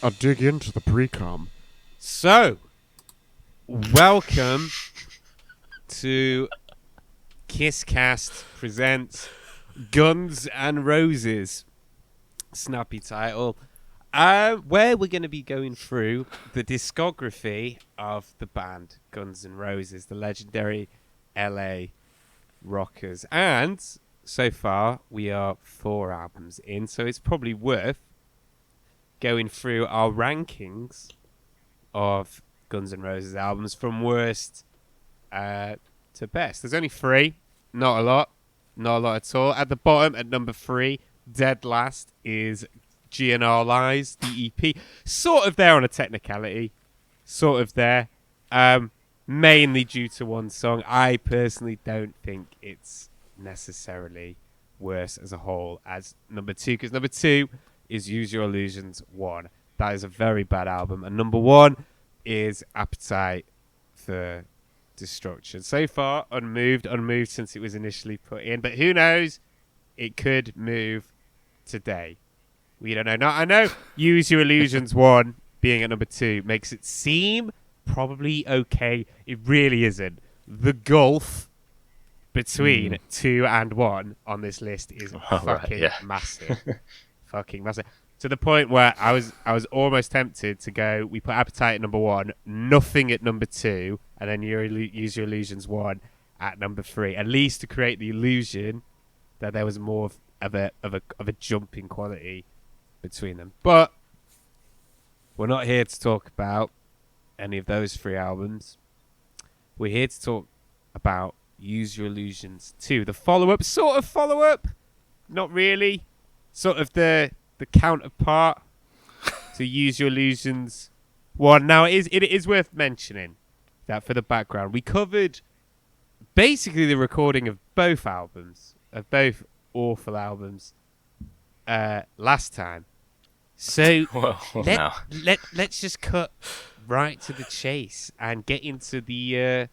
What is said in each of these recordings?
I'll dig into the pre-com. So, welcome to KissKast presents Guns and Roses. Snappy title. Where we're going to be going through the discography of the band Guns N' Roses, the legendary LA rockers. And so far, we are 4 albums in, so it's probably worth going through our rankings of Guns N' Roses albums from worst to best. There's only 3, not a lot at all. At the bottom, at number 3, dead last, is GNR Lies, the EP. Sort of there on a technicality, sort of there. Mainly due to one song. I personally don't think it's necessarily worse as a whole as number 2, because number 2 is Use Your Illusions 1. That is a very bad album. And number 1 is Appetite for Destruction. So far, unmoved since it was initially put in. But who knows? It could move today. We don't know. Now, I know Use Your Illusions 1 being at number 2 makes it seem probably okay. It really isn't. The gulf between 2 and 1 on this list is massive. Fucking massive. To the point where I was almost tempted to go, we put Appetite at number 1, Nothing at number 2, and then Use Your Illusions 1 at number 3. At least to create the illusion that there was more of a jump in quality between them. But we're not here to talk about any of those 3 albums. We're here to talk about Use Your Illusions 2, the follow-up, sort of follow-up, not really, sort of the counterpart to Use Your Illusions 1. Now, it is worth mentioning that for the background, we covered basically the recording of both albums, of both awful albums, last time. So let's just cut right to the chase and get into the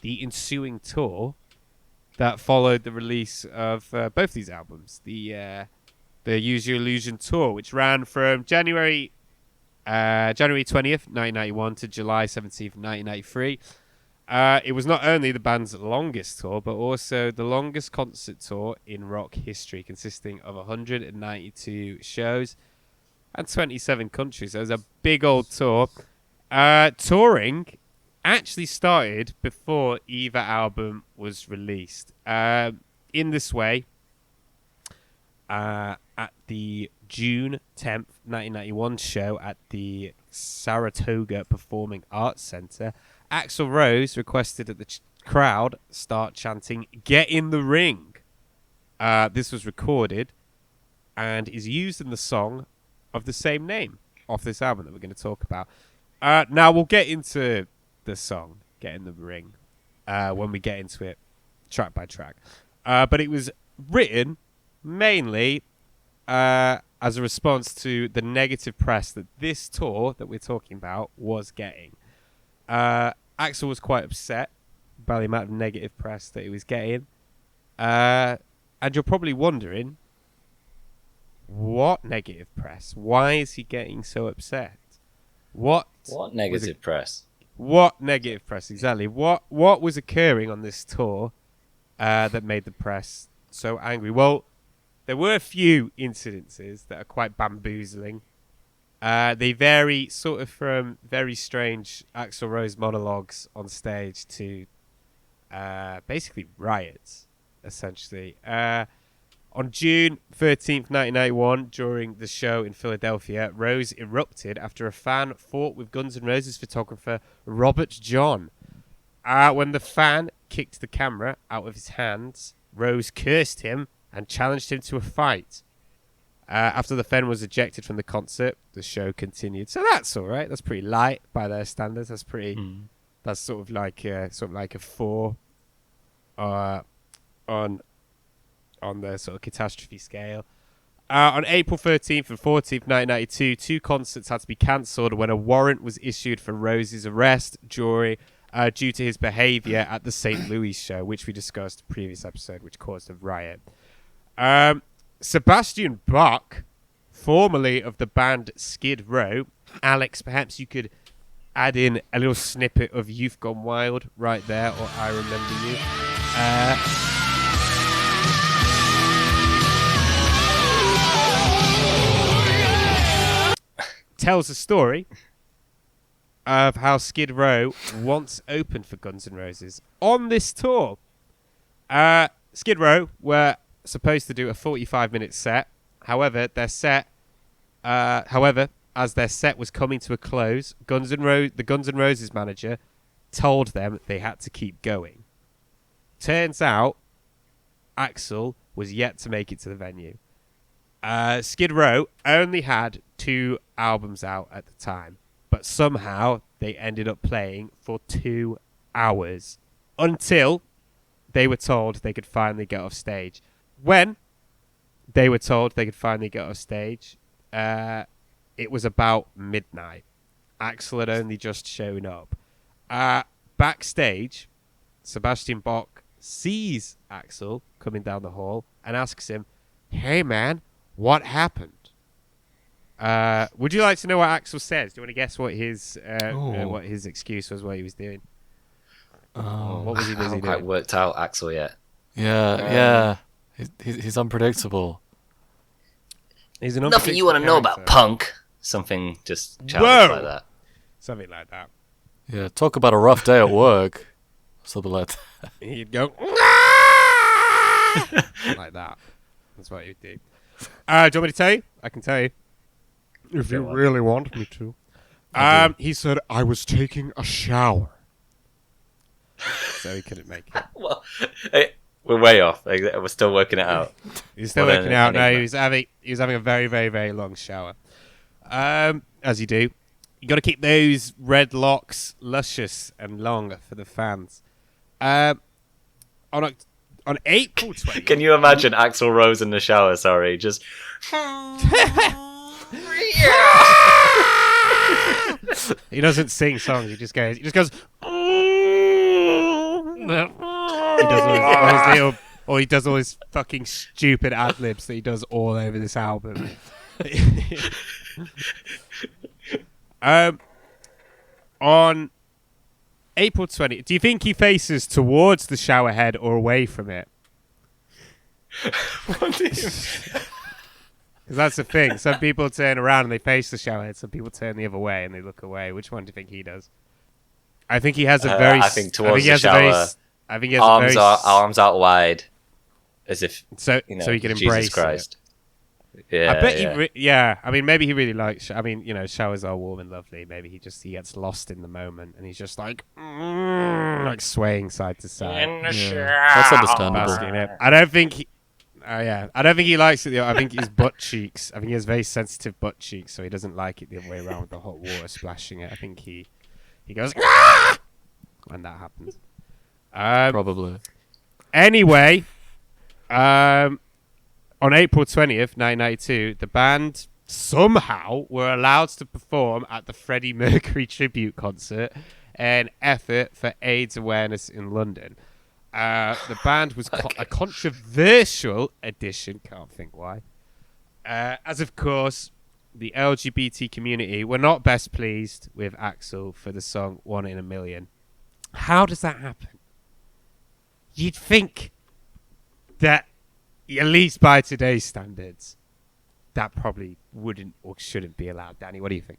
ensuing tour that followed the release of both these albums. The Use Your Illusion tour, which ran from January 20th, 1991 to July 17th, 1993. It was not only the band's longest tour, but also the longest concert tour in rock history, consisting of 192 shows and 27 countries. So it was a big old tour. Touring actually started before either album was released. In this way, at the June 10th, 1991 show at the Saratoga Performing Arts Center, Axl Rose requested that the crowd start chanting, "Get in the ring." This was recorded and is used in the song of the same name off this album that we're going to talk about. Now, we'll get into the song, "Get in the Ring," when we get into it track by track. But it was written mainly as a response to the negative press that this tour that we're talking about was getting. Axl was quite upset by the amount of negative press that he was getting. And you're probably wondering, what negative press? Why is he getting so upset? What negative press? What negative press, exactly? What was occurring on this tour that made the press so angry? Well, there were a few incidences that are quite bamboozling. They vary sort of from very strange Axl Rose monologues on stage to basically riots, essentially. On June 13th, 1991, during the show in Philadelphia, Rose erupted after a fan fought with Guns N' Roses photographer Robert John. When the fan kicked the camera out of his hands, Rose cursed him and challenged him to a fight. After the fan was ejected from the concert, the show continued. So that's all right. That's pretty light by their standards. That's pretty. That's sort of like a 4 on the sort of catastrophe scale. On April 13th and 14th, 1992, 2 concerts had to be cancelled when a warrant was issued for Rose's arrest due to his behaviour at the St. Louis show, which we discussed in the previous episode, which caused a riot. Sebastian Bach formerly of the band Skid Row. Alex, perhaps you could add in a little snippet of Youth Gone Wild right there, or I Remember You. Tells a story of how Skid Row once opened for Guns N' Roses on this tour. Skid Row were supposed to do a 45-minute set. However, as their set was coming to a close, the Guns N' Roses manager told them they had to keep going. Turns out, Axl was yet to make it to the venue. Skid Row only had 2 albums out at the time, but somehow they ended up playing for 2 hours until they were told they could finally get off stage. When they were told they could finally get off stage, it was about midnight. Axl had only just shown up. Backstage, Sebastian Bach sees Axl coming down the hall and asks him, "Hey man, what happened?" Would you like to know what Axl says? Do you want to guess what his excuse was, what he was doing? What was he busy doing? I haven't quite worked out Axl yet. Yeah. He's unpredictable. He's nothing you want to know about, punk. Something just childish like that. Something like that. Yeah, talk about a rough day at work. Something like that. He'd go like that. That's what he'd do. Do you want me to tell you? I can tell you. If you really want me to. He said, "I was taking a shower." So he couldn't make it. Well, we're way off. We're still working it out. He's still working it out. No, he was having a very, very, very long shower. As you do. You got to keep those red locks luscious and long for the fans. On April 20th... Can you imagine Axl Rose in the shower, sorry, just... He doesn't sing songs, he just goes... He does all his fucking stupid ad-libs that he does all over this album. On April 20th, do you think he faces towards the shower head or away from it? Because that's the thing. Some people turn around and they face the shower head. Some people turn the other way and they look away. Which one do you think he does? I think he has a very... I think towards the shower, arms out wide, as if, so he can embrace Jesus Christ. It. Yeah, I bet I mean, maybe he really likes... I mean, showers are warm and lovely. Maybe he gets lost in the moment and he's just like swaying side to side. In the shower. That's understandable. Basking it. I don't think he... I don't think he likes it. I think his butt cheeks... I think he has very sensitive butt cheeks, so he doesn't like it the other way around with the hot water splashing it. I think he goes... when that happens. Probably. Anyway... on April 20th, 1992, the band somehow were allowed to perform at the Freddie Mercury tribute concert, an effort for AIDS awareness in London. The band was a controversial addition, can't think why. As of course, the LGBT community were not best pleased with Axl for the song One in a Million. How does that happen? You'd think that, at least by today's standards, that probably wouldn't or shouldn't be allowed. Danny, what do you think?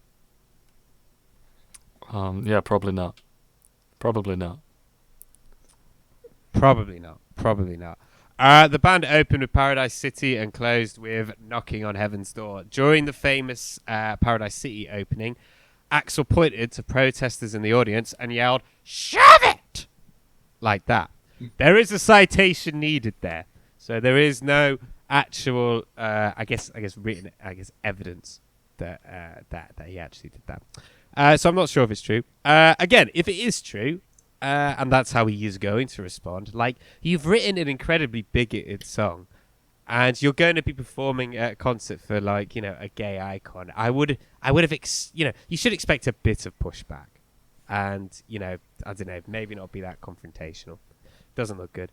Yeah, probably not. Probably not. Probably not. The band opened with Paradise City and closed with Knocking on Heaven's Door. During the famous Paradise City opening, Axl pointed to protesters in the audience and yelled, "Shove it!" like that. There is a citation needed there. So there is no actual, written evidence that he actually did that. So I'm not sure if it's true. Again, if it is true, and that's how he is going to respond, like, you've written an incredibly bigoted song, and you're going to be performing at a concert for, like, a gay icon. I would have, you should expect a bit of pushback, and I don't know, maybe not be that confrontational. Doesn't look good.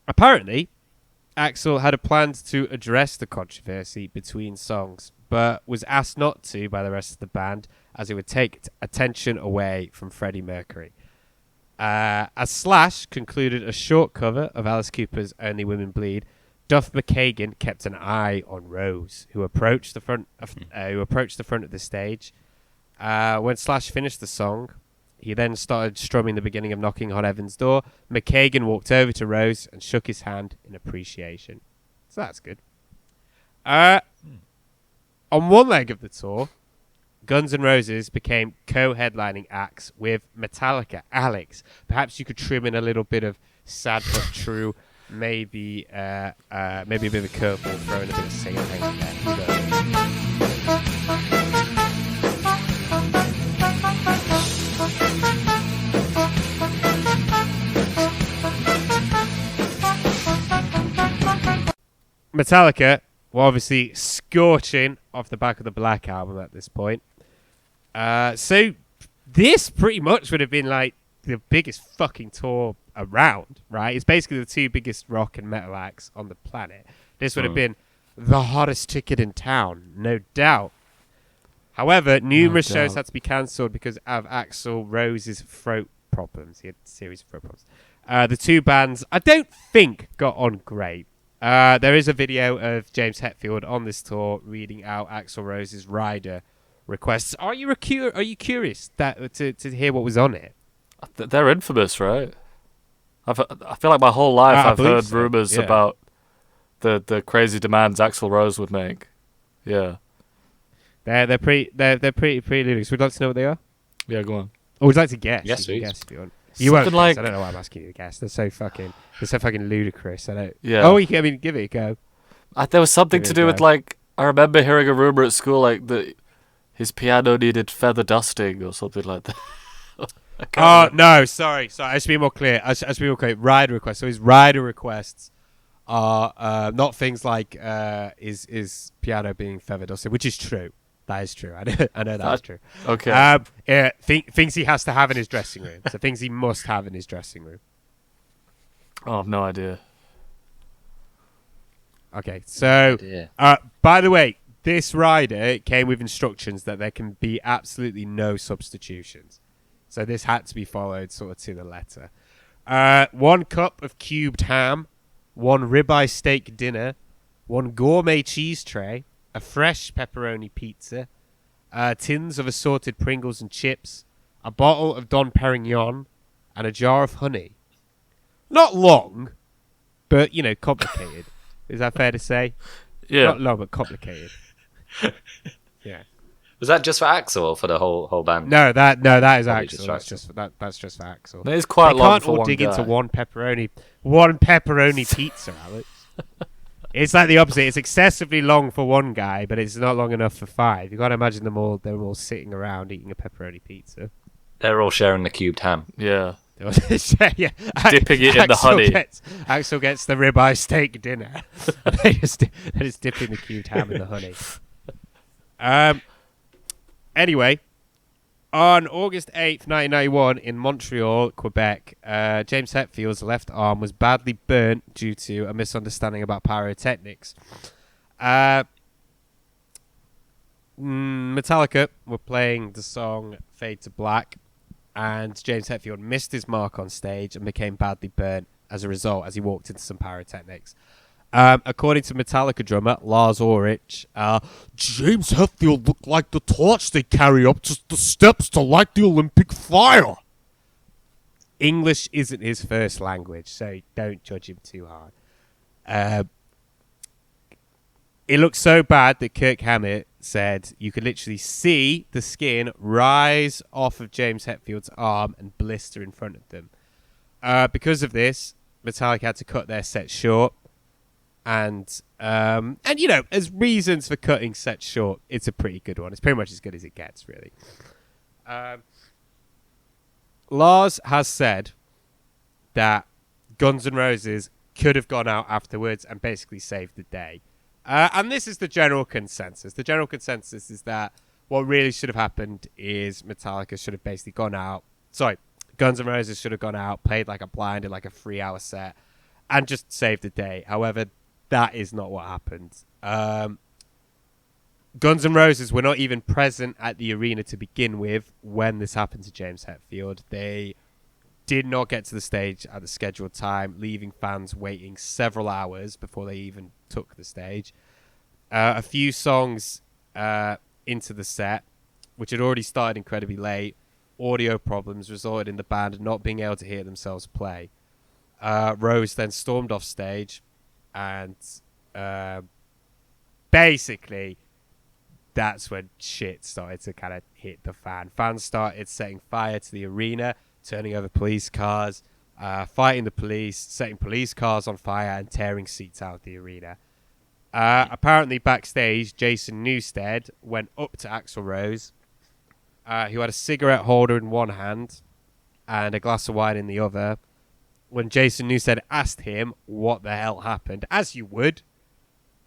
Apparently, Axl had a plan to address the controversy between songs, but was asked not to by the rest of the band as it would take attention away from Freddie Mercury. As Slash concluded a short cover of Alice Cooper's Only Women Bleed, Duff McKagan kept an eye on Rose, who approached the front of the stage. When Slash finished the song, he then started strumming the beginning of Knocking on Heaven's Door. McKagan walked over to Rose and shook his hand in appreciation. So that's good. On one leg of the tour, Guns N' Roses became co-headlining acts with Metallica. Alex, perhaps you could trim in a little bit of sad but true, maybe a bit of a curveball, throw in a bit of singing in there. You know. Metallica were obviously scorching off the back of the Black Album at this point. So this pretty much would have been like the biggest fucking tour around, right? It's basically the two biggest rock and metal acts on the planet. This would have been the hottest ticket in town, no doubt. However, numerous shows had to be cancelled because of Axl Rose's throat problems. He had a series of throat problems. The two bands, I don't think, got on great. There is a video of James Hetfield on this tour reading out Axl Rose's rider requests. Are you curious to hear what was on it? They're infamous, right? I feel like my whole life I've heard rumors about the crazy demands Axl Rose would make. Yeah, they're pretty ludicrous. Would you like to know what they are? Yeah, go on. Or would you like to guess? Yes, please. Guess if you want. You won't. I don't know why I'm asking you to guess. They're so fucking ludicrous. I don't. Yeah. Oh, give it a go. There was something to do with like I remember hearing a rumor at school like that his piano needed feather dusting or something like that. Oh no, sorry. I should be more clear. Rider requests. So his rider requests are not things like is piano being feather dusted, which is true. That is true. I know that's true. Okay. Things he has to have in his dressing room. So things he must have in his dressing room. Oh, I've no idea. Okay, so by the way, this rider came with instructions that there can be absolutely no substitutions. So this had to be followed sort of to the letter. 1 cup of cubed ham, 1 ribeye steak dinner, 1 gourmet cheese tray, a fresh pepperoni pizza, tins of assorted Pringles and chips, a bottle of Dom Perignon, and a jar of honey. Not long, but, complicated. Is that fair to say? Yeah. Not long, but complicated. Yeah. Was that just for Axl or for the whole band? No, that is Probably Axl. That's just for Axl. It is quite long for one guy. They can't all dig into one pepperoni pizza, Alex. It's like the opposite. It's excessively long for one guy, but it's not long enough for 5. You got to imagine them all. They're all sitting around eating a pepperoni pizza. They're all sharing the cubed ham. Yeah. Yeah. Dipping it in the honey. Axl gets the ribeye steak dinner. They're just dipping the cubed ham in the honey. Anyway, on August 8th, 1991, in Montreal, Quebec, James Hetfield's left arm was badly burnt due to a misunderstanding about pyrotechnics. Metallica were playing the song Fade to Black, and James Hetfield missed his mark on stage and became badly burnt as a result as he walked into some pyrotechnics. According to Metallica drummer Lars Ulrich, James Hetfield looked like the torch they carry up just the steps to light the Olympic fire. English isn't his first language, so don't judge him too hard. It looked so bad that Kirk Hammett said you could literally see the skin rise off of James Hetfield's arm and blister in front of them. Because of this, Metallica had to cut their set short. And as reasons for cutting sets short, it's a pretty good one. It's pretty much as good as it gets, really. Lars has said that Guns N' Roses could have gone out afterwards and basically saved the day. And this is the general consensus. The general consensus is that what really should have happened is Metallica should have basically gone out. Sorry, Guns N' Roses should have gone out, played like a blind in like a 3-hour set, and just saved the day. However, that is not what happened. Guns N' Roses were not even present at the arena to begin with when this happened to James Hetfield. They did not get to the stage at the scheduled time, leaving fans waiting several hours before they even took the stage. A few songs into the set, which had already started incredibly late, audio problems resulted in the band not being able to hear themselves play. Rose then stormed off stage, and basically that's when shit started to kind of hit the fan. Fans started setting fire to the arena, turning over police cars, fighting the police, setting police cars on fire, and tearing seats out of the arena. Apparently backstage, Jason Newsted went up to Axl Rose, who had a cigarette holder in one hand and a glass of wine in the other. When Jason Newsted asked him what the hell happened, as you would,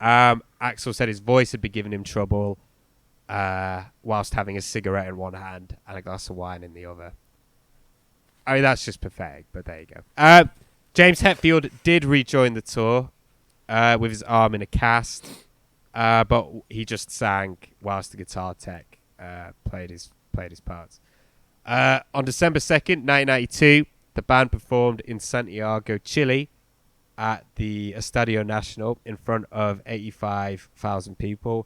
Axl said his voice had been giving him trouble whilst having a cigarette in one hand and a glass of wine in the other. I mean, that's just pathetic, but there you go. James Hetfield did rejoin the tour with his arm in a cast, but he just sang whilst the guitar tech played his parts. On December 2nd, 1992, the band performed in Santiago, Chile, at the Estadio Nacional in front of 85,000 people,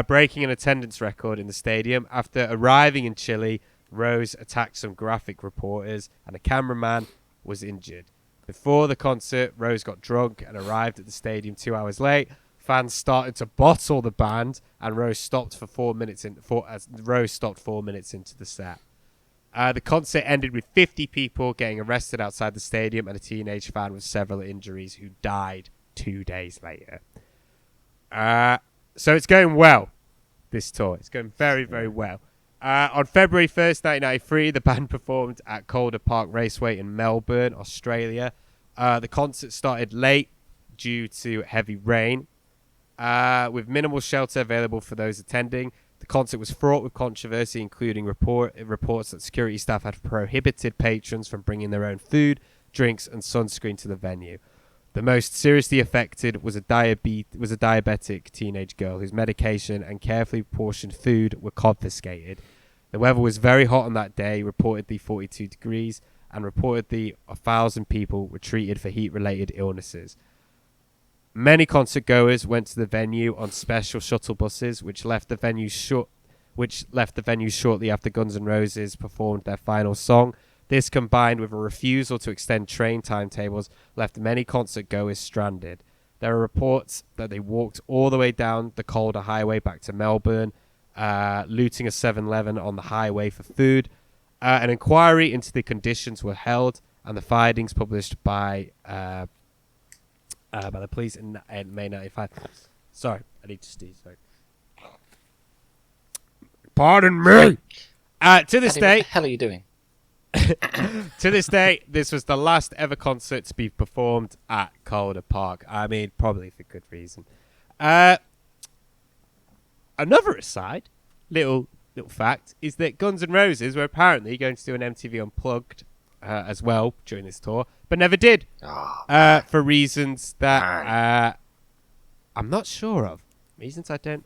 breaking an attendance record in the stadium. After arriving in Chile, Rose attacked some graphic reporters and a cameraman was injured. Before the concert, Rose got drunk and arrived at the stadium 2 hours late. Fans started to bottle the band, and Rose stopped for 4 minutes. Rose stopped 4 minutes into the set. The concert ended with 50 people getting arrested outside the stadium and a teenage fan with several injuries who died 2 days later. So it's going well, this tour. It's going very, very well. On February 1st, 1993, the band performed at Calder Park Raceway in Melbourne, Australia. The concert started late due to heavy rain. With minimal shelter available for those attending, the concert was fraught with controversy, including reports that security staff had prohibited patrons from bringing their own food, drinks, and sunscreen to the venue. The most seriously affected was a diabetic teenage girl whose medication and carefully portioned food were confiscated. The weather was very hot on that day, reportedly 42 degrees, and reportedly 1,000 people were treated for heat-related illnesses. Many concert goers went to the venue on special shuttle buses, which left the venue shortly after Guns N' Roses performed their final song. This, combined with a refusal to extend train timetables, left many concert goers stranded. There are reports that they walked all the way down the Calder Highway back to Melbourne, looting a 7-Eleven on the highway for food. An inquiry into the conditions were held, and the findings published by the police in May 1995. Sorry, I need to sneeze. Sorry. Pardon me. To this day, what the hell are you doing? To this day, this was the last ever concert to be performed at Calder Park. I mean, probably for good reason. Another aside, little fact, is that Guns N' Roses were apparently going to do an MTV Unplugged as well during this tour, but never did. For reasons that I'm not sure of. Reasons I don't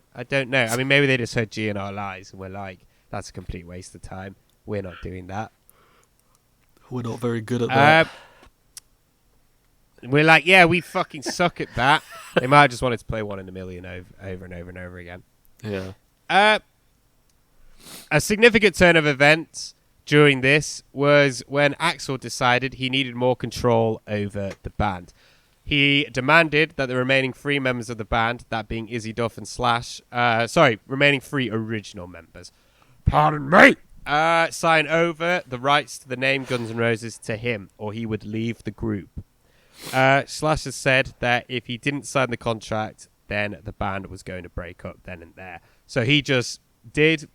know. I mean, maybe they just heard GNR Lies and were like, that's a complete waste of time. We're not doing that. We're not very good at that. We're like, yeah, we fucking suck at that. They might have just wanted to play One in a Million over and over and over again. Yeah. A significant turn of events during this was when Axl decided he needed more control over the band. He demanded that the remaining 3 members of the band, that being Izzy Duff and Slash, remaining 3 original members, pardon me, sign over the rights to the name Guns N' Roses to him, or he would leave the group. Slash has said that if he didn't sign the contract, then the band was going to break up then and there. So he just did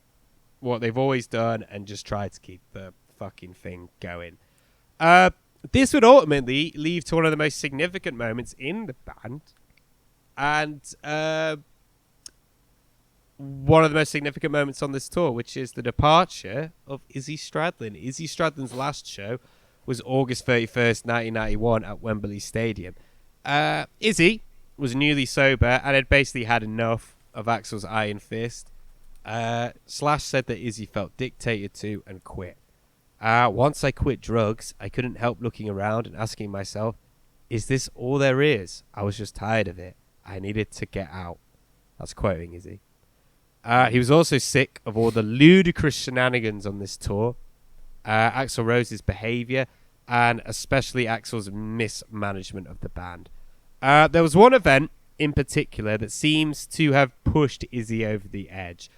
what they've always done and just tried to keep the fucking thing going. This would ultimately lead to one of the most significant moments in the band, and one of the most significant moments on this tour, which is the departure of Izzy Stradlin. Izzy Stradlin's last show was August 31st, 1991 at Wembley Stadium. Izzy was newly sober and had basically had enough of Axl's iron fist. Slash said that Izzy felt dictated to and quit. Once I quit drugs, I couldn't help looking around and asking myself, is this all there is? I was just tired of it. I needed to get out. That's quoting Izzy. He was also sick of all the ludicrous shenanigans on this tour, Axl Rose's behaviour, and especially Axl's mismanagement of the band. There was one event in particular that seems to have pushed Izzy over the edge.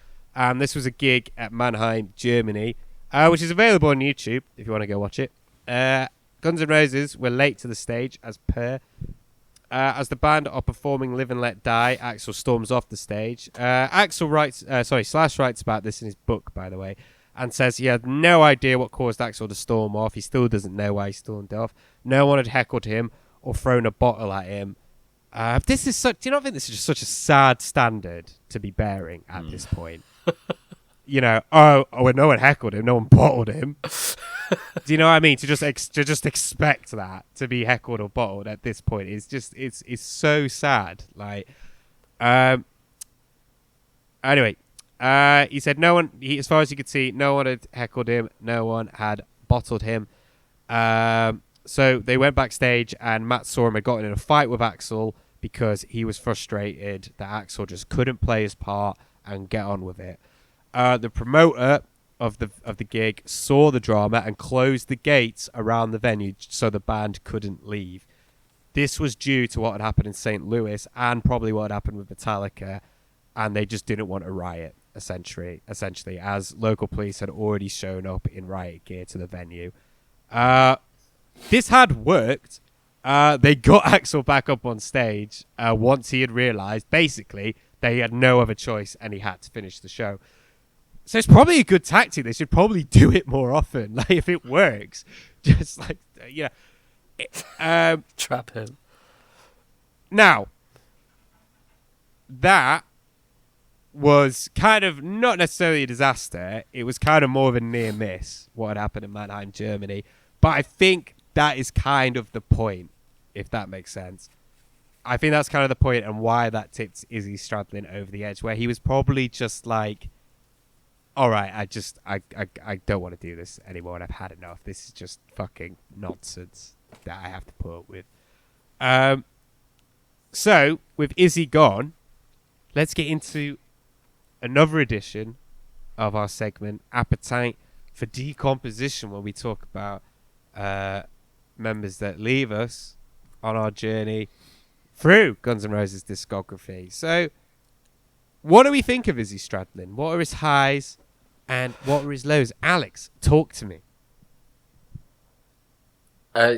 This was a gig at Mannheim, Germany, which is available on YouTube if you want to go watch it. Guns N' Roses were late to the stage as per. As the band are performing Live and Let Die, Axl storms off the stage. Slash writes about this in his book, by the way, and says he had no idea what caused Axl to storm off. He still doesn't know why he stormed off. No one had heckled him or thrown a bottle at him. Do you not think this is just such a sad standard to be bearing at this point? You know, no one heckled him, no one bottled him. Do you know what I mean? To just expect that to be heckled or bottled at this point is just it's so sad. Like, anyway, he said no one. As far as you could see, no one had heckled him, no one had bottled him. So they went backstage, and Matt Sorum had gotten in a fight with Axl because he was frustrated that Axl just couldn't play his part and get on with it. The promoter of the gig saw the drama and closed the gates around the venue so the band couldn't leave. This was due to what had happened in St. Louis and probably what had happened with Metallica, and they just didn't want a riot, essentially, as local police had already shown up in riot gear to the venue. This had worked. They got Axl back up on stage once he had realised, basically, they had no other choice and he had to finish the show. So it's probably a good tactic. They should probably do it more often. Like, if it works, just like, you know. Trap him. Now, that was kind of not necessarily a disaster. It was kind of more of a near miss, what had happened in Mannheim, Germany. But I think that is kind of the point, if that makes sense. I think that's kind of the point and why that tipped Izzy Stradlin over the edge, where he was probably just like, all right, I don't want to do this anymore and I've had enough. This is just fucking nonsense that I have to put up with. So, with Izzy gone, let's get into another edition of our segment, Appetite for Decomposition, where we talk about members that leave us on our journey through Guns N' Roses discography. So, what do we think of Izzy Stradlin? What are his highs and what are his lows? Alex, talk to me.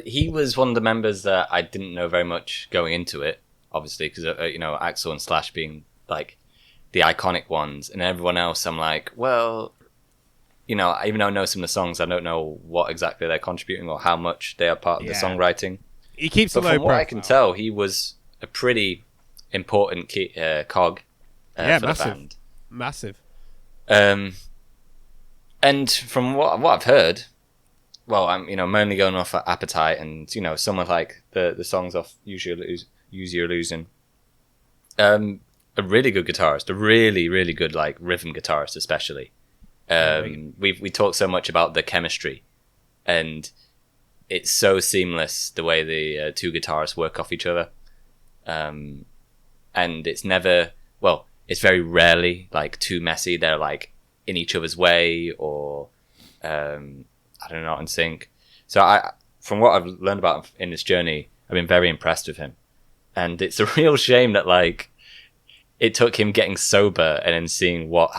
He was one of the members that I didn't know very much going into it, obviously, because Axl and Slash being like the iconic ones, and everyone else, I'm like, well, even though I know some of the songs, I don't know what exactly they're contributing or how much they are part of the songwriting. He keeps a low from what I can tell, he was a pretty important cog for the band. Massive. And from what I've heard, well, I'm mainly going off of Appetite and some of like the songs off Use Your Illusion. A really good guitarist, a really really good like rhythm guitarist, especially. We talk so much about the chemistry, and it's so seamless the way the two guitarists work off each other. And it's never, well, it's very rarely like too messy. They're like in each other's way or I don't know, not in sync. So from what I've learned about him in this journey, I've been very impressed with him. And it's a real shame that like it took him getting sober and then seeing what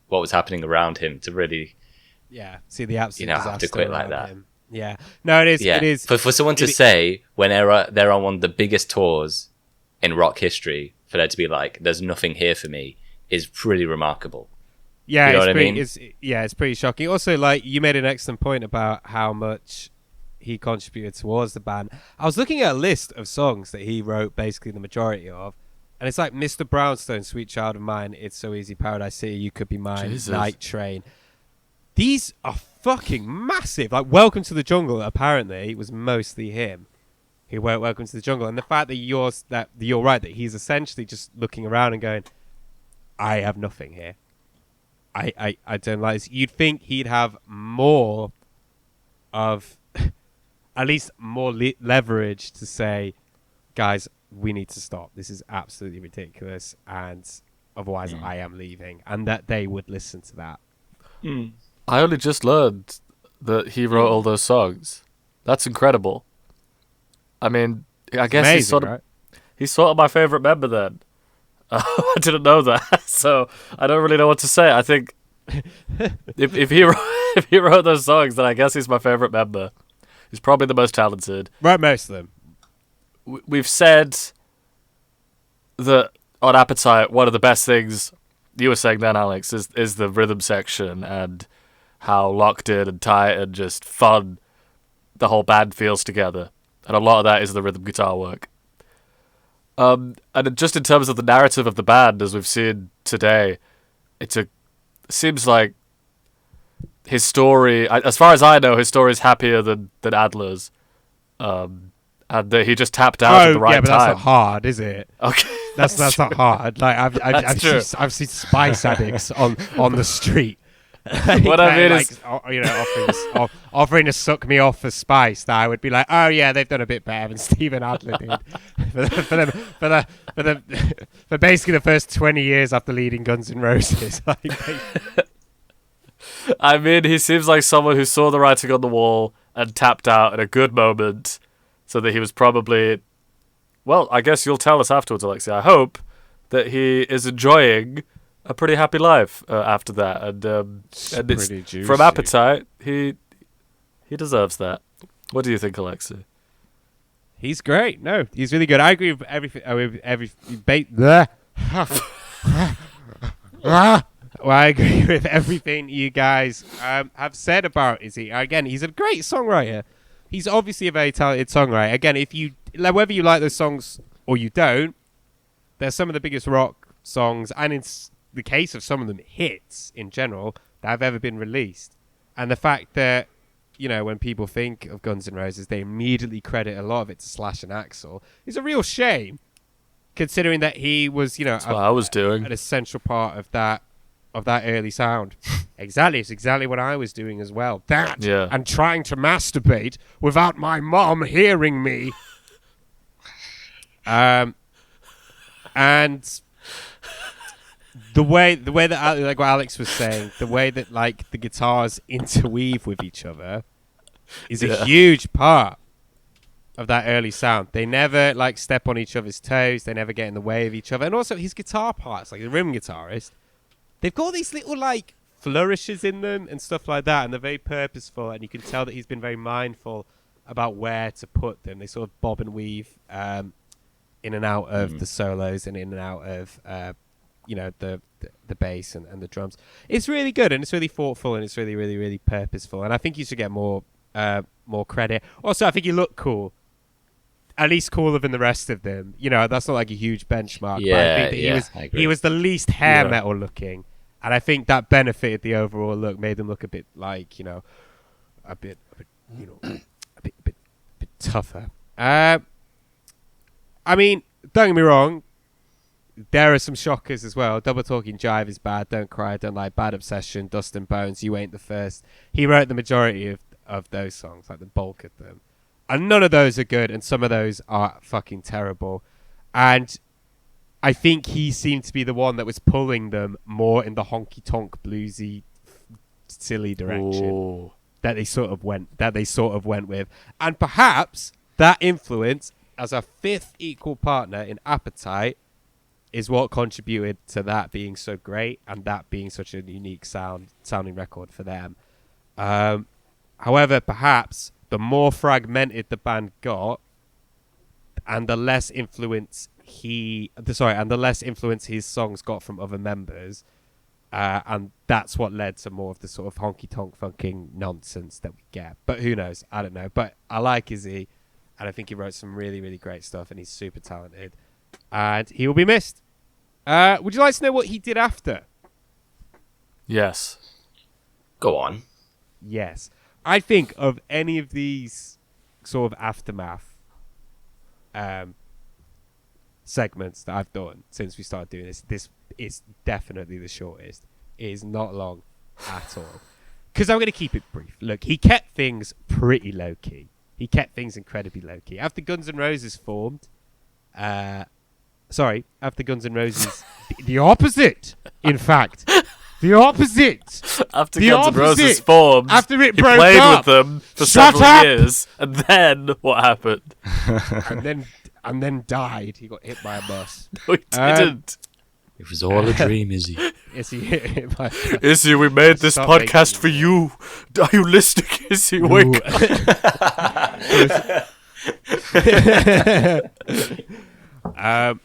was happening around him to really see the absolute have to quit like that. Him. Yeah. No, it is. Yeah. It is. For someone to say when they're on one of the biggest tours in rock history, for there to be like, there's nothing here for me, is pretty remarkable. Yeah, you know it's what pretty, I mean? It's pretty shocking. Also, like, you made an excellent point about how much he contributed towards the band. I was looking at a list of songs that he wrote basically the majority of, and it's like Mr. Brownstone, Sweet Child of Mine, It's So Easy, Paradise City, You Could Be Mine, Jesus. Night Train. These are fucking massive. Like, Welcome to the Jungle, apparently, was mostly him He won't welcome to the jungle. And the fact that you're right, that he's essentially just looking around and going, I have nothing here. I don't like this. You'd think he'd have more of, at least more leverage to say, guys, we need to stop. This is absolutely ridiculous. And otherwise I am leaving. And that they would listen to that. I only just learned that he wrote all those songs. That's incredible. I mean, I guess amazing, he's sort of my favorite member then. I didn't know that, so I don't really know what to say. I think if he wrote those songs, then I guess he's my favorite member. He's probably the most talented. Right, most of them. We've said that on Appetite, one of the best things you were saying then, Alex, is the rhythm section and how locked in and tight and just fun the whole band feels together. And a lot of that is the rhythm guitar work. And just in terms of the narrative of the band, as we've seen today, it seems like his story, as far as I know, his story is happier than Adler's. And that he just tapped out at the right time. Yeah, but that's not hard, is it? Okay, that's not hard. Like I've seen spice addicts on the street. What I mean is, offering to suck me off for spice. That I would be like, oh yeah, they've done a bit better than Steven Adler did for basically the first 20 years after leading Guns N' Roses. I mean, he seems like someone who saw the writing on the wall and tapped out at a good moment, so that he was probably, well, I guess you'll tell us afterwards, Alexei. I hope that he is enjoying a pretty happy life after that, and it's from Appetite. He deserves that. What do you think, Alexei? He's great. No, he's really good. I agree with everything. Well, I agree with everything you guys have said about Izzy. Again, he's a great songwriter. He's obviously a very talented songwriter. Again, whether you like those songs or you don't, they're some of the biggest rock songs, and in the case of some of them, hits in general that have ever been released. And the fact that, when people think of Guns N' Roses, they immediately credit a lot of it to Slash and Axl is a real shame, considering that he was, That's what I was doing, an essential part of that early sound. Exactly, it's exactly what I was doing as well. And trying to masturbate without my mom hearing me. And the way that, like what Alex was saying, the way that like the guitars interweave with each other is a huge part of that early sound. They never like step on each other's toes. They never get in the way of each other. And also his guitar parts, like the rhythm guitarist, they've got these little like flourishes in them and stuff like that, and they're very purposeful. And you can tell that he's been very mindful about where to put them. They sort of bob and weave in and out of the solos and in and out of the bass and the drums. It's really good, and it's really thoughtful, and it's really, really, really purposeful. And I think you should get more credit. Also, I think you look cool. At least cooler than the rest of them. That's not like a huge benchmark. Yeah, but I think that he was the least hair metal looking. And I think that benefited the overall look, made them look a bit like, a bit tougher. I mean, don't get me wrong. There are some shockers as well. Double Talking Jive is bad. Don't Cry, Don't Lie, Bad Obsession, Dust and Bones, You Ain't the First. He wrote the majority of those songs, like the bulk of them. And none of those are good, and some of those are fucking terrible. And I think he seemed to be the one that was pulling them more in the honky-tonk bluesy, silly direction that they sort of went with. And perhaps that influence, as a fifth equal partner in Appetite, is what contributed to that being so great and that being such a unique sounding record for them. However, perhaps the more fragmented the band got, and the less influence his songs got from other members, and that's what led to more of the sort of honky-tonk funking nonsense that we get. But who knows? I don't know. But I like Izzy, and I think he wrote some really, really great stuff, and he's super talented, and he will be missed. Would you like to know what he did after? Yes. Go on. Yes. I think of any of these sort of aftermath segments that I've done since we started doing this. This is definitely the shortest. It is not long at all. Because I'm going to keep it brief. Look, he kept things pretty low-key. He kept things incredibly low-key. After Guns N' Roses formed... after Guns N' Roses... the opposite, in fact. The opposite. After The Guns N' Roses opposite. formed, After it he broke played up. with them for Shut several up! years, and then what happened? and then died. He got hit by a bus. No, he didn't. It was all a dream, Izzy. Is he hit by a bus? Izzy, we made this Stop podcast making for me. you. Are you listening, Izzy? Wake up.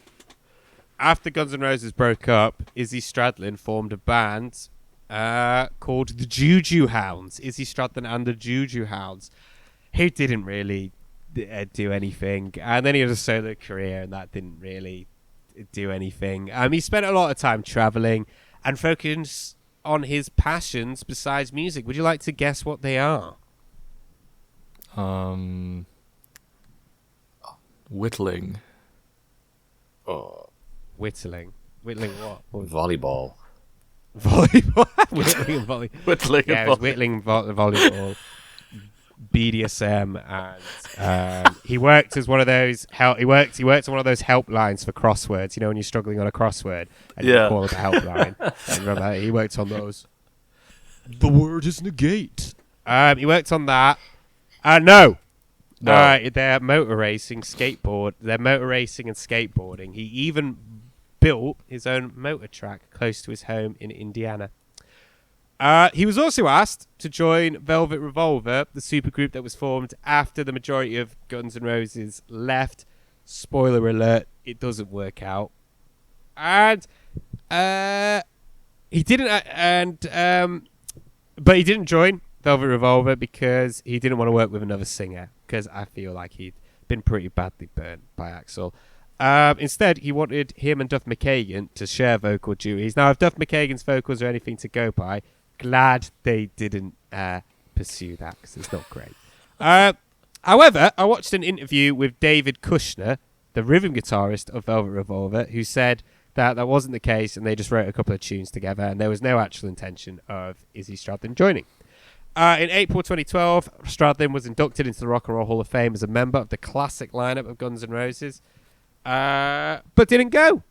After Guns N' Roses broke up, Izzy Stradlin formed a band called the Juju Hounds. Izzy Stradlin and the Juju Hounds, who didn't really do anything. And then he had a solo career, and that didn't really do anything. He spent a lot of time traveling and focused on his passions besides music. Would you like to guess what they are? Whittling. Oh, Whittling. Whittling what? volleyball. Volleyball. Whittling and volleyball. Whittling. Yeah, it was whittling, volleyball, BDSM, and he worked as one of those He worked on one of those helplines for crosswords. You know, when you're struggling on a crossword, and you Yeah. call it a helpline. I remember that. He worked on those. The word is negate. He worked on that. No. They're motor racing, skateboard. They're motor racing and skateboarding. He even built his own motor track close to his home in Indiana. He was also asked to join Velvet Revolver, the supergroup that was formed after the majority of Guns N' Roses left. Spoiler alert, it doesn't work out. And he didn't but he didn't join Velvet Revolver because he didn't want to work with another singer, because I feel like he'd been pretty badly burnt by Axl. Instead, he wanted him and Duff McKagan to share vocal duties. Now, if Duff McKagan's vocals are anything to go by, glad they didn't pursue that, because it's not great. However, I watched an interview with David Kushner, the rhythm guitarist of Velvet Revolver, who said that that wasn't the case, and they just wrote a couple of tunes together, and there was no actual intention of Izzy Stradlin joining. In April 2012, Stradlin was inducted into the Rock and Roll Hall of Fame as a member of the classic lineup of Guns N' Roses, but didn't go.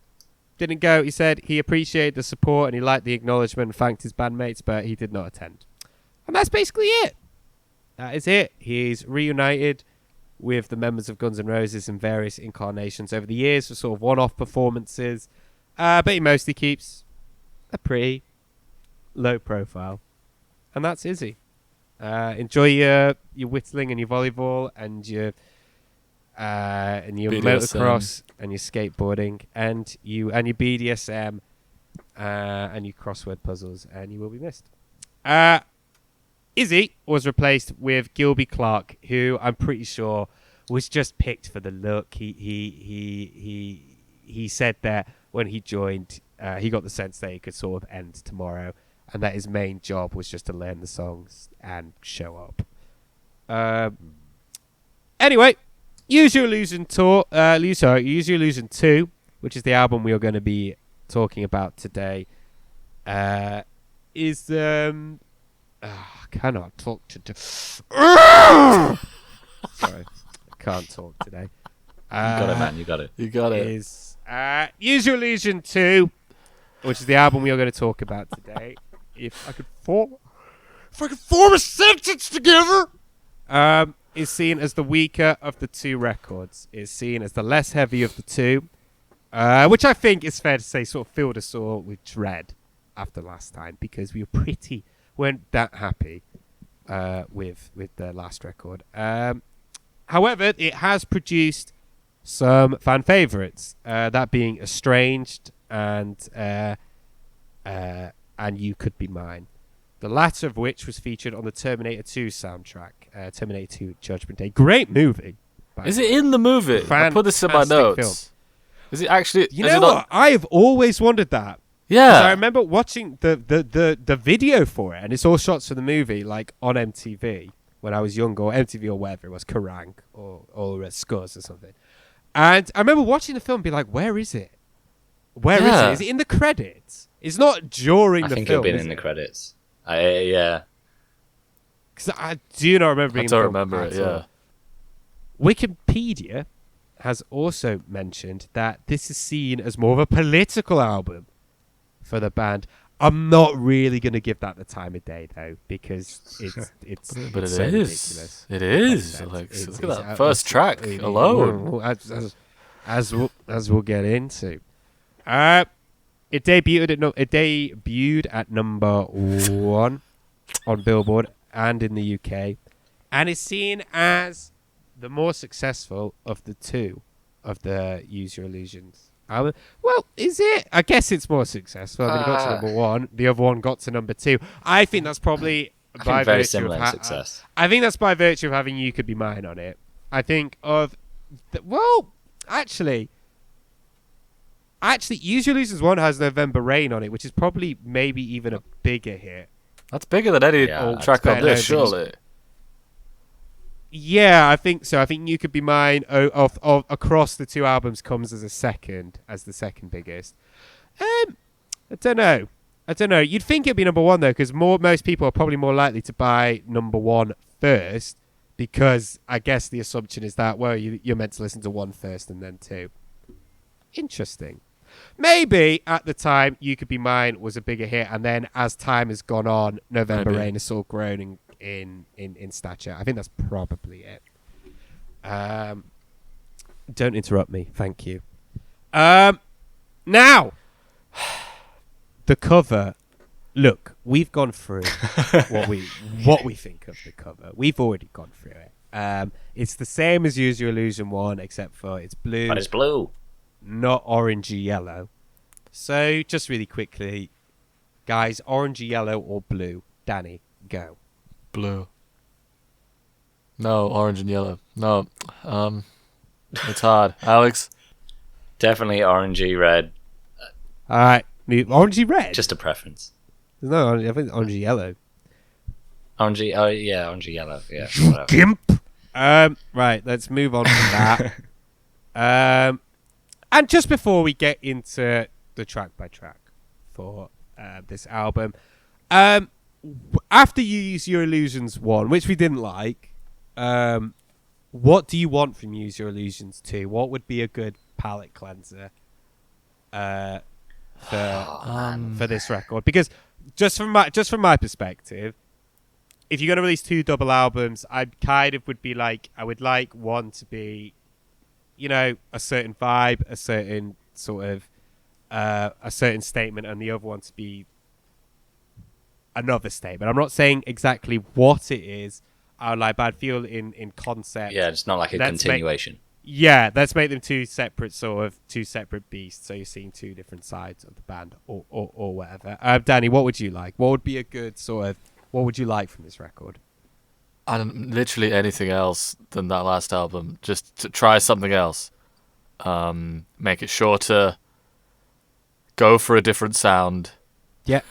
He said he appreciated the support and he liked the acknowledgement and thanked his bandmates, but he did not attend. And that's basically it. That is it. He's reunited with the members of Guns N' Roses in various incarnations over the years for sort of one-off performances, but he mostly keeps a pretty low profile. And that's Izzy. Enjoy your whittling and your volleyball and your BDSM. motocross and your skateboarding and your BDSM and your crossword puzzles, and you will be missed. Izzy was replaced with Gilby Clarke, who I'm pretty sure was just picked for the look. He said that when he joined, he got the sense that he could sort of end tomorrow, and that his main job was just to learn the songs and show up. Anyway, Use Your Illusion 2, which is the album we are going to be talking about today, is I cannot talk today. Sorry, I can't talk today. You got it, man. You got it. You got it. Is Use Your Illusion 2, which is the album we are going to talk about today. If I could form a sentence together, is seen as the weaker of the two records. Is seen as the less heavy of the two, which I think is fair to say sort of filled us all with dread after last time, because we weren't that happy with the last record. However, it has produced some fan favourites, that being Estranged and You Could Be Mine. The latter of which was featured on the Terminator 2 soundtrack, Terminator 2 Judgment Day. Great movie. Is it in the movie? I put this in my notes. Film. Is it actually? You know what? I have always wondered that. Yeah. I remember watching the video for it, and it's all shots from the movie, like on MTV when I was younger, or MTV or whatever it was, Kerrang or Scuzz or something. And I remember watching the film and be like, where is it? Where is it? Is it in the credits? It's not during the film. I think it'll be in the credits. Yeah. Because I do not remember I being don't in the film remember it, at all. Wikipedia has also mentioned that this is seen as more of a political album for the band. I'm not really going to give that the time of day, though, because it's But it's it so is. ridiculous. It is. Concept. Like, It's- look at it's that first track alone. As we'll get into. It debuted at number 1 on Billboard and in the UK, and is seen as the more successful of the two of the Use Your Illusions album. Well, is it? I guess it's more successful. I mean, it got to number 1. The other one got to number 2. I think that's probably by very virtue similar of in success. I think that's by virtue of having You Could Be Mine on it. I think of actually, Use Your Illusions 1 has November Rain on it, which is probably maybe even a bigger hit. That's bigger than any track on this, surely. Yeah, I think so. I think You Could Be Mine of across the two albums comes as the second biggest. I don't know. You'd think it'd be number 1 though, because most people are probably more likely to buy number 1 first, because I guess the assumption is that you're meant to listen to 1 first and then 2. Interesting. Maybe at the time You Could Be Mine was a bigger hit, and then as time has gone on, November Rain has sort of grown in stature. I think that's probably it. Don't interrupt me, thank you. Now, the cover. Look, we've gone through what we think of the cover. We've already gone through it. It's the same as Use Your Illusion 1, except for it's blue. But it's blue. Not orangey yellow. So, just really quickly, guys, orangey yellow or blue? Danny, go. Blue. No, orange and yellow. No. It's hard. Alex? Definitely orangey red. All right, orangey red. Just a preference. No, I think orangey yellow. Orangey, orangey yellow. Yeah. You whatever. gimp. Right, let's move on from that. And just before we get into the track by track for this album, after you Use Your Illusions 1, which we didn't like, what do you want from Use Your Illusions 2? What would be a good palate cleanser for this record? Because just from my perspective, if you're going to release 2 double albums, I kind of would be like, I would like one to be, a certain vibe, a certain sort of a certain statement, and the other one to be another statement. I'm not saying exactly what it is. But I feel in concept. Yeah, it's not like a continuation. Let's make them two separate beasts. So you're seeing 2 different sides of the band, or whatever. Danny, what would you like? What would be a good what would you like from this record? I don't literally anything else than that last album. Just to try something else. Make it shorter. Go for a different sound. Yeah.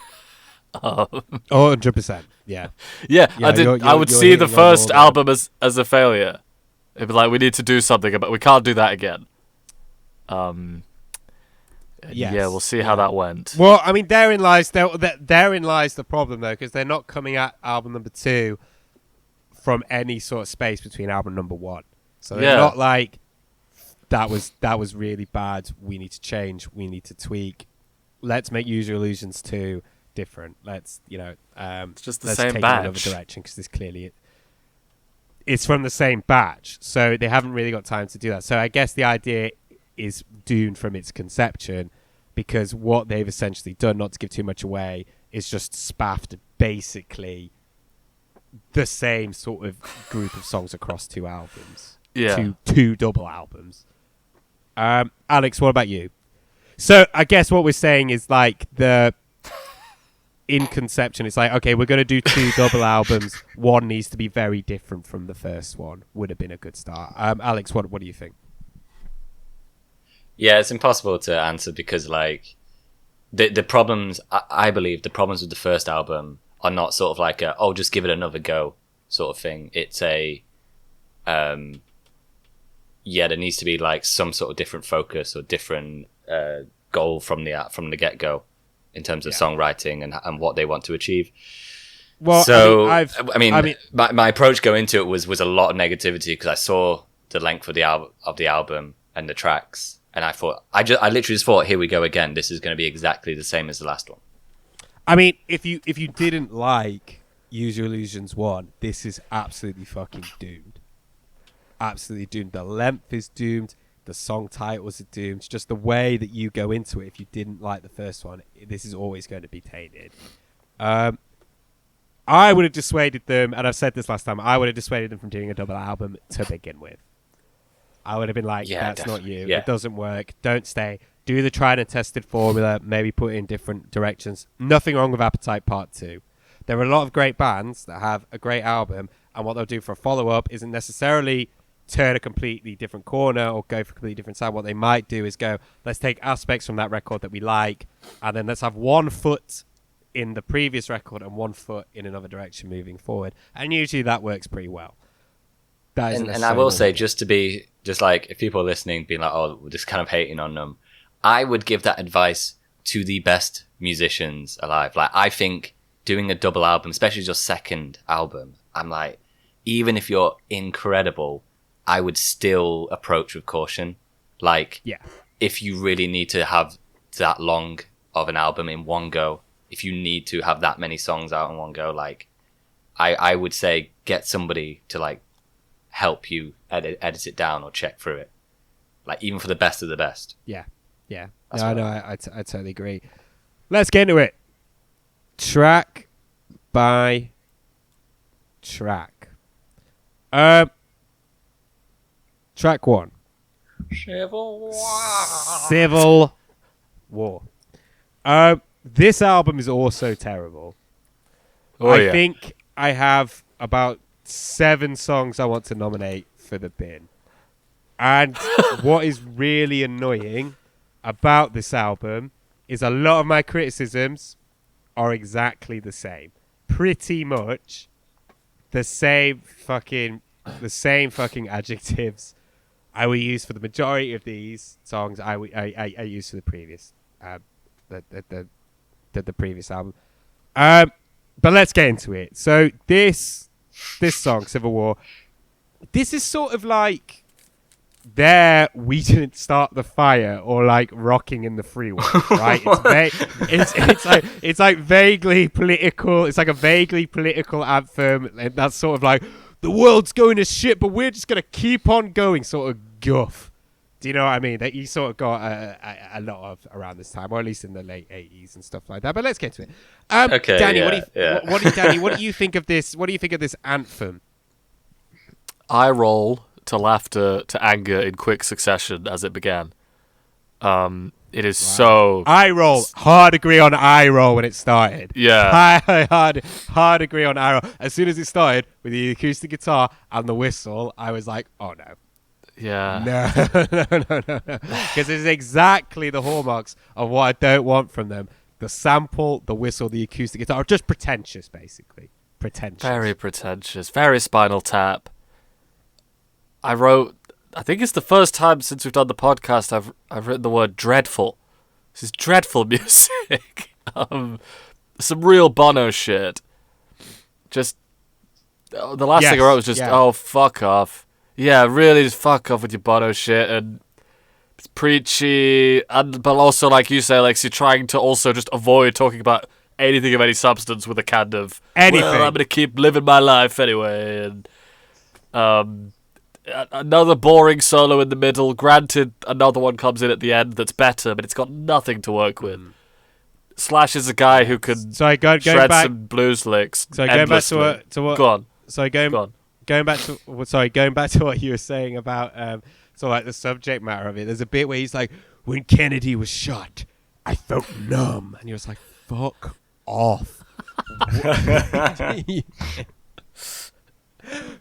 100%. Yeah. Yeah, I would see the first the- album as a failure. It'd be like, we need to do something about. We can't do that again. Yes. Yeah, we'll see how that went. Well, I mean, therein lies the problem, though, because they're not coming at album number 2 from any sort of space between album number 1. So they're not like that was really bad. We need to change. We need to tweak. Let's make Use Your Illusions 2 different. Let's It's just the let's same take batch. it in another direction, because this clearly it's from the same batch, so they haven't really got time to do that. So I guess the idea is doomed from its conception, because what they've essentially done, not to give too much away, is just spaffed basically the same sort of group of songs across 2 albums. Yeah. Two double albums. Alex, what about you? So I guess what we're saying is like in conception, it's like, okay, we're going to do 2 double albums. One needs to be very different from the first one. Would have been a good start. Alex, what do you think? Yeah, it's impossible to answer because, like, the problems, I believe, the problems with the first album are not sort of like just give it another go sort of thing. It's yeah, there needs to be like some sort of different focus or different goal from the get go in terms of songwriting and what they want to achieve. Well, so I mean, my approach going into it was a lot of negativity because I saw the length of the album and the tracks, and I thought I literally just thought, here we go again. This is going to be exactly the same as the last one. I mean, if you didn't like Use Your Illusions 1, this is absolutely fucking doomed. Absolutely doomed. The length is doomed. The song titles are doomed. Just the way that you go into it, if you didn't like the first one, this is always going to be tainted. I would have dissuaded them, and I've said this last time, I would have dissuaded them from doing a double album to begin with. I would have been like, that's not you. Yeah. It doesn't work. Don't stay. Do the tried and tested formula. Maybe put it in different directions. Nothing wrong with Appetite Part 2. There are a lot of great bands that have a great album, and what they'll do for a follow-up isn't necessarily turn a completely different corner or go for a completely different side. What they might do is go, let's take aspects from that record that we like, and then let's have 1 foot in the previous record and 1 foot in another direction moving forward. And usually that works pretty well. And I will say, just like, if people are listening being like, oh, we're just kind of hating on them, I would give that advice to the best musicians alive. Like, I think doing a double album, especially your second album, I'm like, even if you're incredible, I would still approach with caution. Like, if you really need to have that long of an album in one go, if you need to have that many songs out in one go, like, I would say get somebody to like help you edit it down or check through it, like, even for the best of the best. Yeah. I totally agree. Let's get into it. Track by track. Track 1. Civil War. This album is also terrible. I think I have about 7 songs I want to nominate for the bin. And what is really annoying about this album is a lot of my criticisms are exactly the same. Pretty much the same fucking adjectives I will use for the majority of these songs. I used for the previous the previous album. But let's get into it. So this song, Civil War, this is sort of like We Didn't Start the Fire, or like Rocking in the Freeway, right? It's like vaguely political. It's like a vaguely political anthem. And that's sort of like, the world's going to shit, but we're just going to keep on going, sort of guff. Do you know what I mean? That you sort of got a lot of around this time, or at least in the late 80s and stuff like that. But let's get to it. Okay, Danny, what do you think of this? What do you think of this anthem? Eye roll to laughter to anger in quick succession as it began. It is so... Eye roll. Hard agree on eye roll when it started. Yeah. Hard agree on eye roll. As soon as it started with the acoustic guitar and the whistle, I was like, oh no. Yeah. No. Because it's exactly the hallmarks of what I don't want from them. The sample, the whistle, the acoustic guitar. Just pretentious, basically. Pretentious. Very pretentious. Very Spinal Tap. I think it's the first time since we've done the podcast I've written the word dreadful. This is dreadful music. Some real Bono shit. Just the last thing I wrote was just, oh, fuck off. Yeah, really, just fuck off with your Bono shit, and it's preachy, but also, like you say, Alexei, trying to also just avoid talking about anything of any substance with a kind of, anything. Well, I'm going to keep living my life anyway, and another boring solo in the middle. Granted, another one comes in at the end that's better, but it's got nothing to work with. Slash is a guy who can shred some blues licks. So going back to what? Go on. Going back to what you were saying about like the subject matter of it. There's a bit where he's like, when Kennedy was shot, I felt numb, and he was like, fuck off.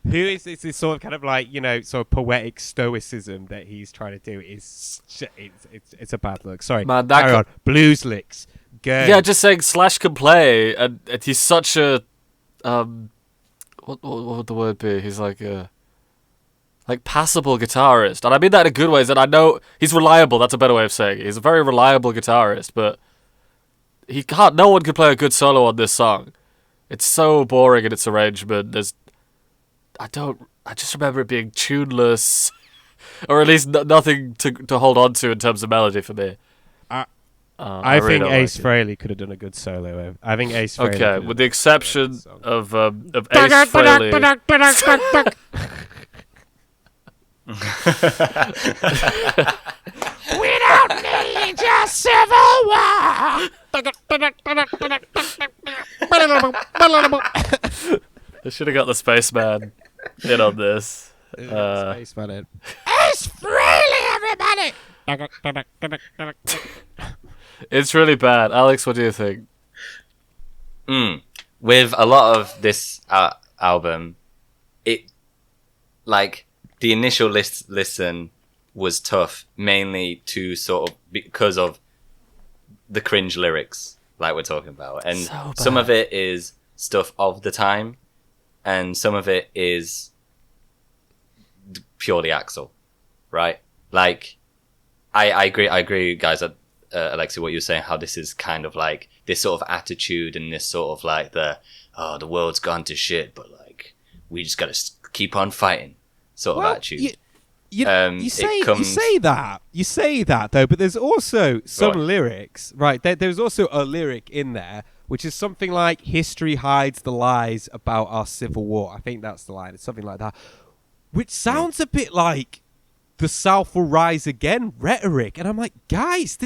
Who is this? This sort of kind of like, sort of poetic stoicism that he's trying to do is it's a bad look. Sorry, man. Carry on. Blues licks. Go. Yeah, just saying Slash can play, and he's such a what would the word be? He's like a like passable guitarist, and I mean that in a good way. That I know he's reliable. That's a better way of saying it. He's a very reliable guitarist, but he can't. No one can play a good solo on this song. It's so boring in its arrangement. I just remember it being tuneless, or at least nothing to hold on to in terms of melody for me. I really think don't Ace like it. Frehley could have done a good solo. I think Ace Frehley. Okay, with the exception of Ace Frehley. We don't need your civil war. I should have got the spaceman in on this. Spaceman in. Ace Frehley, everybody. It's really bad. Alex, what do you think? With a lot of this album, it like the initial listen was tough, mainly to sort of because of the cringe lyrics, like we're talking about, and So some of bad. it is stuff of the time, and some of it is purely Axl, right? Like, I agree, guys. Alexei, what you were saying, how this is kind of like this sort of attitude and this sort of like the world's gone to shit, but like we just gotta keep on fighting sort of attitude. You say that though, but there's also some Right. lyrics, right? There's also a lyric in there which is something like "History hides the lies about our civil war." I think that's the line. It's something like that, which sounds a bit like the South will rise again rhetoric, and I'm like, guys,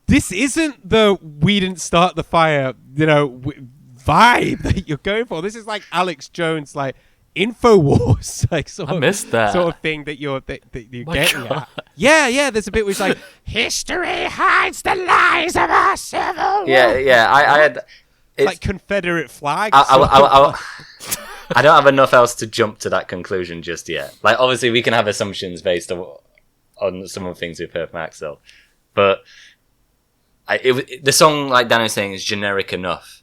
this isn't the "we didn't start the fire," vibe that you're going for. This is like Alex Jones, like InfoWars, like I missed that. sort of thing that you're My getting God. at. Yeah. There's a bit where it's like, "History hides the lies of our civil war." Yeah. I had. It's like Confederate flags. I don't have enough else to jump to that conclusion just yet. Like, obviously, we can have assumptions based on some of the things we've heard from Axl, but the song, like Dan was saying, is generic enough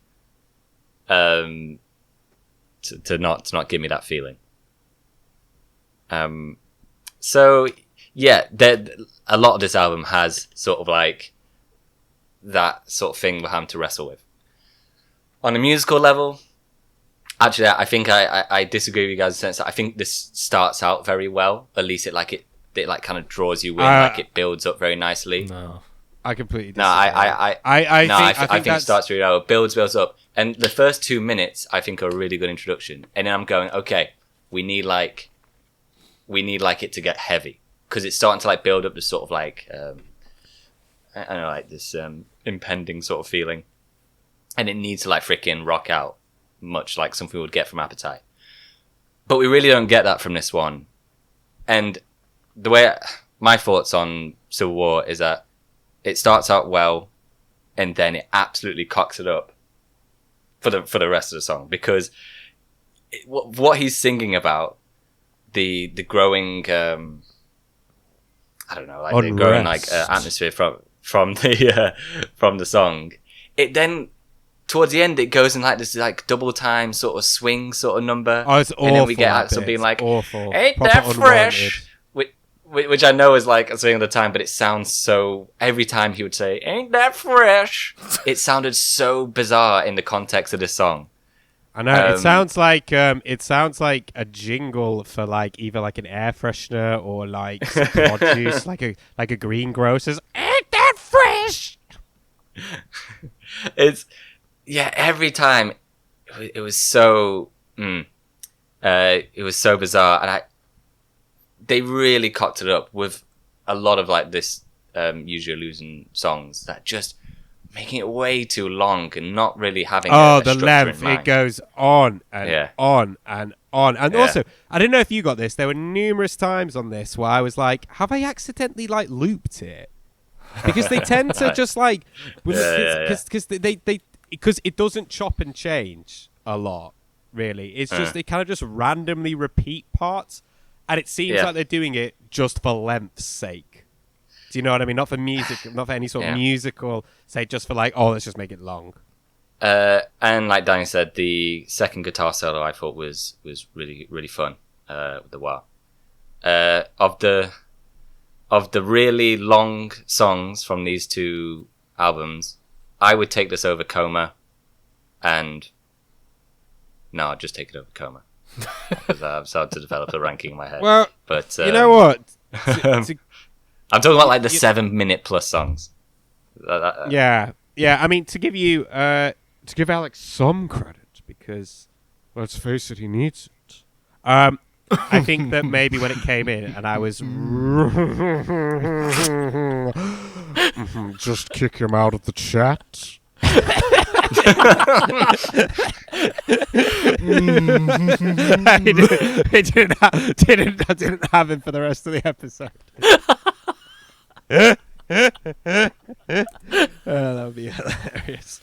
to not give me that feeling. So yeah, a lot of this album has sort of like that sort of thing we're having to wrestle with. On a musical level, actually, I think I disagree with you guys in the sense that I think this starts out very well. At least it kind of draws you in, like it builds up very nicely. No. I completely disagree. No, I think it starts really well. It builds up, and the first 2 minutes I think are a really good introduction. And then I'm going, okay, we need like it to get heavy because it's starting to like build up this sort of like I don't know, like this impending sort of feeling, and it needs to like freaking rock out, much like something we would get from Appetite. But we really don't get that from this one. And the way my thoughts on Civil War is that it starts out well, and then it absolutely cocks it up for the rest of the song, because what he's singing about, the growing I don't know, like the growing like atmosphere from the song, it then towards the end it goes in like this like double time sort of swing sort of number. Oh, it's awful. And then we get that Axl bit. being like, awful. "Ain't Proper that unwanted. fresh?" Which I know is like a swing of the time, but it sounds so. Every time he would say, "Ain't that fresh?" it sounded so bizarre in the context of this song. I know it sounds like a jingle for like either like an air freshener or like some produce, like a greengrocer's. Ain't that fresh? It's every time it was so it was so bizarre, and they really cocked it up with a lot of like this Use Your Illusion songs that just making it way too long and not really having a the structure length, in mind. it goes on and on and on. And also, I don't know if you got this, there were numerous times on this where I was like, have I accidentally like looped it? Because they tend to just like because it doesn't chop and change a lot, really. It's just they kind of just randomly repeat parts, and it seems like they're doing it just for length's sake. Do you know what I mean? Not for music, not for any sort of musical sake, just for like, oh, let's just make it long. And like Danny said, the second guitar solo I thought was really, really fun with the wah. of the really long songs from these two albums, I would take this over Coma, and no, I'd just take it over Coma because I've started to develop a ranking in my head. Well, but you know what? I'm talking about like the 7-minute plus songs. Yeah. I mean, to give Alex some credit, because let's face it, he needs it. I think that maybe when it came in and I was just kick him out of the chat. I didn't have him for the rest of the episode. That would be hilarious.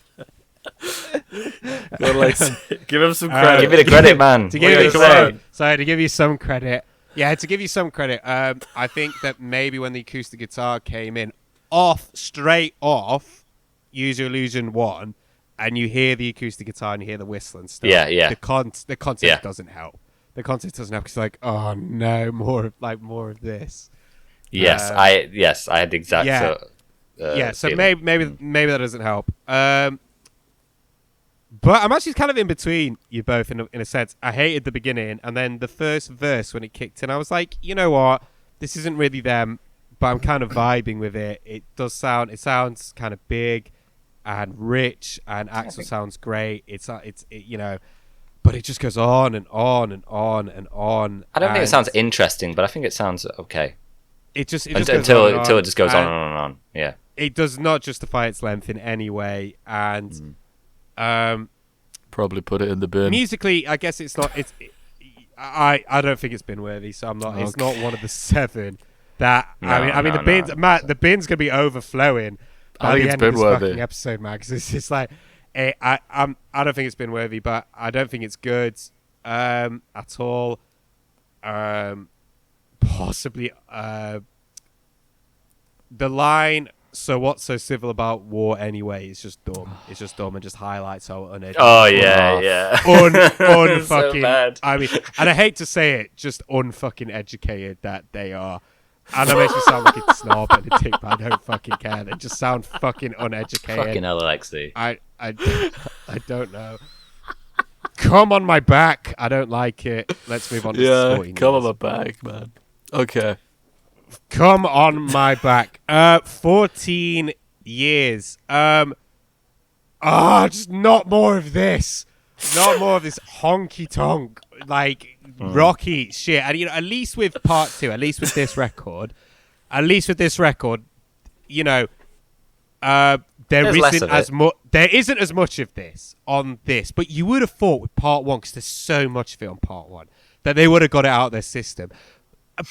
Give him some credit. Give it a credit, man. To give you some credit. Yeah, to give you some credit. I think that maybe when the acoustic guitar came in, straight off, Use Your Illusion 1, and you hear the acoustic guitar and you hear the whistle and stuff. Yeah. The concept doesn't help. The concept doesn't help because like, oh no, more of this. Yes, I had the exact. So feeling. maybe that doesn't help. But I'm actually kind of in between you both in a sense. I hated the beginning, and then the first verse when it kicked in, I was like, you know what, this isn't really them, but I'm kind of vibing with it. It sounds kind of big and rich, and Axl sounds great. It's you know, but it just goes on and on and on and on. I don't think it sounds interesting, but I think it sounds okay. It just until it just goes on and on and on. Yeah, it does not justify its length in any way, and probably put it in the bin. Musically, I guess it's not. I don't think it's bin worthy, so I'm not. Okay. It's not one of the 7 that. The bin's gonna be overflowing by the end of this fucking episode, man. Because it's just like, I don't think it's bin worthy, but I don't think it's good at all. Possibly the line, so what's so civil about war anyway, is just dumb. It's just dumb and just highlights how uneducated. Oh yeah. Unfucking so bad. I mean, and I hate to say it, just unfucking educated that they are. And that makes me sound like a snob and a dick, but I don't fucking care. They just sound fucking uneducated. Fucking Alexei. I don't know. Come on my back. I don't like it. Let's move on to sporting. Come on my back, man. Okay. Come on my back. 14 years. Just not more of this. Not more of this honky tonk, like rocky shit. And you know, at least with part 2, at least with this record, you know, there isn't as much of this on this. But you would have thought with part 1, because there's so much of it on part 1, that they would have got it out of their system.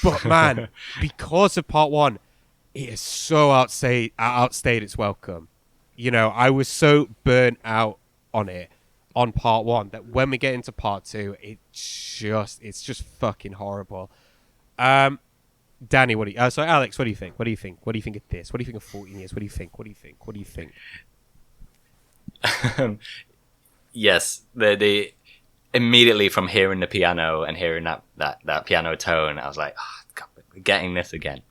But man, because of part 1, it has so outstayed its welcome. You know, I was so burnt out on it on part 1 that when we get into part 2, it's just fucking horrible. Danny, Alex, what do you think? What do you think of this? What do you think of 14 years? What do you think? Yes, the immediately from hearing the piano and hearing that piano tone, I was like, oh, God, we're getting this again.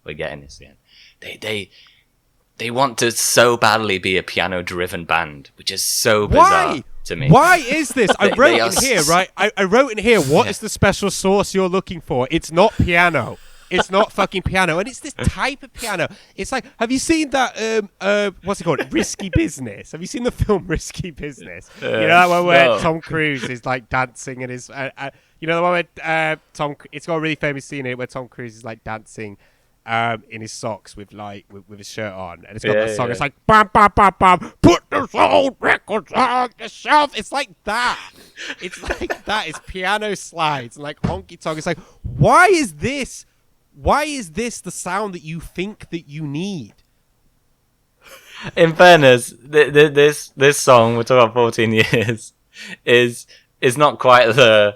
They want to so badly be a piano-driven band, which is so bizarre to me. Why is this? I wrote in here, right? I wrote in here, what is the special sauce you're looking for? It's not piano. It's not fucking piano. And it's this type of piano. It's like, have you seen that, what's it called? Risky Business. Have you seen the film Risky Business? You know that one where Tom Cruise is like dancing and his, you know the one where it's got a really famous scene in it where Tom Cruise is like dancing in his socks with his shirt on, and it's got that song. It's like bam bam bam bam. Put the old records on the shelf. It's like that. It's like that. It's piano slides and like honky tonk. It's like, why is this the sound that you think that you need? In fairness, this song, we're talking about 14 years, is not quite the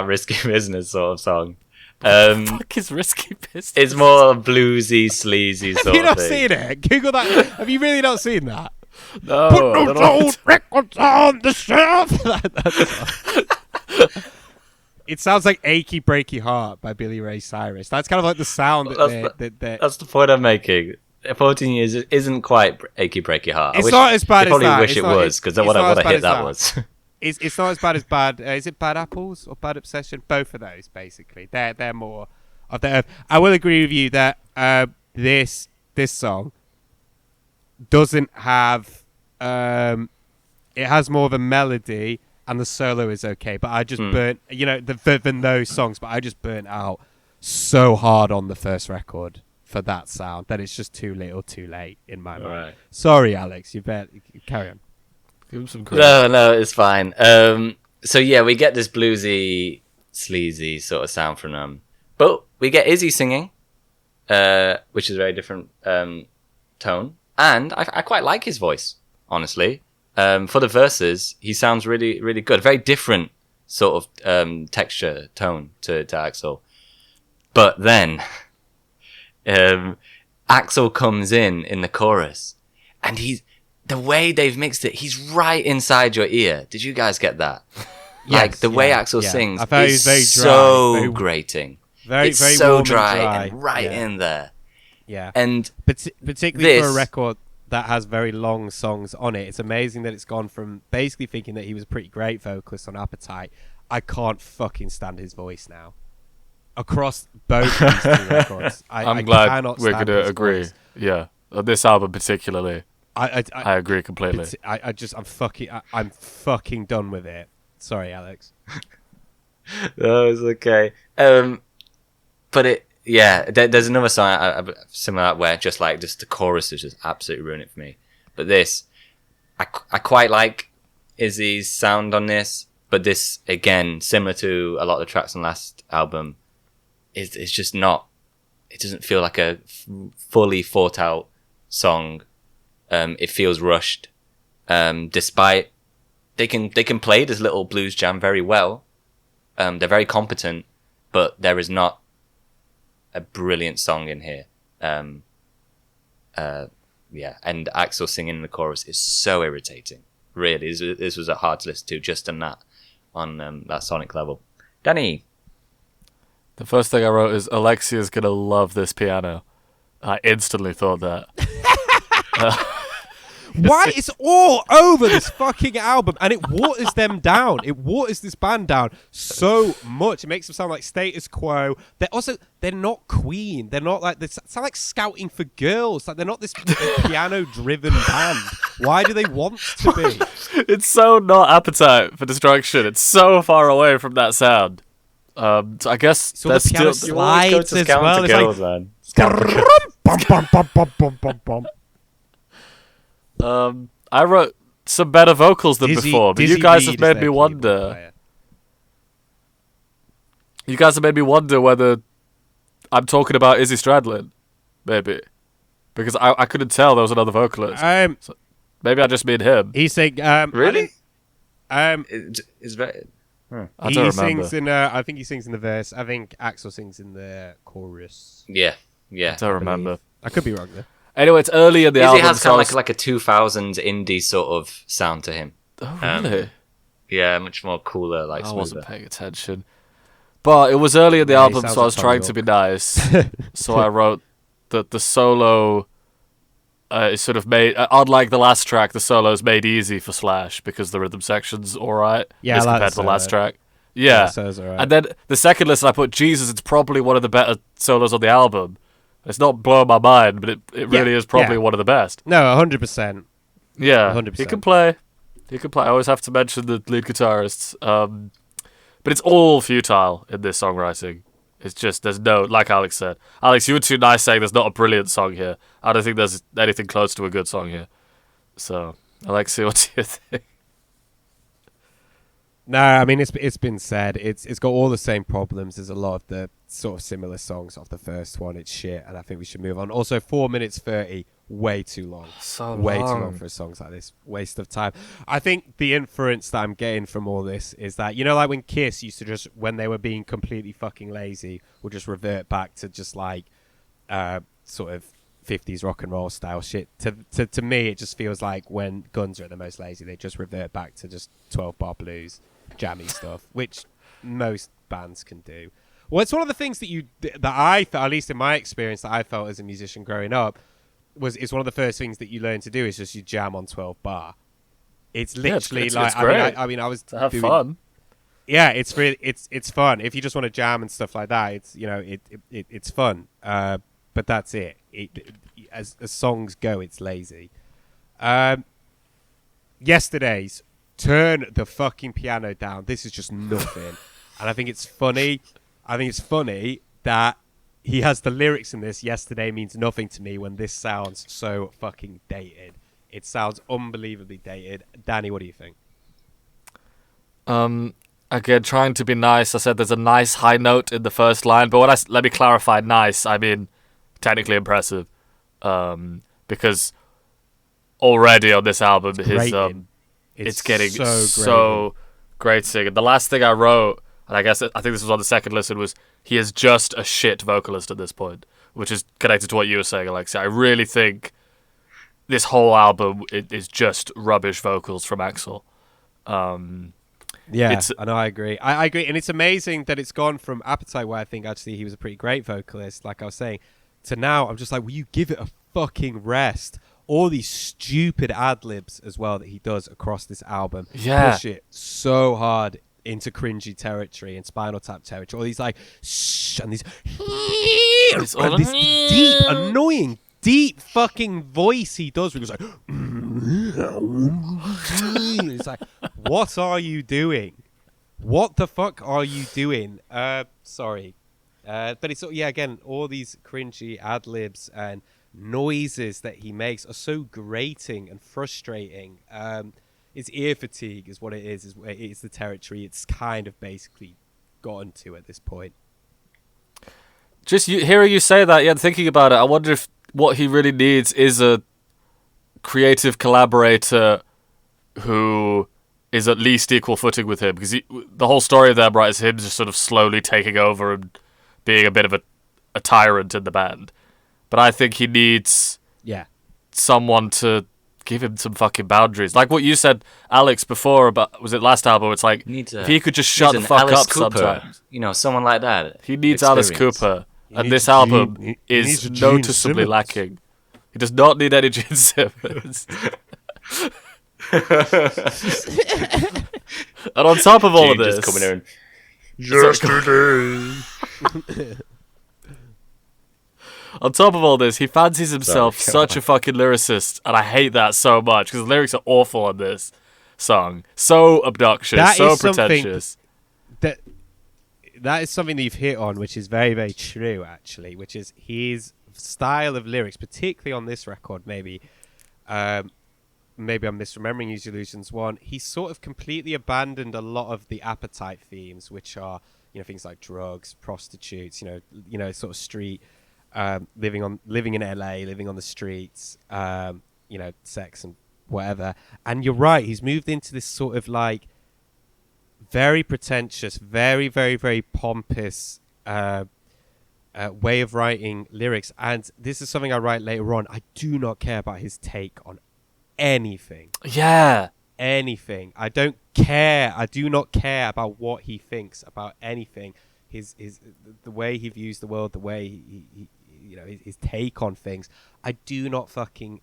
risky business sort of song. What the fuck is Risky Business? It's more bluesy, sleazy sort of thing. Have you not seen it? Google that. Have you really not seen that? No. Put those old records on the shelf. It sounds like "Achy Breaky Heart" by Billy Ray Cyrus. That's kind of like the sound That's the point I'm making. 14 years isn't quite achy breaky heart. It's not as bad as probably that. wish it was, because what a hit that was. It's not as bad as bad. Is it Bad Apples or Bad Obsession? Both of those, basically. They're more of the earth. I will agree with you that this song doesn't have. It has more of a melody, and the solo is okay. But I just burnt, than those songs. But I just burnt out so hard on the first record for that sound that it's just too little, too late in my mind. Right. Sorry, Alex. You carry on. Give him some credit. No, it's fine. So yeah, we get this bluesy, sleazy sort of sound from them, but we get Izzy singing, which is a very different tone, and I quite like his voice, honestly. For the verses, he sounds really, really good. Very different sort of texture, tone to Axel. But then Axel comes in the chorus, and the way they've mixed it, he's right inside your ear. Did you guys get that? Like the way Axel sings is very so grating. It's very so dry and right in there. Yeah, and particularly for a record that has very long songs on it, it's amazing that it's gone from basically thinking that he was a pretty great vocalist on Appetite. I can't fucking stand his voice now. Across both these two records, I'm glad we're going to agree. Voice. Yeah, on this album particularly, I agree completely. I'm fucking done with it. Sorry, Alex. No, it's okay. But there's another song similar where just the chorus is just absolutely ruined it for me. But this, I quite like Izzy's sound on this, but this again, similar to a lot of the tracks on last album, it's just not. It doesn't feel like a fully thought out song. It feels rushed. Despite they can play this little blues jam very well. They're very competent, but there is not a brilliant song in here. And Axel singing in the chorus is so irritating. Really, this was hard to listen to just on that sonic level. Danny. The first thing I wrote is Alexei is gonna love this piano. I instantly thought that. Why? It's all over this fucking album, and it waters them down. It waters this band down so much. It makes them sound like Status Quo. They're not Queen. They're not like this. Sound like Scouting for Girls. Like they're not this piano-driven band. Why do they want to be? It's so not Appetite for Destruction. It's so far away from that sound. So I guess so the piano slides as well. It's girls, like, man. I wrote some better vocals than before, but you guys have made me wonder. You guys have made me wonder whether I'm talking about Izzy Stradlin, maybe, because I couldn't tell there was another vocalist. So maybe I just mean him. He's saying, really? It's very. I don't remember. Sings in. I think he sings in the verse. I think Axel sings in the chorus. Yeah. I don't remember. I could be wrong though. Anyway, it's early in the album. Izzy has kind of like a 2000s indie sort of sound to him. Oh, really? Yeah, much more cooler, I smoother. wasn't paying attention. But it was early in the album, so I was trying to be nice. So I wrote that the solo is sort of made, unlike the last track, the solo is made easy for Slash because the rhythm section's alright as compared to the last track. Yeah. Right. And then the second listen, I put, Jesus, it's probably one of the better solos on the album. It's not blowing my mind, but it really is probably one of the best. No, 100%. Yeah, 100%. He can play. I always have to mention the lead guitarists. But it's all futile in this songwriting. It's just, there's no, like Alex said. Alex, you were too nice saying there's not a brilliant song here. I don't think there's anything close to a good song here. So, Alexei, what do you think? No, I mean, it's been said. It's got all the same problems as a lot of the sort of similar songs off the first one. It's shit, and I think we should move on. Also, 4 minutes 30, way too long. Way too long for songs like this. Waste of time. I think the inference that I'm getting from all this is that, like when Kiss used to just, when they were being completely fucking lazy, would just revert back to just like sort of 50s rock and roll style shit. To me, it just feels like when Guns are at the most lazy, they just revert back to just 12-bar blues, jammy stuff, which most bands can do. Well, it's one of the things that I felt, at least in my experience, that I felt as a musician growing up, it's one of the first things that you learn to do is just you jam on 12 bar. It's literally it's like great. I mean I was to have doing, fun. Yeah, it's really it's fun if you just want to jam and stuff like that. It's it's fun, but that's it. As songs go, it's lazy. Yesterday's turn the fucking piano down. This is just nothing, and I think it's funny. I think it's funny that he has the lyrics in this. Yesterday means nothing to me when this sounds so fucking dated. It sounds unbelievably dated. Danny, what do you think? Again, trying to be nice. I said there's a nice high note in the first line, but let me clarify nice, I mean technically impressive. Because already on this album, it's getting so great singing. The last thing I wrote, and I think this was on the second listen, was he is just a shit vocalist at this point, which is connected to what you were saying, Alexei. I really think this whole album is just rubbish vocals from Axl. Yeah, and I agree. I agree, and it's amazing that it's gone from Appetite, where I think actually he was a pretty great vocalist, like I was saying, to now I'm just like, will you give it a fucking rest? All these stupid ad-libs as well that he does across this album. Yeah. Push it so hard into cringy territory and Spinal Tap territory. All these like shh and these and this deep, annoying, deep fucking voice he does. Where he goes like, it's like, what are you doing? What the fuck are you doing? Sorry. But it's, again, all these cringy ad-libs and noises that he makes are so grating and frustrating. It's ear fatigue is what it is. It's the territory it's kind of basically gotten to at this point. Just hearing you say that, thinking about it, I wonder if what he really needs is a creative collaborator who is at least equal footing with him. Because the whole story of them, right, is him just sort of slowly taking over and being a bit of a tyrant in the band. But I think he needs someone to give him some fucking boundaries. Like what you said, Alex, before about, was it last album? It's like, if he could just shut the fuck Alice up Cooper, sometimes. Someone like that. He needs Alice Cooper. And this album is noticeably lacking. He does not need any Gene Simmons. And on top of all of this, just coming in. Yesterday. On top of all this, he fancies himself such a fucking lyricist, and I hate that so much because the lyrics are awful on this song. So obnoxious, so pretentious. That is something that you've hit on, which is very, very true, actually, which is his style of lyrics, particularly on this record, maybe I'm misremembering Use Your Illusions 1. He sort of completely abandoned a lot of the Appetite themes, which are, things like drugs, prostitutes, sort of street, living in LA, living on the streets, sex and whatever. And you're right, he's moved into this sort of like very pretentious, very, very, very pompous way of writing lyrics. And this is something I write later on. I do not care about his take on anything. Yeah. Anything. I don't care. I do not care about what he thinks about anything. The way he views the world, the way he his take on things. I do not fucking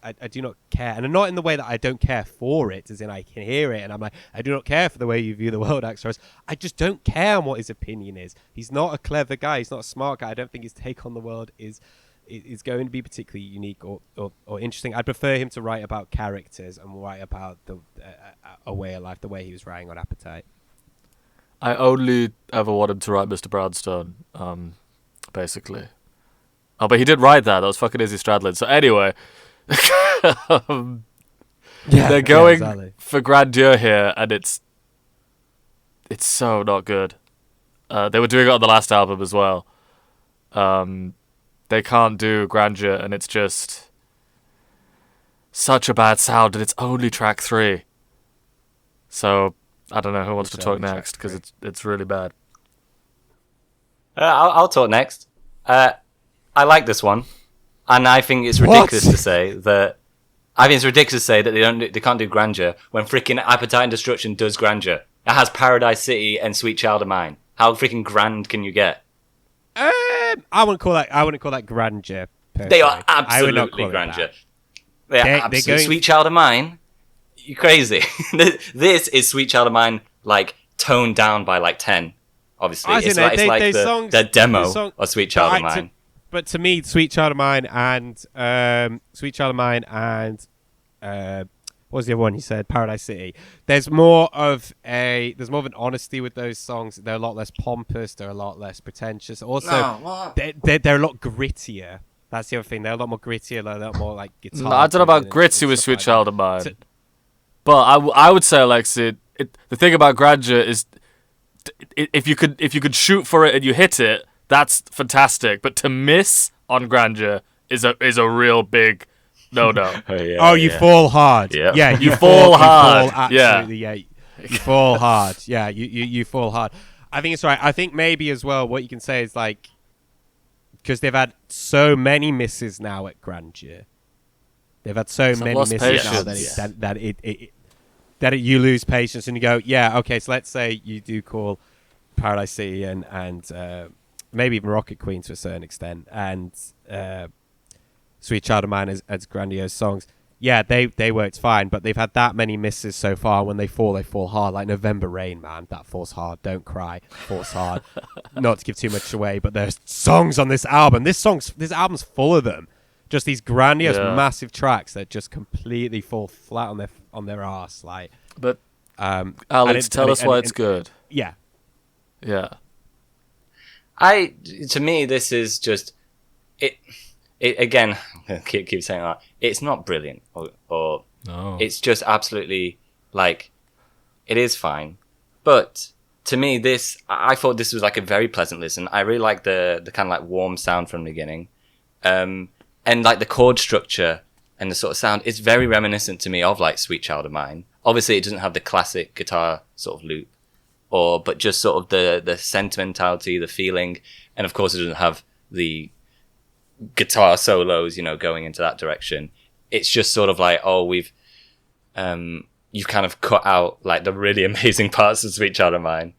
I do not care, and not in the way that I don't care for it, as in I can hear it and I'm like, I do not care for the way you view the world, Axl. I just don't care on what his opinion is. He's not a clever guy. He's not a smart guy. I don't think his take on the world is going to be particularly unique or interesting. I'd prefer him to write about characters and write about a way of life, the way he was writing on Appetite. I only ever want him to write Mr. Brownstone, basically. Oh, but he did write that. That was fucking Izzy Stradlin. So anyway... they're going for grandeur here, and it's so not good. They were doing it on the last album as well. They can't do grandeur, and it's just such a bad sound, and it's only track 3. So I don't know who wants to talk next, because it's really bad. I'll talk next. I like this one. And I think it's ridiculous to say that. I think it's ridiculous to say that they can't do grandeur when freaking Appetite and Destruction does grandeur. It has Paradise City and Sweet Child of Mine. How freaking grand can you get? I wouldn't call that grandeur. Per They se. are I would not absolutely call it grandeur. that. They are They're absolutely going- Sweet Child of Mine. You crazy? This is Sweet Child of Mine, like toned down by like 10. Obviously, As in, it's like they the, songs- the demo the song- of Sweet Child of But Mine. But to me, Sweet Child of Mine and what was the other one you said? Paradise City. There's more of an honesty with those songs. They're a lot less pompous. They're a lot less pretentious. Also, what? they're a lot grittier. That's the other thing. They're a lot more grittier. They're a lot more like guitar. No, I don't know about driven gritty and with stuff Sweet like Child that. of Mine. So- But I would say, Alexei, the thing about grandeur is, if you could shoot for it and you hit it, that's fantastic. But to miss on grandeur is a real big no. You fall hard. Yeah. Yeah, You fall hard. Absolutely, yeah. You fall hard. Yeah, you fall hard. I think it's right. I think maybe as well what you can say is like, because they've had so many misses now at grandeur. They've had so many lost misses now patience. that you lose patience and you go, yeah, okay, so let's say you do call Paradise City and maybe even Rocket Queen to a certain extent and Sweet Child of Mine as grandiose songs. Yeah, they worked fine, but they've had that many misses so far. When they fall hard. Like November Rain, man, that falls hard. Don't Cry, falls hard. Not to give too much away, but there's songs on this album. This album's full of them. Just these grandiose, massive tracks that just completely fall flat on their ass. Like, But Alex, tell us why it's good. Yeah. Yeah. To me, this is just it again. keep saying that it's not brilliant or No. it's just absolutely like it is fine. But to me, I thought this was like a very pleasant listen. I really like the kind of like warm sound from the beginning, and like the chord structure and the sort of sound. It's very reminiscent to me of like Sweet Child of Mine. Obviously, it doesn't have the classic guitar sort of loop, but just sort of the sentimentality, the feeling, and of course, it doesn't have the guitar solos, going into that direction. It's just sort of like, you've kind of cut out like the really amazing parts of Sweet Child of Mine.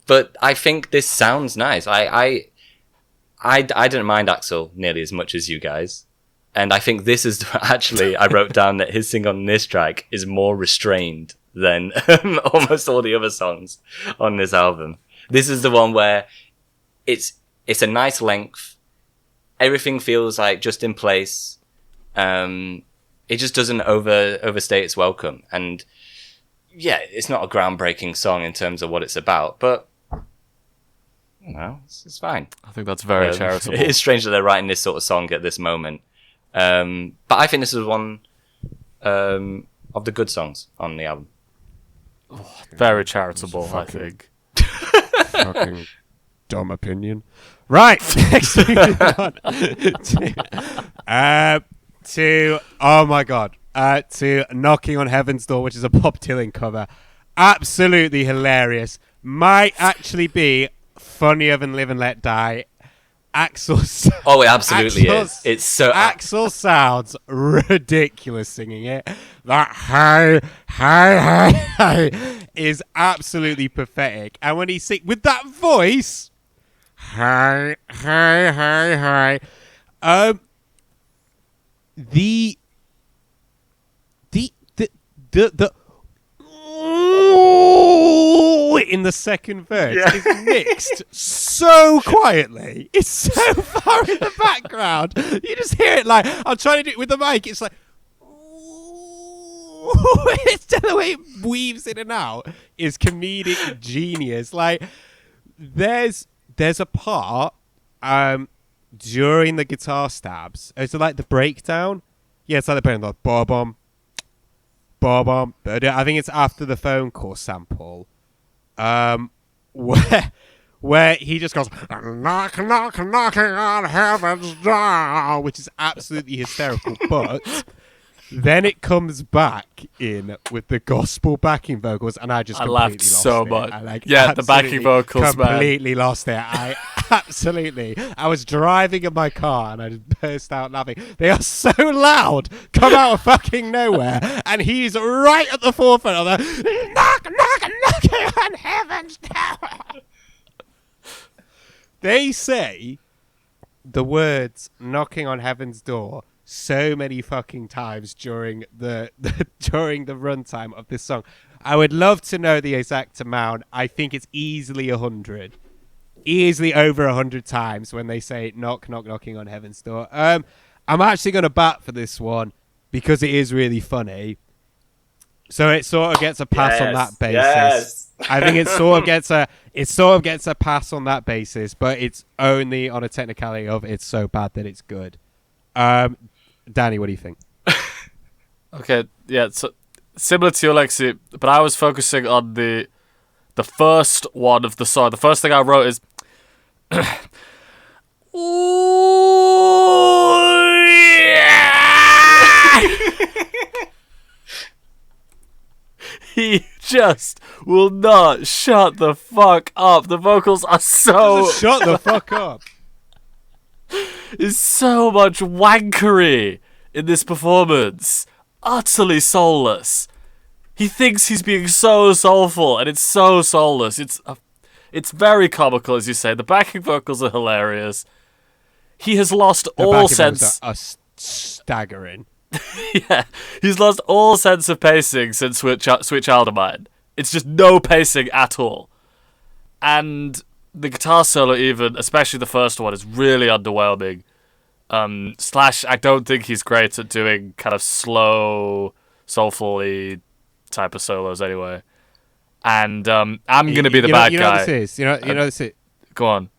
But I think this sounds nice. I didn't mind Axel nearly as much as you guys. And I think this is actually, I wrote down that his sing on this track is more restrained than almost all the other songs on this album. This is the one where it's a nice length. Everything feels like just in place. It just doesn't overstay its welcome. And yeah, it's not a groundbreaking song in terms of what it's about, but it's fine. I think that's very charitable. It is strange that they're writing this sort of song at this moment. But I think this is one of the good songs on the album. Very charitable, I think. Fucking dumb opinion. Right. Next moving on to oh my god. To Knocking on Heaven's Door, which is a Bob Dylan cover. Absolutely hilarious. Might actually be funnier than Live and Let Die. Axel's Oh, it absolutely is. It's so Axel sounds ridiculous singing it. That hi is absolutely pathetic. And when he sings with that voice, hi. The in the second verse is mixed so quietly. It's so far in the background. You just hear it like, I'm trying to do it with the mic. It's like, it's the way it weaves in and out is comedic genius. Like, there's a part during the guitar stabs. Is it like the breakdown? Yeah, it's like the breakdown. Like, ba-bum. I think it's after the phone call sample. Where he just goes knocking on heaven's door, which is absolutely hysterical. But then it comes back in with the gospel backing vocals, and I laughed so much. I The backing vocals, completely lost it. Absolutely. I was driving in my car and I just burst out laughing. They are so loud, come out of fucking nowhere, and he's right at the forefront of the knocking on heaven's door. They say the words knocking on heaven's door so many fucking times during the during the runtime of this song. I would love to know the exact amount. I think it's easily 100. Easily over 100 times when they say knock, knock, knocking on heaven's door. I'm actually going to bat for this one because it is really funny. So it sort of gets a pass on that basis. Yes. I think it sort of gets a pass on that basis, but it's only on a technicality of it's so bad that it's good. Danny, what do you think? Okay, yeah, so similar to you, Alexei, but I was focusing on the first one of the song. The first thing I wrote is ooh, yeah! He just will not shut the fuck up. The vocals are so... Shut the fuck up. There's so much wankery in this performance. Utterly soulless. He thinks he's being so soulful, and it's so soulless. It's very comical, as you say. The backing vocals are hilarious. He has lost all sense... are staggering. Yeah, he's lost all sense of pacing since Sweet Child of Mine. It's just no pacing at all. And the guitar solo even, especially the first one, is really underwhelming. Slash, I don't think he's great at doing kind of slow, soulful-y type of solos anyway. And I'm going to be the bad guy. You know what this is? You know this is? Go on.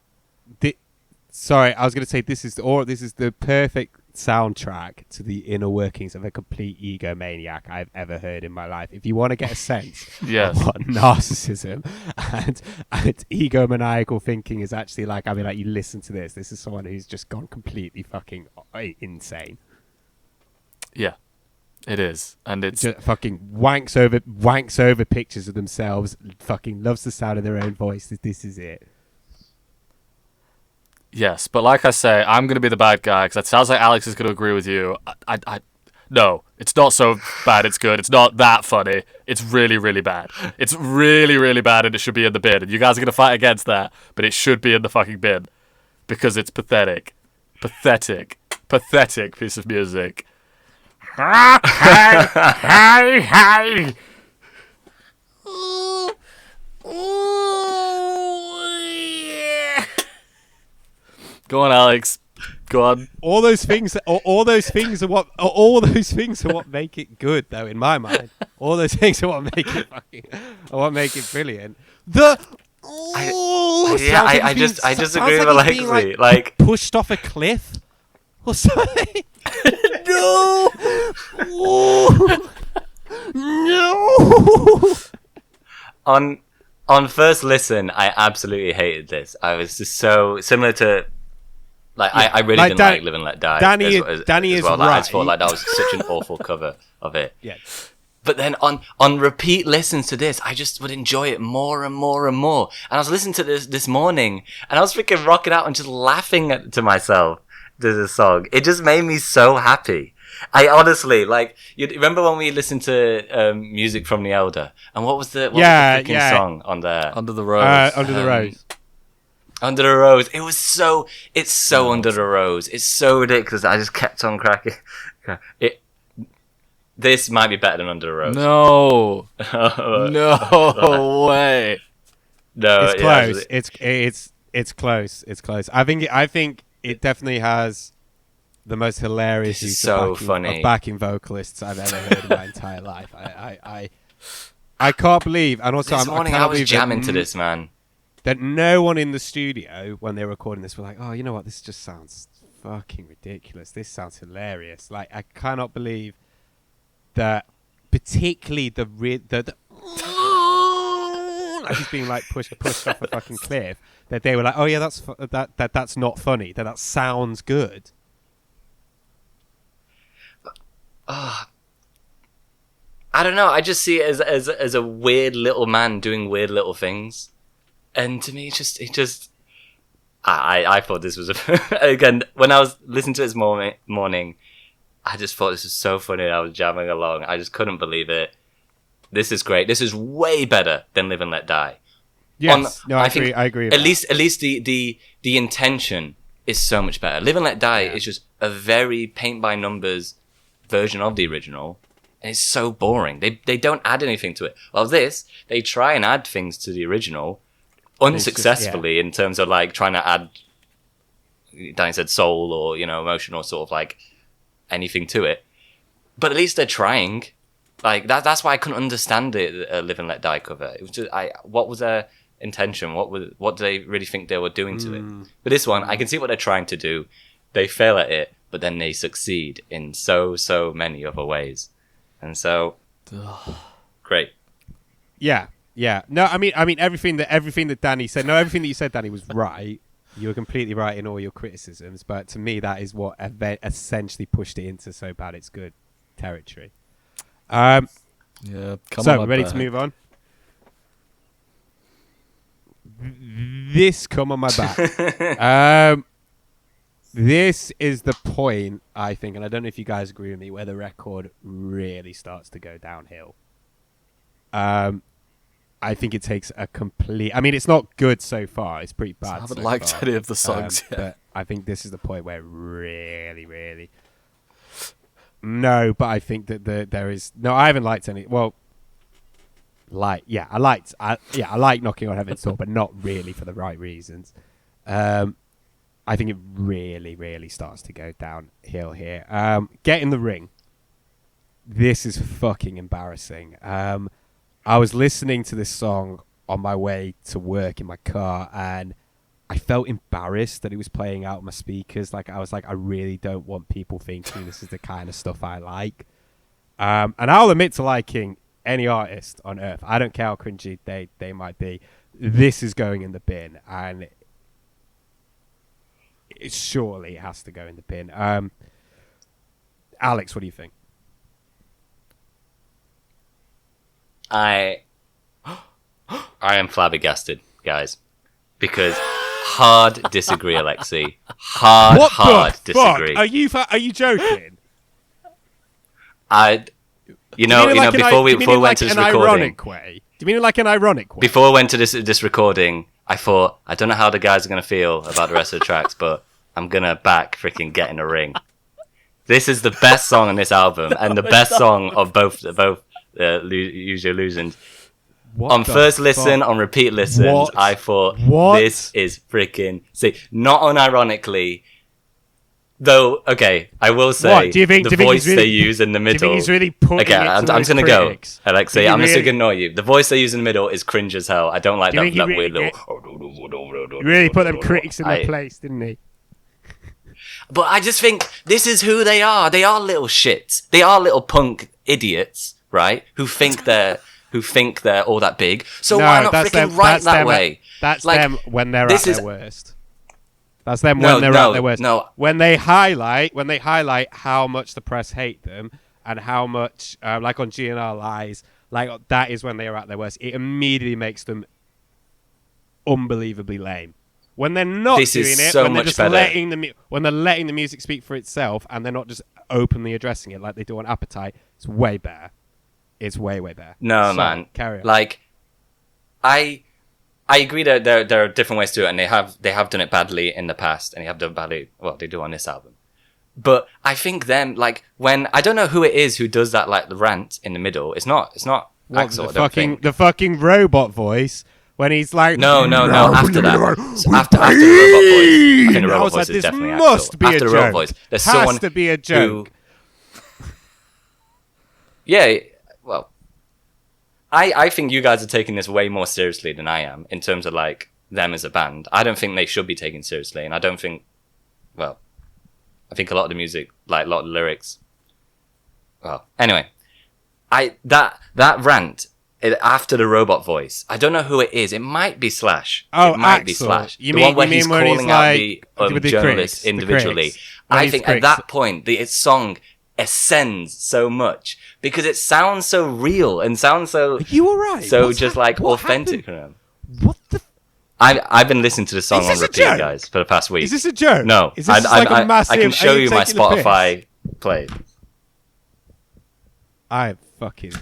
Sorry, I was going to say this is the perfect soundtrack to the inner workings of a complete egomaniac I've ever heard in my life. If you want to get a sense Yes. of what narcissism and egomaniacal thinking is actually like, I mean, like, you listen to this. This is someone who's just gone completely fucking insane. Yeah, it is. And it's just fucking wanks over pictures of themselves, fucking loves the sound of their own voice. This is it. Yes, but like I say, I'm going to be the bad guy because it sounds like Alex is going to agree with you. No, it's not so bad it's good. It's not that funny. It's really, really bad. It's really, really bad, and it should be in the bin. And you guys are going to fight against that, but it should be in the fucking bin because it's pathetic. Pathetic. Pathetic piece of music. Hey. Go on, Alex. Go on. All those things are what make it good, though. In my mind, all those things are what make it brilliant. I just agree with Alexei. Like pushed off a cliff or something. No. No. On first listen, I absolutely hated this. I was just so similar to. Like, yeah, I really didn't like Live and Let Die. Danny is well. right. I just thought like that was such an awful cover of it. Yeah. But then on repeat listens to this, I just would enjoy it more and more and more. And I was listening to this morning, and I was freaking rocking out and just laughing to myself to this song. It just made me so happy. I honestly, like, you remember when we listened to music from The Elder? And what was the freaking song on there? Under the Rose. Under the Rose. Under the Rose. It's so Under the Rose. It's so ridiculous. I just kept on cracking. This might be better than Under the Rose. No. No way. No, it's close. It's close. It's close. I think it definitely has the most hilarious use of backing vocalists I've ever heard in my entire life. I can't believe, and also this morning I was jamming to this, man. That no one in the studio when they were recording this were like, oh, you know what, this just sounds fucking ridiculous. This sounds hilarious. Like, I cannot believe that, particularly the like he's being like pushed off a fucking cliff. That they were like, oh yeah, that's not funny. That sounds good. I don't know. I just see it as a weird little man doing weird little things. And to me, I thought this was again when I was listening to it this morning, I just thought this was so funny. I was jamming along. I just couldn't believe it. This is great. This is way better than Live and Let Die. Yes, I agree. At least the intention is so much better. Live and Let Die is just a very paint by numbers version of the original, and it's so boring. They don't add anything to it. Well, this they try and add things to the original, unsuccessfully in terms of like trying to add, Danny said, soul or emotional sort of like anything to it. But at least they're trying. Like that's why I couldn't understand the Live and Let Die cover. It was just what was their intention? What do they really think they were doing to it? But this one, I can see what they're trying to do. They fail at it, but then they succeed in so many other ways, and so great. Yeah. No, I mean everything that Danny said. No, everything that you said, Danny, was right. You were completely right in all your criticisms, but to me, that is what essentially pushed it into so bad it's good territory. Come so on, ready to move on? This come on my back. This is the point, I think, and I don't know if you guys agree with me, where the record really starts to go downhill. I think it takes a complete... I mean, it's not good so far. It's pretty bad. I haven't liked any of the songs yet. But I think this is the point where really... No, but I think that there is... No, I haven't liked any... Well, I like Knocking on Heaven's Door, but not really for the right reasons. I think it really starts to go downhill here. Get in the Ring. This is fucking embarrassing. I was listening to this song on my way to work in my car, and I felt embarrassed that it was playing out on my speakers. Like I was like, I really don't want people thinking this is the kind of stuff I like. And I'll admit to liking any artist on earth. I don't care how cringy they might be. This is going in the bin, and surely it has to go in the bin. Alex, what do you think? I am flabbergasted, guys, because hard disagree, Alexei. Hard disagree. Are you joking? Before we went to this recording, ironic way? Do you mean like an ironic way? Before we went to this recording, I thought, I don't know how the guys are gonna feel about the rest of the tracks, but I'm gonna back freaking Get in a Ring. This is the best song on this album, and the best song of both. Use Your Illusions. On first listen, on repeat listens, I thought this is freaking sick. Not unironically, though. Okay, I will say the voice they use in the middle. Do you think he's really putting I'm just gonna go, Alexei. I'm just gonna ignore you. The voice they use in the middle is cringe as hell. I don't like that weird little. He really put them critics in their place, didn't he? But I just think this is who they are. They are little shits. They are little punk idiots, right? Who think they're all that big. So why not freaking write that way? That's them when they're at their worst. That's them when they're at their worst. No. When they highlight how much the press hate them and how much, like on GNR Lies, like that is when they are at their worst. It immediately makes them unbelievably lame. When they're not doing it, so when they're much just better. when they're letting the music speak for itself and they're not just openly addressing it like they do on Appetite, it's way better. It's way better. No, man. Carry on. Like, I agree that there are different ways to do it, and they have done it badly in the past, and they have done it badly. Well, they do on this album. But I think them, like, when I don't know who it is who does that, like the rant in the middle. It's not Axel. The fucking robot voice. When he's like, no. After that, so after the robot voice, I think the robot voice is definitely must be after a the robot joke. voice, there's has someone to be a joke. Yeah, well, I think you guys are taking this way more seriously than I am in terms of like them as a band. I don't think they should be taken seriously, and I don't think, well, I think a lot of the music, like a lot of the lyrics. Well, anyway, that rant. After the robot voice, I don't know who it is. It might be Slash. Oh, it might Axl. be Slash. You the mean, one where he's calling out like, the journalists individually. I think at that point, the song ascends so much because it sounds so real and sounds so. Are you alright? So just like authentic. What the? I've been listening to the song Is on this a repeat, joke? guys, for the past week. Is this a joke? No, Is this like a massive? I can show are you my taking the piss? Spotify play. I fucking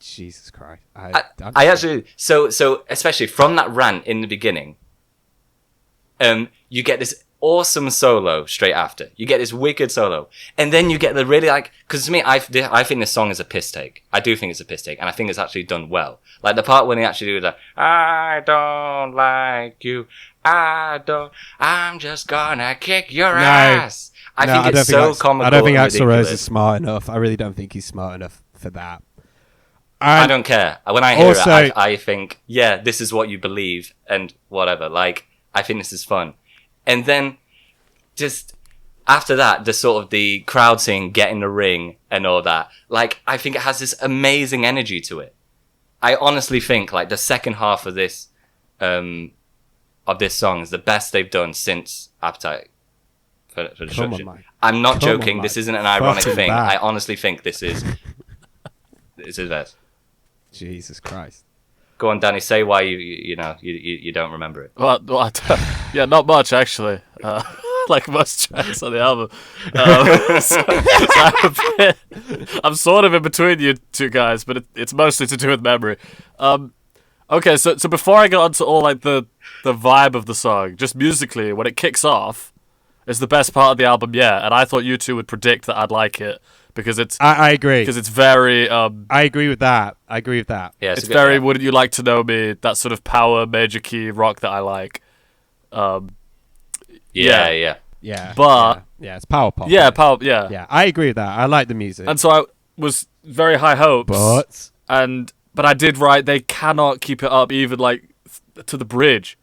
Jesus Christ! I actually so especially from that rant in the beginning, you get this awesome solo straight after. You get this wicked solo, and then you get the really because to me, I think this song is a piss take. I do think it's a piss take, and I think it's actually done well. Like the part when they actually do the "I don't like you, I'm just gonna kick your ass." I think it's so comical. I don't think and Axl Rose ridiculous. is smart enough. I really don't think he's smart enough for that. I don't care. When I hear also, it, I think, yeah, this is what you believe and whatever. Like, I think this is fun. And then just after that, the sort of the crowd singing, get in the ring and all that. Like, I think it has this amazing energy to it. I honestly think like the second half of this song is the best they've done since Appetite for Destruction. I'm not joking. This isn't an ironic thing. I honestly think this is the best. Jesus Christ. Go on, Danny. Say why you don't remember it. Well, yeah, not much actually. Like most tracks on the album. So I'm sort of in between you two guys, but it's mostly to do with memory. Okay, so before I get onto all like the vibe of the song, just musically, when it kicks off, it's the best part of the album yet, and I thought you two would predict that I'd like it because it's. I agree because it's very. I agree with that. Yeah, it's very. Wouldn't you like to know me? That sort of power major key rock that I like. Yeah. But it's power pop. Yeah, power. Yeah. Yeah, I agree with that. I like the music. And so I was very high hopes. But I did write they cannot keep it up even like to the bridge.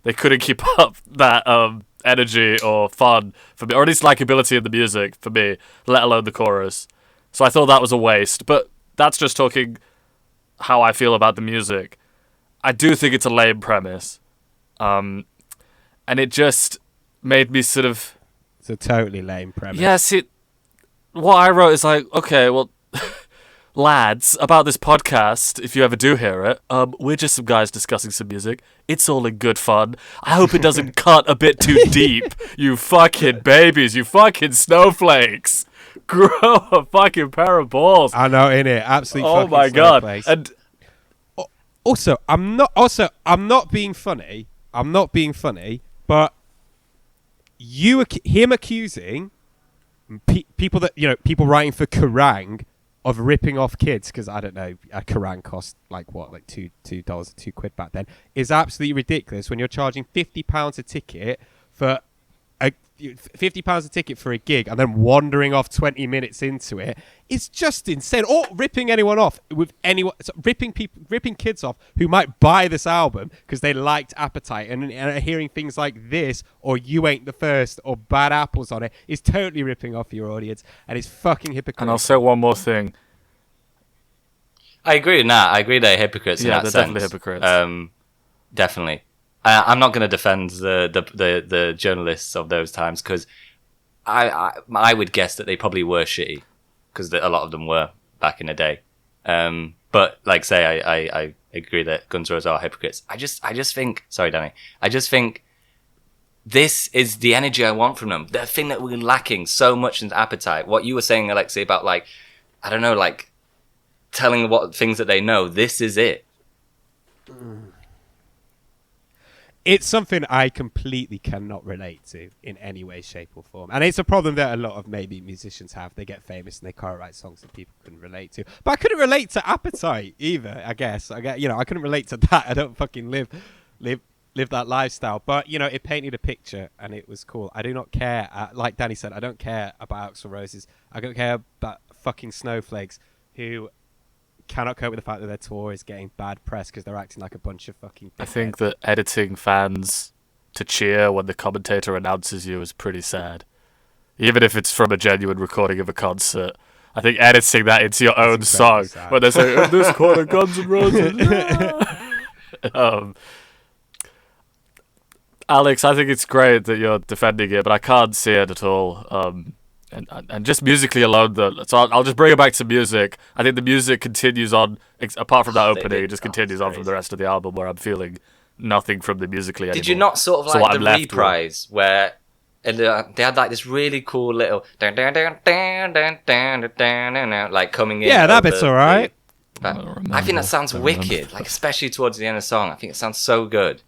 They couldn't keep up that energy or fun for me, or at least likability in the music for me, let alone the chorus. So I thought that was a waste. But that's just talking how I feel about the music. I do think it's a lame premise. And it just made me sort of... It's a totally lame premise. Yeah, see, what I wrote is like, okay, well, lads, about this podcast, if you ever do hear it, we're just some guys discussing some music. It's all in good fun. I hope it doesn't cut a bit too deep. You fucking babies, you fucking snowflakes. Grow a fucking pair of balls. I know, innit? Absolutely. Oh my god. And also, I'm not being funny. But him accusing people people writing for Kerrang of ripping off kids, because I don't know, a Kerrang cost like $2 or £2 back then, is absolutely ridiculous when you're charging £50 a ticket for £50 a ticket for a gig and then wandering off 20 minutes into it. It's just insane. Or ripping anyone off with anyone, ripping kids off who might buy this album because they liked Appetite and are hearing things like this or You Ain't the First or Bad Apples on it is totally ripping off your audience, and it's fucking hypocritical. And I'll say one more thing. I agree with that. I agree they're hypocrites in that sense. Yeah, they're definitely hypocrites. Definitely. I'm not going to defend the journalists of those times, because I would guess that they probably were shitty, because a lot of them were back in the day. But like say, I agree that Guns N' Roses are hypocrites. I just think, sorry, Danny, I just think this is the energy I want from them. The thing that we're lacking so much in Appetite. What you were saying, Alexei, about like, I don't know, like telling what things that they know. This is it. It's something I completely cannot relate to in any way, shape, or form. And it's a problem that a lot of maybe musicians have. They get famous and they can't write songs that people couldn't relate to. But I couldn't relate to Appetite either, I guess. I couldn't relate to that. I don't fucking live that lifestyle. But, it painted a picture and it was cool. I do not care. Like Danny said, I don't care about Axl Roses. I don't care about fucking snowflakes who cannot cope with the fact that their tour is getting bad press because they're acting like a bunch of fucking... I think that editing fans to cheer when the commentator announces you is pretty sad. Even if it's from a genuine recording of a concert. I think editing that into your own song sad. when they say, in this corner, Guns N' Roses. Alex, I think it's great that you're defending it, but I can't see it at all. And just musically alone, though. So I'll just bring it back to music. I think the music continues on, apart from that opening, it just continues on from the rest of the album, where I'm feeling nothing from the musically anymore. Did you not sort of So like I'm the left with- reprise where they had like this really cool little like coming in? Yeah, that over bit's alright. I think that sounds wicked, like especially towards the end of the song. I think it sounds so good.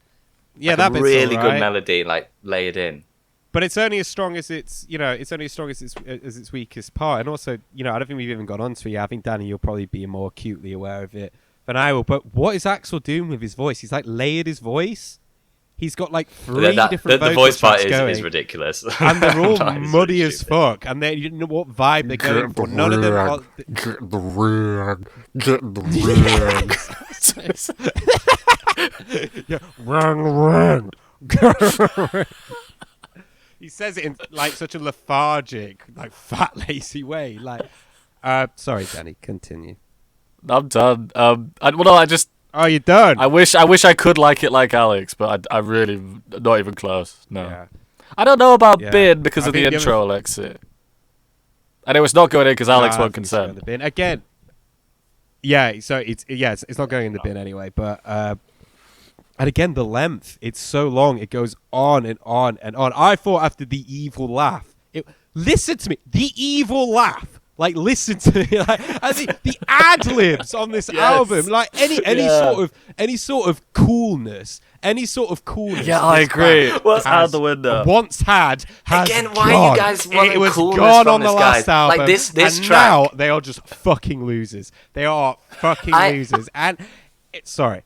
Yeah, Like that a bit's really alright. good melody, like layered in. But it's only as strong as its, it's only as strong as its weakest part. And also, I don't think we've even gone on to it yet. I think, Danny, you'll probably be more acutely aware of it than I will. But what is Axl doing with his voice? He's like layered his voice. He's got like three different the vocal voice part tracks going, is ridiculous. and they're all That is muddy really as stupid. fuck. And they, you know what vibe they're going for. None of them are. Get the ring. Get the ring. Yeah, ring. He says it in like such a lethargic, like fat, lazy way. Like, sorry, Danny, continue. I'm done. I just. Oh, you're done. I wish I could like it like Alex, but I really not even close. No, Yeah. I don't know about Yeah. Bin because I of the think the intro, Alexei. And it was not going in because Alex Nah, I won't think it's going in consent. the bin again. Yeah, so it's not going in the bin anyway. But and again, the length, it's so long. It goes on and on and on. I thought after the evil laugh, listen to me, the evil laugh. Like, listen to me, like, and the ad libs on this album, like any sort of coolness, Yeah, I agree. Well, Out the window. Once had has Again, why gone. are you guys wanting it was coolness gone from on the this, last guys? album. Like, this and track- now they are just fucking losers. They are fucking losers. And sorry.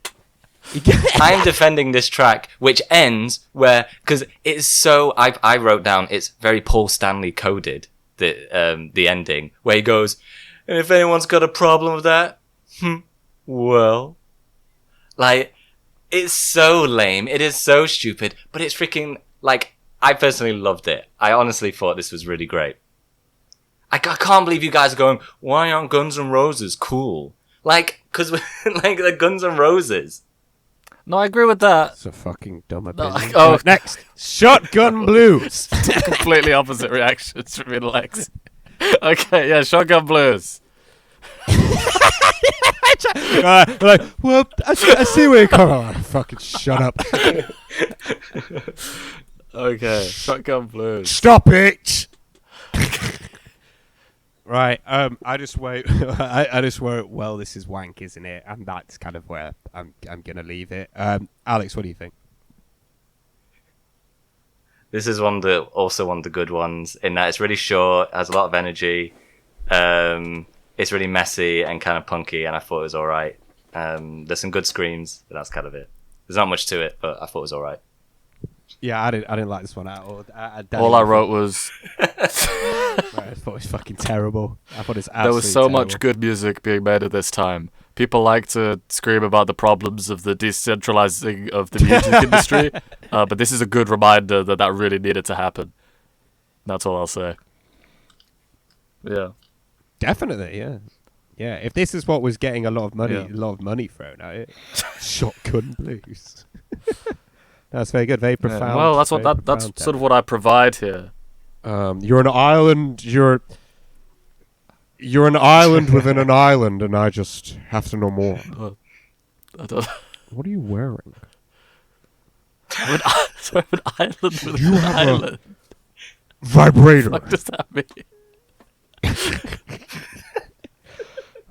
I'm defending this track, which ends where, because it's so, I wrote down, it's very Paul Stanley coded, the ending, where he goes, and if anyone's got a problem with that, well, like, it's so lame, it is so stupid, but it's freaking, like, I personally loved it. I honestly thought this was really great. I can't believe you guys are going, why aren't Guns N' Roses cool? Like, because, like, the Guns N' Roses. No, I agree with that. It's a fucking dumb opinion. Oh. Next. Shotgun Blues. Completely opposite reactions from me and Alex. Okay, yeah, Shotgun Blues. Like, well, I see where you're coming from. Fucking shut up. Okay, Shotgun Blues. Stop it. Right, I just wrote, I just wrote, well, this is wank, isn't it? And that's kind of where I'm gonna leave it. Alex, what do you think? This is one of the good ones in that it's really short, has a lot of energy. It's really messy and kind of punky, and I thought it was all right. There's some good screams, but that's kind of it. There's not much to it, but I thought it was all right. Yeah, I didn't like this one at all. All I wrote was I thought it was fucking terrible. I thought it's absolutely there was so much terrible. good music being made at this time. People like to scream about the problems of the decentralizing of the music industry, but this is a good reminder that really needed to happen. That's all I'll say. Yeah. Definitely, yeah. Yeah, if this is what was getting a lot of money thrown at it, Shotgun Blues. That's very good, very profound. Yeah. Well, that's sort of what I provide here. You're an island. You're an island within an island, and I just have to know more. I don't. What are you wearing? I'm an island with You an have a- island. Vibrator. What does that mean?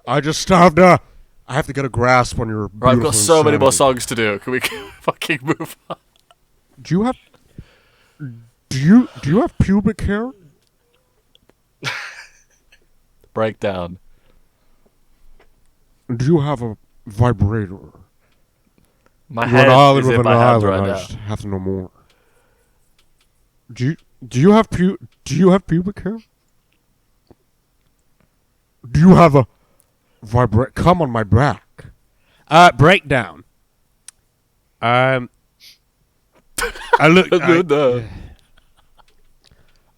I just have to. I have to get a grasp on your. Right, I've got beautiful so many more insanity. songs to do. Can we fucking move on? Do you have? Do you have pubic hair? Breakdown. Do you have a vibrator? My You're head an island is in with an my hand island. right I now. just have to know more. Do you have pubic hair? Do you have a vibrate? Come on my back. Breakdown. I looked. No.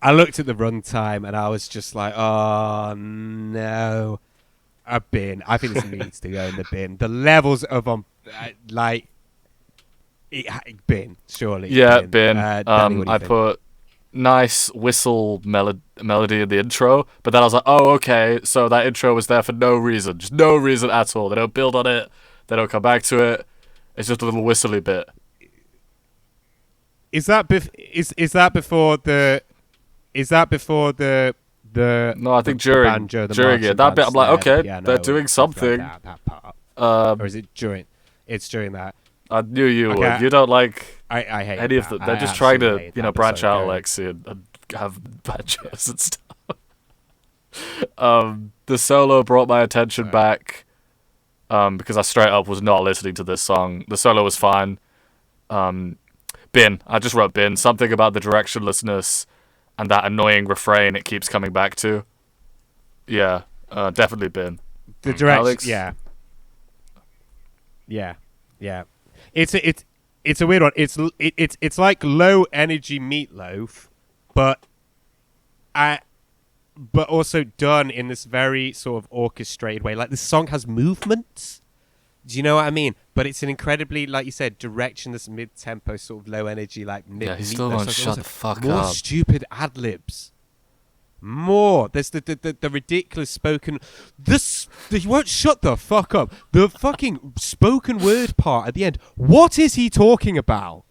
I looked at the runtime and I was just like, oh no, a bin. I think this needs to go in the bin. The levels of bin, surely. Yeah, bin. Danny, what do you I think? put nice whistle melody in the intro, but then I was like, oh, okay, so that intro was there for no reason, just no reason at all. They don't build on it, they don't come back to it. It's just a little whistly bit. Is that before the? Is that before the? No, I think the during banjo, the during marching it. That band bit, I'm like, snare, the okay, piano, they're doing and stuff like something. that part. Or is it during? It's during that. I knew you Okay, would. You don't like I hate any of that. the. They're I just trying absolutely to, hate you know, that, but branch sorry, out, carry on. Alexei, and have banjos and stuff. The solo brought my attention back because I straight up was not listening to this song. The solo was fine. Bin. I just wrote bin. Something about the directionlessness and that annoying refrain it keeps coming back to. Yeah, definitely bin. The direction, Alex? yeah. It's a weird one. It's like low energy meatloaf, but also done in this very sort of orchestrated way. Like the song has movements. Do you know what I mean? But it's an incredibly, like you said, directionless mid-tempo, sort of low energy, like mid. Yeah, he still meatloaf won't song. shut Also, the fuck more up. stupid ad libs. More. There's the ridiculous spoken. He won't shut the fuck up. The fucking spoken word part at the end. What is he talking about?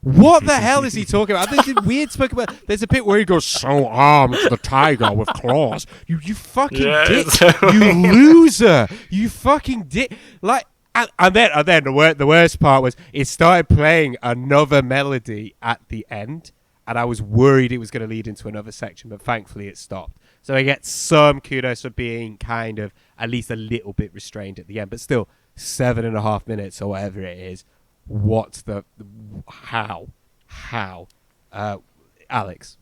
What the hell is he talking about? There's a weird spoken word. There's a bit where he goes, "So armed the tiger with claws." You fucking dick. You loser. You fucking dick. Like, and then the worst part was it started playing another melody at the end. And I was worried it was going to lead into another section, but thankfully it stopped. So I get some kudos for being kind of at least a little bit restrained at the end, but still 7.5 minutes or whatever it is. What's the how? Alex?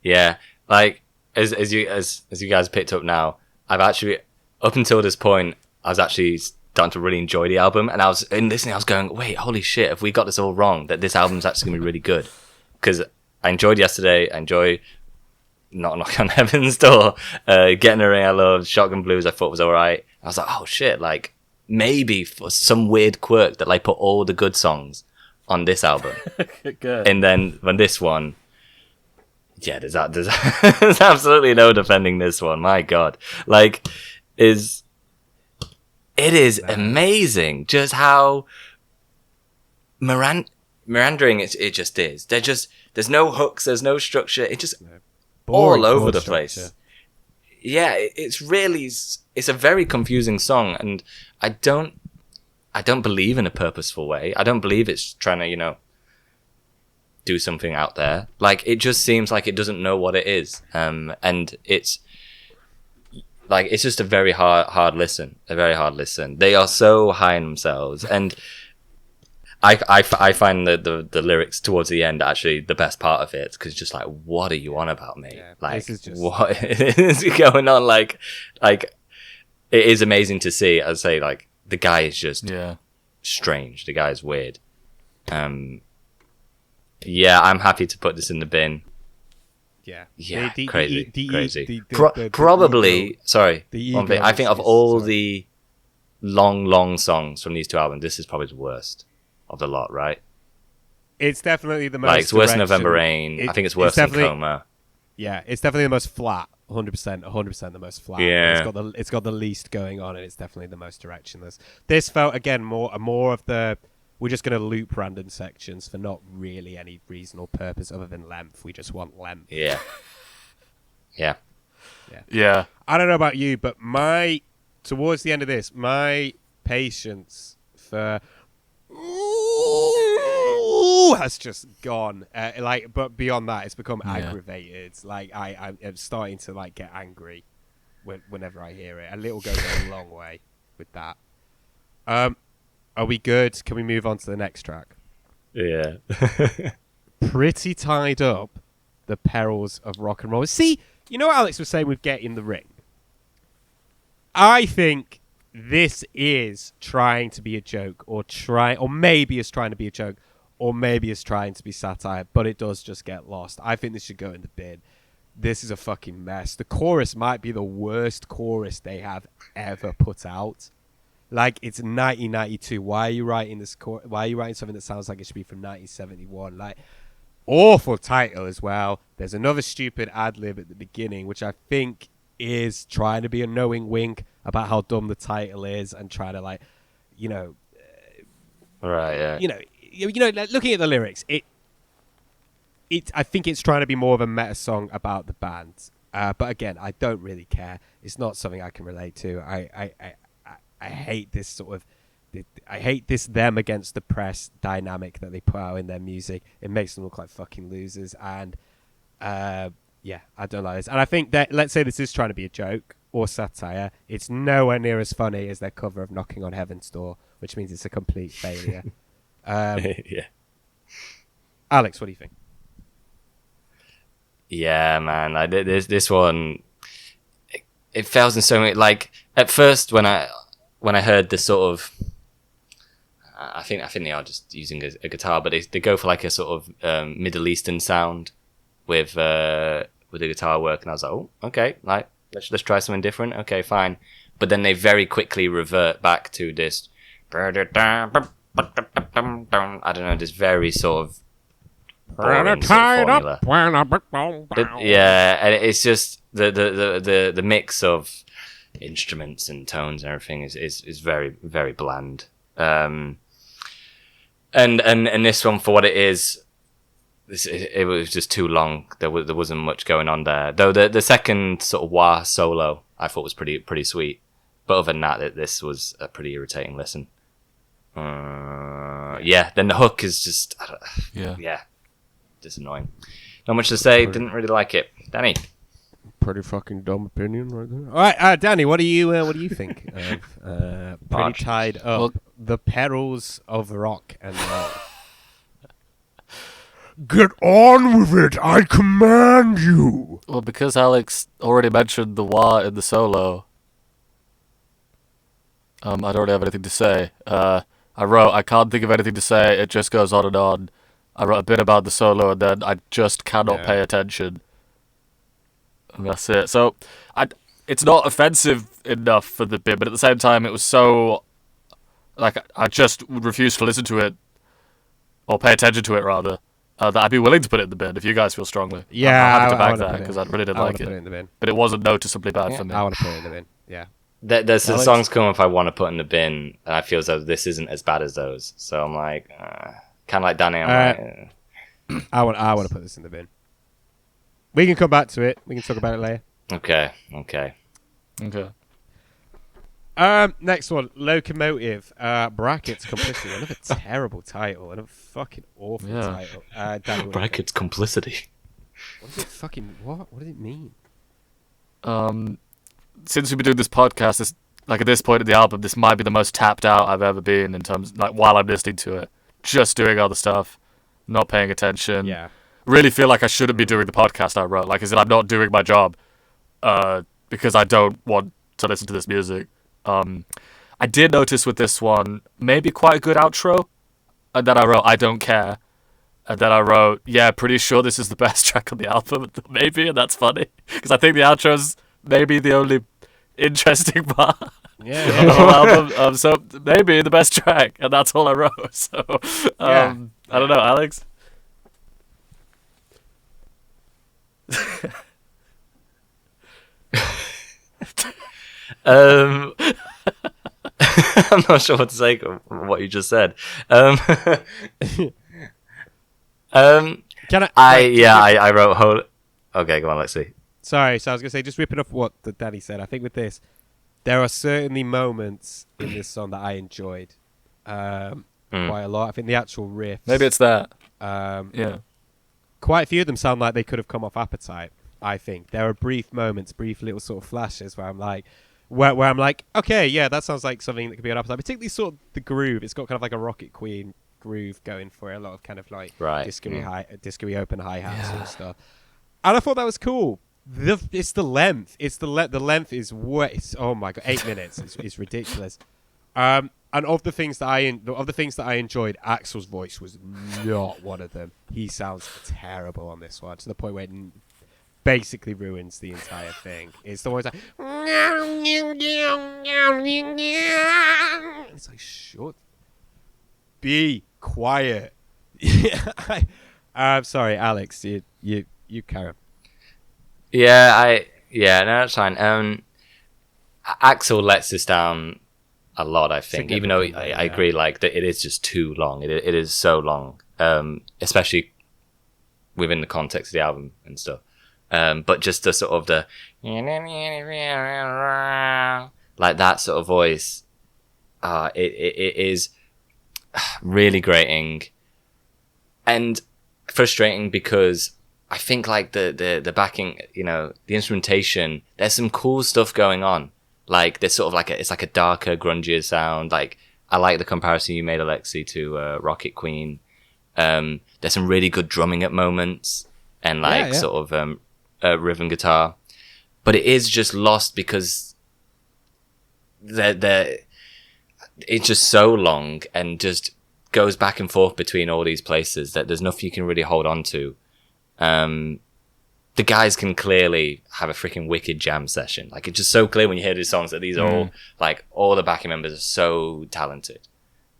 Yeah, like as you guys picked up now, I've actually up until this point I was actually starting to really enjoy the album, and I was in listening. I was going, wait, holy shit, have we got this all wrong? That this album's actually gonna be really good. Because I enjoyed yesterday, I enjoy Knock on Heaven's Door, Getting a Ring I Love, Shotgun Blues I thought was alright. I was like, oh shit, like maybe for some weird quirk that like put all the good songs on this album. Good. And then when this one, yeah, there's there's absolutely no defending this one. My God, like it is amazing just how meandering it just is. There's no hooks, there's no structure. It just Boring all over chord the structure. place. Yeah, it's a very confusing song, and I don't believe in a purposeful way. I don't believe it's trying to, you know, do something out there. Like it just seems like it doesn't know what it is. And it's like it's just a very hard listen. A very hard listen. They are so high in themselves, and I find the lyrics towards the end actually the best part of it, because just like, what are you on about, mate? Yeah, like, this is just... what is going on? Like it is amazing to see. I'd say like the guy is just strange. The guy is weird. Yeah, I'm happy to put this in the bin. Yeah, Crazy. Probably, sorry. One thing, I think of all the long songs from these two albums, this is probably the worst of the lot, right? It's definitely the most. Like, it's worse than direction. November Rain. I think it's worse than Coma. Yeah, it's definitely the most flat. 100% the most flat. Yeah. It's got the least going on, and it's definitely the most directionless. This felt again more of the. We're just going to loop random sections for not really any reasonable purpose other than length. We just want length. Yeah. Yeah. Yeah. I don't know about you, but towards the end of this, my patience for has just gone. But beyond that, it's become aggravated. Like I am starting to like get angry whenever I hear it. A little goes a long way with that. Are we good? Can we move on to the next track? Yeah. Pretty Tied Up, The Perils of Rock and Roll. See, you know what Alex was saying with Get in the Ring? I think this is trying to be a joke, or maybe it's trying to be a joke, or maybe it's trying to be satire, but it does just get lost. I think this should go in the bin. This is a fucking mess. The chorus might be the worst chorus they have ever put out. Like, it's 1992. Why are you writing this? Why are you writing something that sounds like it should be from 1971? Like, awful title as well. There's another stupid ad-lib at the beginning, which I think is trying to be a knowing wink about how dumb the title is and trying to, like, you know, Right, yeah. Like, looking at the lyrics, I think it's trying to be more of a meta song about the band. But again, I don't really care. It's not something I can relate to. I hate this sort of, I hate this them against the press dynamic that they put out in their music. It makes them look like fucking losers. And yeah, I don't like this. And I think that, let's say this is trying to be a joke or satire, it's nowhere near as funny as their cover of Knocking on Heaven's Door, which means it's a complete failure. Yeah. Alex, what do you think? Yeah, man. Like this one, it fails in so many. Like at first, when I heard this sort of, I think they are just using a guitar, but they go for like a sort of Middle Eastern sound with the guitar work, and I was like, oh, okay, like let's try something different. Okay, fine. But then they very quickly revert back to this. I don't know, this very sort of boring sort of formula. Yeah, and it's just the mix of instruments and tones and everything is very, very bland. And this one, for what it is, it was just too long. There wasn't much going on there. Though the second sort of wah solo I thought was pretty sweet. But other than that, this was a pretty irritating listen. Yeah. Then the hook is just just annoying. Not much to say. Didn't really like it. Danny. Pretty fucking dumb opinion right there. All right, Danny, what do you think of Pretty Tied Up? Well, the perils of rock and roll. Get on with it, I command you. Well, because Alex already mentioned the wah in the solo, I don't really have anything to say. I wrote, I can't think of anything to say, it just goes on and on. I wrote a bit about the solo, and then I just cannot pay attention. And that's it. So, it's not offensive enough for the bit, but at the same time, it was so... Like, I just would refuse to listen to it, or pay attention to it, rather, that I'd be willing to put it in the bin, if you guys feel strongly. Yeah, I'm happy to I back wanna that, put it. because I really didn't I like wanna put it it. in the bin. But it wasn't noticeably bad for me. I want to put it in the bin. Yeah. There's some Alex? songs come up I want to put in the bin, and I feel as though this isn't as bad as those. So I'm like, kind of like Danny. I'm like, I want to put this in the bin. We can come back to it. We can talk about it later. Okay. Okay. Next one, Locomotive, brackets complicity. Another terrible title. Another fucking awful title. Danny, Brackets complicity. what is it fucking, what does it mean? Since we've been doing this podcast, at this point in the album, this might be the most tapped out I've ever been in terms, like, while I'm listening to it. Just doing other stuff, not paying attention. Yeah. Really feel like I shouldn't be doing the podcast I wrote. Like, as in, I'm not doing my job, because I don't want to listen to this music. I did notice with this one, maybe quite a good outro, and then I wrote, I don't care. And then I wrote, yeah, pretty sure this is the best track on the album, maybe, and that's funny. Because I think the outro's maybe the only interesting part of the whole album. So maybe the best track, and that's all I wrote. So, I don't know, Alex? I'm not sure what to say from what you just said. Can I wrote whole. Okay, go on. Let's see. Sorry, so I was going to say, just ripping off what the Danny said, I think with this, there are certainly moments in this song that I enjoyed quite a lot. I think the actual riffs... Maybe it's that. Yeah. Quite a few of them sound like they could have come off Appetite, I think. There are brief moments, brief little sort of flashes where I'm like, okay, yeah, that sounds like something that could be on Appetite. Particularly sort of the groove. It's got kind of like a Rocket Queen groove going for it. A lot of kind of like disco-y open hi-hats and stuff. And I thought that was cool. It's the length. The length is oh my god, 8 minutes. It's ridiculous. And of the things that I enjoyed, Axl's voice was not one of them. He sounds terrible on this one, to the point where it basically ruins the entire thing. It's the one that's like, it's like, shut, be quiet. I'm sorry, Alex. You carry on. Yeah, no, that's fine. Axel lets this down a lot, I think. Even though I agree, like that, it is just too long. It is so long, especially within the context of the album and stuff. But just the sort of the like that sort of voice, it is really grating and frustrating because I think like the backing, the instrumentation, there's some cool stuff going on. Like there's sort of like it's like a darker, grungier sound. Like I like the comparison you made, Alexei, to Rocket Queen. There's some really good drumming at moments and like sort of rhythm guitar, but it is just lost because it's just so long and just goes back and forth between all these places that there's nothing you can really hold on to. The guys can clearly have a freaking wicked jam session. Like, it's just so clear when you hear these songs that these are all, like, all the backing members are so talented.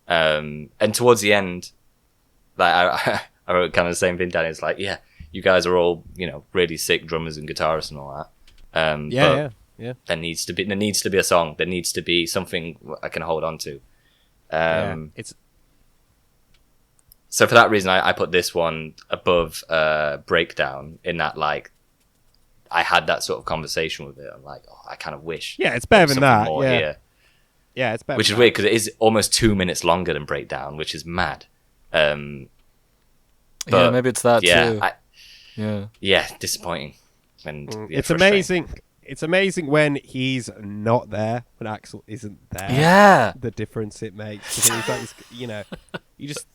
And towards the end, like, I wrote kind of the same thing down. It's like, yeah, you guys are all, really sick drummers and guitarists and all that. Yeah. There needs to be a song. There needs to be something I can hold on to. So for that reason, I put this one above Breakdown in that, like, I had that sort of conversation with it. I'm like, I kind of wish. Yeah, it's better than that. More here. Yeah, it's better. Which is weird because it is almost 2 minutes longer than Breakdown, which is mad. But, yeah, maybe it's that too. Yeah, disappointing. And it's amazing. It's amazing when he's not there, when Axel isn't there. Yeah. The difference it makes. Because he's like, you just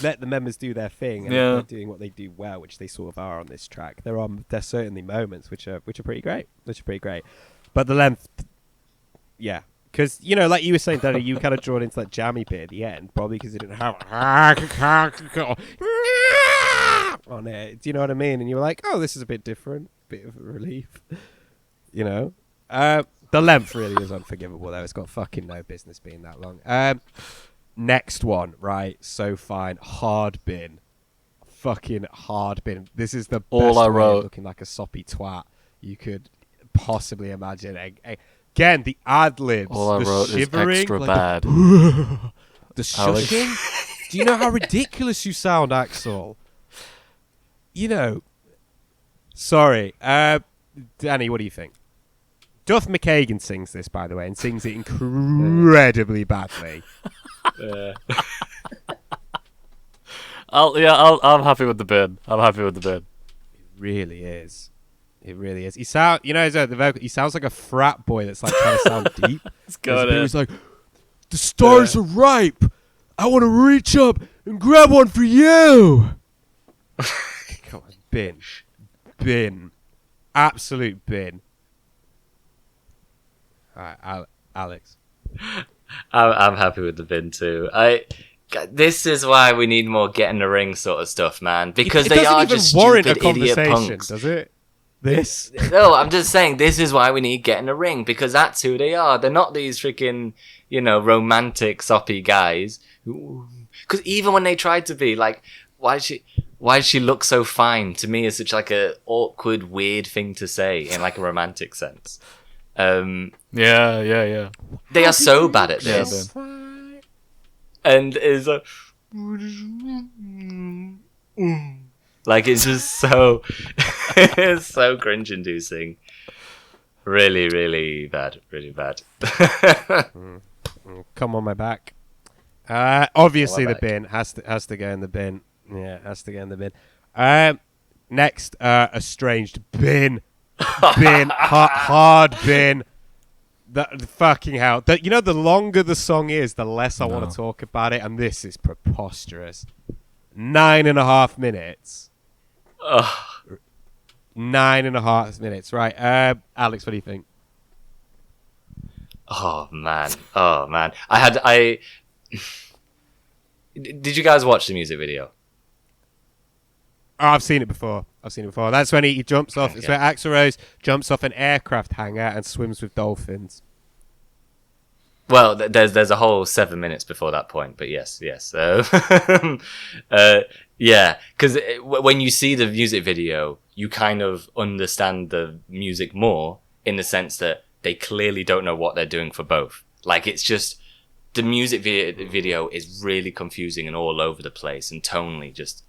let the members do their thing, and they're doing what they do well, which they sort of are on this track. There's certainly moments which are pretty great. But the length, yeah. Because, like you were saying, Danny, you kind of drawn into that jammy bit at the end, probably because it didn't have on it. Do you know what I mean? And you were like, oh, this is a bit different. Bit of a relief. The length really is unforgivable, though. It's got fucking no business being that long. Next one, right? So fine. Hard bin. Fucking hard bin. This is the All best I way wrote. of looking like a soppy twat you could possibly imagine. Again, the ad-libs. All I the wrote shivering, is extra like bad. The shushing. Do you know how ridiculous you sound, Axel? Sorry. Danny, what do you think? Duff McKagan sings this, by the way, and sings it incredibly badly. I'm happy with the bid. It really is. He sound, the vocal. He sounds like a frat boy that's like trying to sound deep. He's like, the stars are ripe. I want to reach up and grab one for you. Come on, bin, absolute bin. All right, Alex. I'm happy with the bin too. This is why we need more get in the ring sort of stuff, man. Because they are just warrant stupid a conversation, idiot punks. does it? This? No, I'm just saying this is why we need get in the ring because that's who they are. They're not these freaking, romantic soppy guys. Because even when they tried to be like, why does she look so fine? To me, it's such like a awkward, weird thing to say in like a romantic sense. Yeah. They are so bad at this. And it's like it's just so it's so cringe inducing. Really, really bad. Come on my back. Obviously my the bin has to go in the bin. Yeah, has to go in the bin. Next, estranged bin. Hard bin. The fucking hell. The longer the song is, the less I want to talk about it, and this is preposterous. 9.5 minutes. Ugh. 9.5 minutes. Right. Alex, what do you think? Oh man. Did you guys watch the music video? Oh, I've seen it before. That's when he jumps off. Okay. It's where Axl Rose jumps off an aircraft hangar and swims with dolphins. Well, there's a whole 7 minutes before that point, but yes. Yeah, because when you see the music video, you kind of understand the music more in the sense that they clearly don't know what they're doing for both. Like, it's just, the music video is really confusing and all over the place and tonally just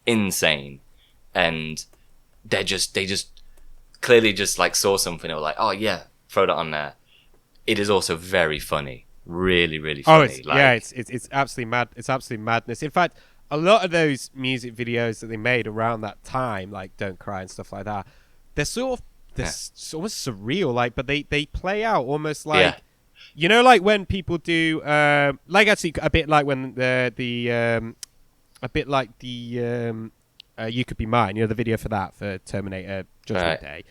insane. And they just clearly just like saw something and were like, oh yeah, throw that on there. It is also very funny. Really, really funny. It's absolutely mad. It's absolute madness. In fact, a lot of those music videos that they made around that time, like "Don't Cry" and stuff like that, they're sort of almost surreal. Like, but they play out almost like like when people do like actually a bit like when the a bit like the "You Could Be Mine." You know, the video for that for Terminator Judgment Day,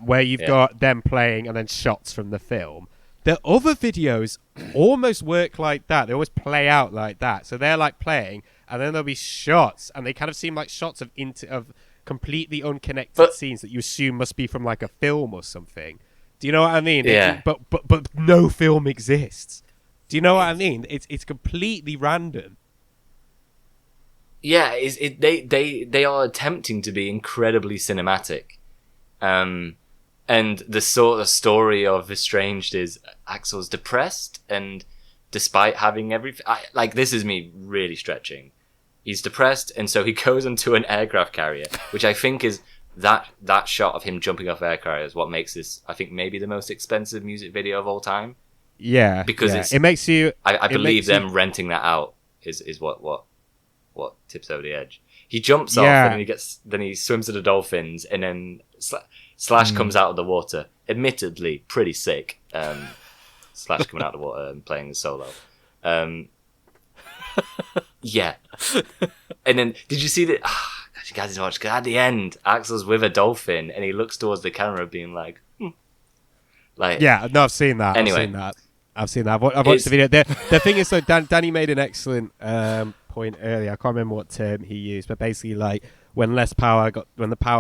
where you've got them playing and then shots from the film. The other videos almost work like that. They always play out like that. So they're like playing, and then there'll be shots, and they kind of seem like shots of completely unconnected scenes that you assume must be from like a film or something. Do you know what I mean? Yeah. But no film exists. Do you know what I mean? It's completely random. Yeah, they are attempting to be incredibly cinematic. And the sort of story of Estranged is Axel's depressed, and despite having everything, like, this is me really stretching. He's depressed, and so he goes onto an aircraft carrier, which I think is that shot of him jumping off air carrier is what makes this, I think, maybe the most expensive music video of all time. Yeah, because it makes you. I believe them renting that out is what tips over the edge. He jumps off, and then he swims to the dolphins, and then Slash comes out of the water. Admittedly, pretty sick. Slash coming out of the water and playing the solo. Yeah. And then, did you see that? You guys watch. At the end, Axel's with a dolphin, and he looks towards the camera, being like, like. Yeah, no, I've seen that. Anyway, I've seen that. I've watched the video. The thing is, though, Danny made an excellent point earlier. I can't remember what term he used, but basically, like, when the power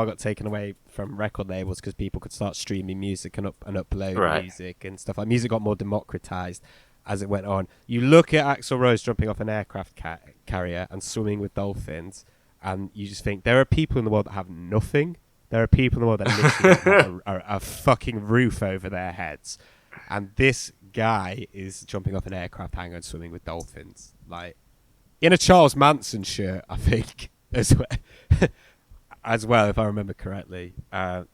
got taken away from record labels because people could start streaming music and upload music and stuff, like, music got more democratized as it went on. You look at Axl Rose jumping off an aircraft carrier and swimming with dolphins, and you just think there are people in the world that have nothing. There are people in the world that literally have a fucking roof over their heads, and this guy is jumping off an aircraft hangar and swimming with dolphins, like in a Charles Manson shirt, I think, as well, if I remember correctly.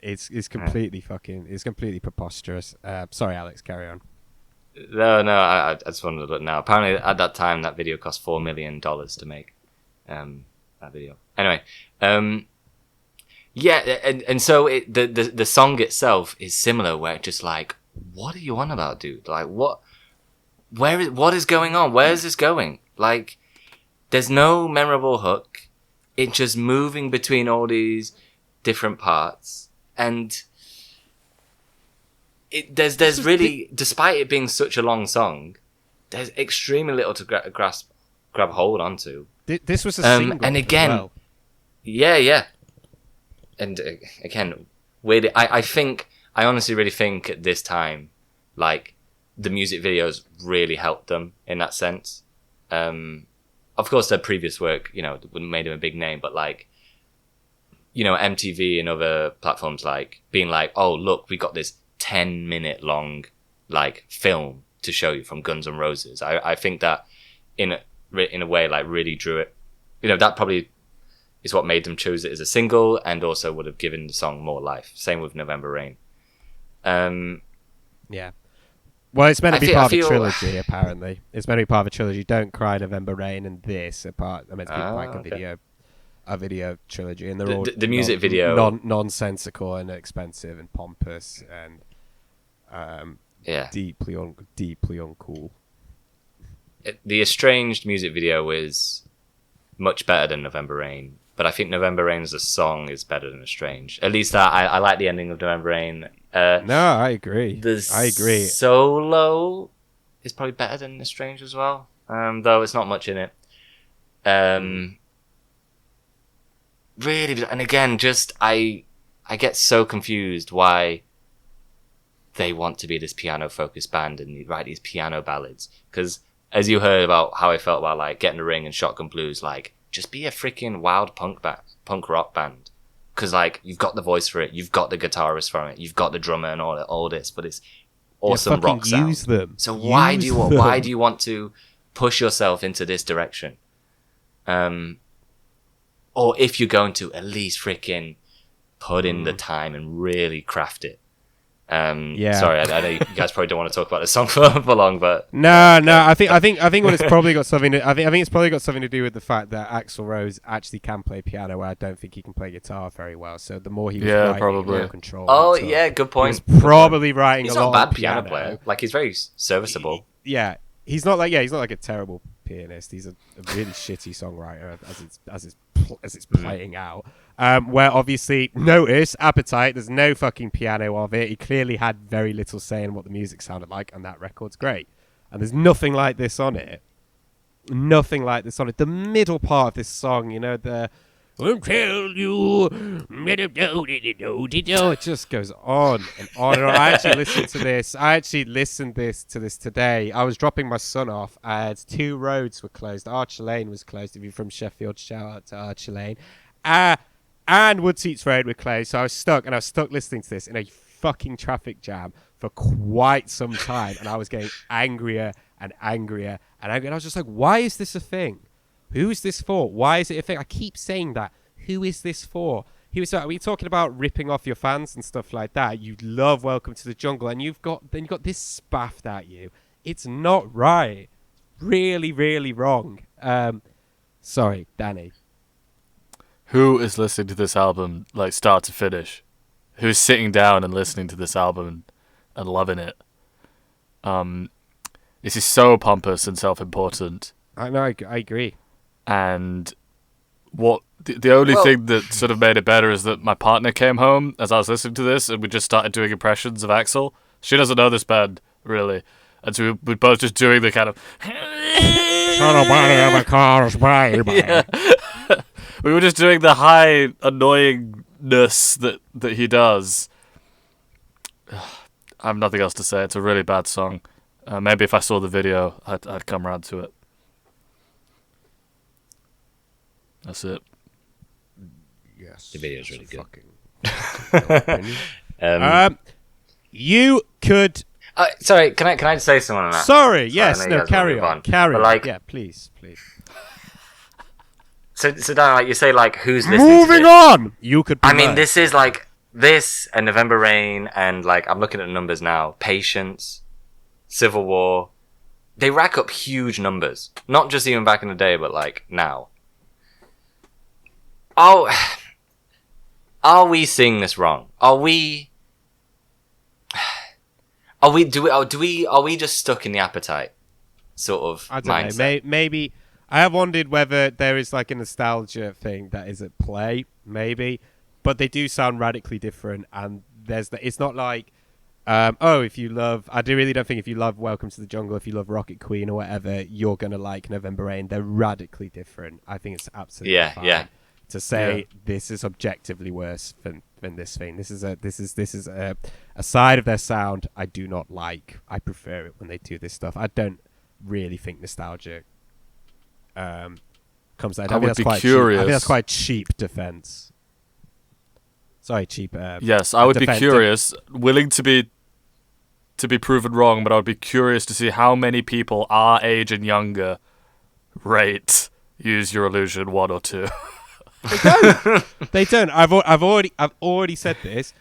It's completely it's completely preposterous. Sorry, Alex, carry on. No, I just wanted to look now. Apparently, at that time, that video cost $4 million to make. That video. Anyway, yeah, and so the song itself is similar, where it's just like, what are you on about, dude? Like, what is going on? Where is this going? Like, there's no memorable hook. It's just moving between all these different parts, and there's really, despite it being such a long song, there's extremely little to grab hold onto. This was a single, and again, as well. yeah, and again, weirdly, I honestly really think at this time, like, the music videos really helped them in that sense. Of course, their previous work, made them a big name, but, like, MTV and other platforms, like, being like, oh, look, we got this 10-minute long, like, film to show you from Guns N' Roses. I think that in a way, like, really drew it. That probably is what made them choose it as a single, and also would have given the song more life. Same with November Rain. Yeah. Well, it's meant to be part of a trilogy, apparently. It's meant to be part of a trilogy. Don't Cry, November Rain, and this are meant to be like a video trilogy. And they're all the music video nonsensical and expensive and pompous and deeply uncool. The Estranged music video is much better than November Rain, but I think November Rain as a song is better than Estranged. At least I like the ending of November Rain. No, I agree. I agree. Solo is probably better than Estranged as well, though it's not much in it. Really, and again, just I get so confused why they want to be this piano-focused band and write these piano ballads, because as you heard about how I felt about, like, Get in the Ring and Shotgun Blues, like, just be a freaking wild punk rock band. Because, like, you've got the voice for it, you've got the guitarist for it, you've got the drummer and all this, but it's awesome rock sound. Use them. So why do you want to push yourself into this direction? Or if you're going to, at least freaking put in the time and really craft it. Sorry, I know you guys probably don't want to talk about this song for long, but no. I think what it's probably got something. I think it's probably got something to do with the fact that Axl Rose actually can play piano, where I don't think he can play guitar very well. So the more he was writing, probably. the more control. Oh yeah, good point. He was probably writing He's a not lot a bad of piano player. Like, he's very serviceable. He's not like a terrible pianist. He's a really shitty songwriter as it's playing out. Where obviously, notice Appetite, there's no fucking piano of it. He clearly had very little say in what the music sounded like, and that record's great. And there's nothing like this on it. Nothing like this on it. The middle part of this song, the I'll tell you, it just goes on and on and on. I actually listened to this. To this today. I was dropping my son off, and 2 roads were closed. Archer Lane was closed. If you're from Sheffield, shout out to Archer Lane. And Woodseats Road were closed, so I was stuck listening to this in a fucking traffic jam for quite some time, and I was getting angrier and angrier and angrier. And I was just like, why is this a thing? Who is this for? Why is it a thing? I keep saying that. Who is this for? Are we talking about ripping off your fans and stuff like that? You love Welcome to the Jungle, and you've got this spaffed at you. It's not right. Really, really wrong. Sorry, Danny. Who is listening to this album, like, start to finish? Who's sitting down and listening to this album and loving it? This is so pompous and self-important. I know, I agree. And what the only thing that sort of made it better is that my partner came home as I was listening to this, and we just started doing impressions of Axl. She doesn't know this band, really. And so we were both just doing the kind of... Yeah. We were just doing the high annoyingness that he does. I have nothing else to say. It's a really bad song. Maybe if I saw the video, I'd come around to it. That's it. Yes. The video's really good. You could... sorry, can I just say something on that? Sorry, yes. No, carry on. Carry on. Like, yeah, please. So Dan, like, you say, like, who's listening Moving to this? on! You could be I mean, mine. this is, like, this and November Rain and, like, I'm looking at the numbers now. Patience, Civil War. They rack up huge numbers. Not just even back in the day, but, like, now. Are we seeing this wrong? Are we just stuck in the Appetite sort of I don't mindset? know. Maybe I have wondered whether there is like a nostalgia thing that is at play. Maybe, but they do sound radically different, and it's not like if you love. Really don't think if you love Welcome to the Jungle, if you love Rocket Queen or whatever, you're gonna like November Rain. They're radically different. I think it's absolutely fine to say this is objectively worse than this thing. This is a side of their sound I do not like. I prefer it when they do this stuff. I don't really think nostalgia comes out. I would be curious. I think that's quite cheap defense. Sorry, cheap. Yes, I would be curious, willing to be proven wrong, but I would be curious to see how many people our age and younger rate Use Your Illusion 1 or 2. They don't. I've already said this.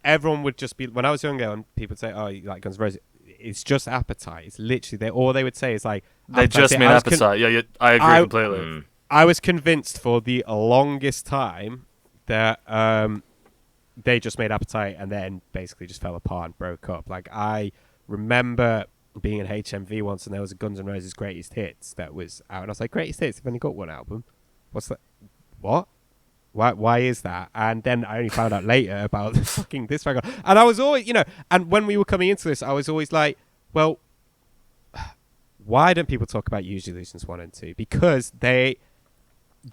Everyone would just be, when I was younger, and people would say, "Oh, you like Guns N' Roses." It's just Appetite. It's literally all they would say is like they just mean Appetite. I agree completely. I was convinced for the longest time that they just made Appetite and then basically just fell apart and broke up. Like, I remember being in HMV once, and there was a Guns N' Roses Greatest Hits that was out, and I was like, "Greatest Hits? They've only got one album. What's that? What? Why is that?" And then I only found out later about fucking this record. And I was always, and when we were coming into this, I was always like, well, why don't people talk about Use Your Illusions 1 and 2? Because they're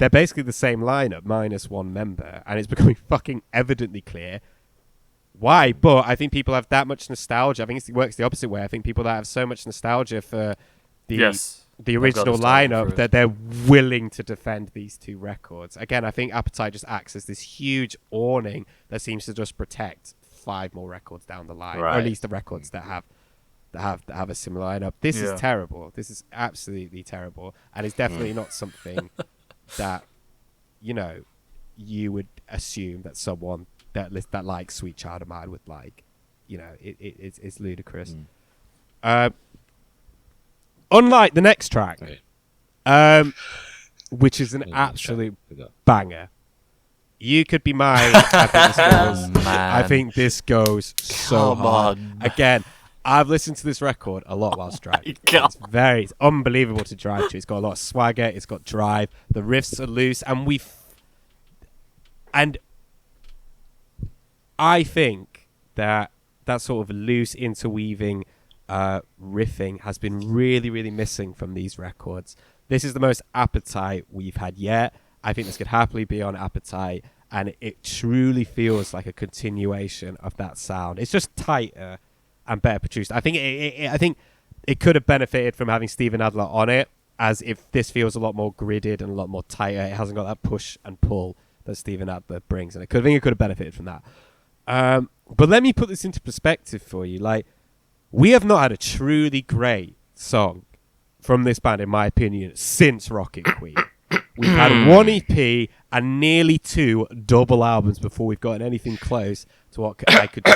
basically the same lineup minus one member, and it's becoming fucking evidently clear why. But I think people have that much nostalgia. I think it works the opposite way. I think people that have so much nostalgia for the the I've got original this down lineup for it. that they're willing to defend these two records. Again, I think Appetite just acts as this huge awning that seems to just protect 5 more records down the line, or Right. at least the records that have a similar lineup. This Yeah. is terrible. This is absolutely terrible, and it's definitely not something that you would assume that someone that likes Sweet Child of Mine would like. It's ludicrous. Unlike the next track, Okay. which is an Yeah, absolute forgot. banger. You Could Be Mine. I Man. think this goes so Come hard. on. Again, I've listened to this record a lot whilst driving. God. It's unbelievable to drive to. It's got a lot of swagger. It's got drive. The riffs are loose, and I think that sort of loose interweaving riffing has been really, really missing from these records. This is the most Appetite we've had yet. I think this could happily be on Appetite, and it truly feels like a continuation of that sound. It's just tighter and better produced. I think it could have benefited from having Steven Adler on it, as if this feels a lot more gridded and a lot more tighter. It hasn't got that push and pull that Steven Adler brings, and I think it could have benefited from that. But let me put this into perspective for you. Like, we have not had a truly great song from this band, in my opinion, since Rocket Queen. We've had 1 EP and nearly 2 double albums before we've gotten anything close to what I think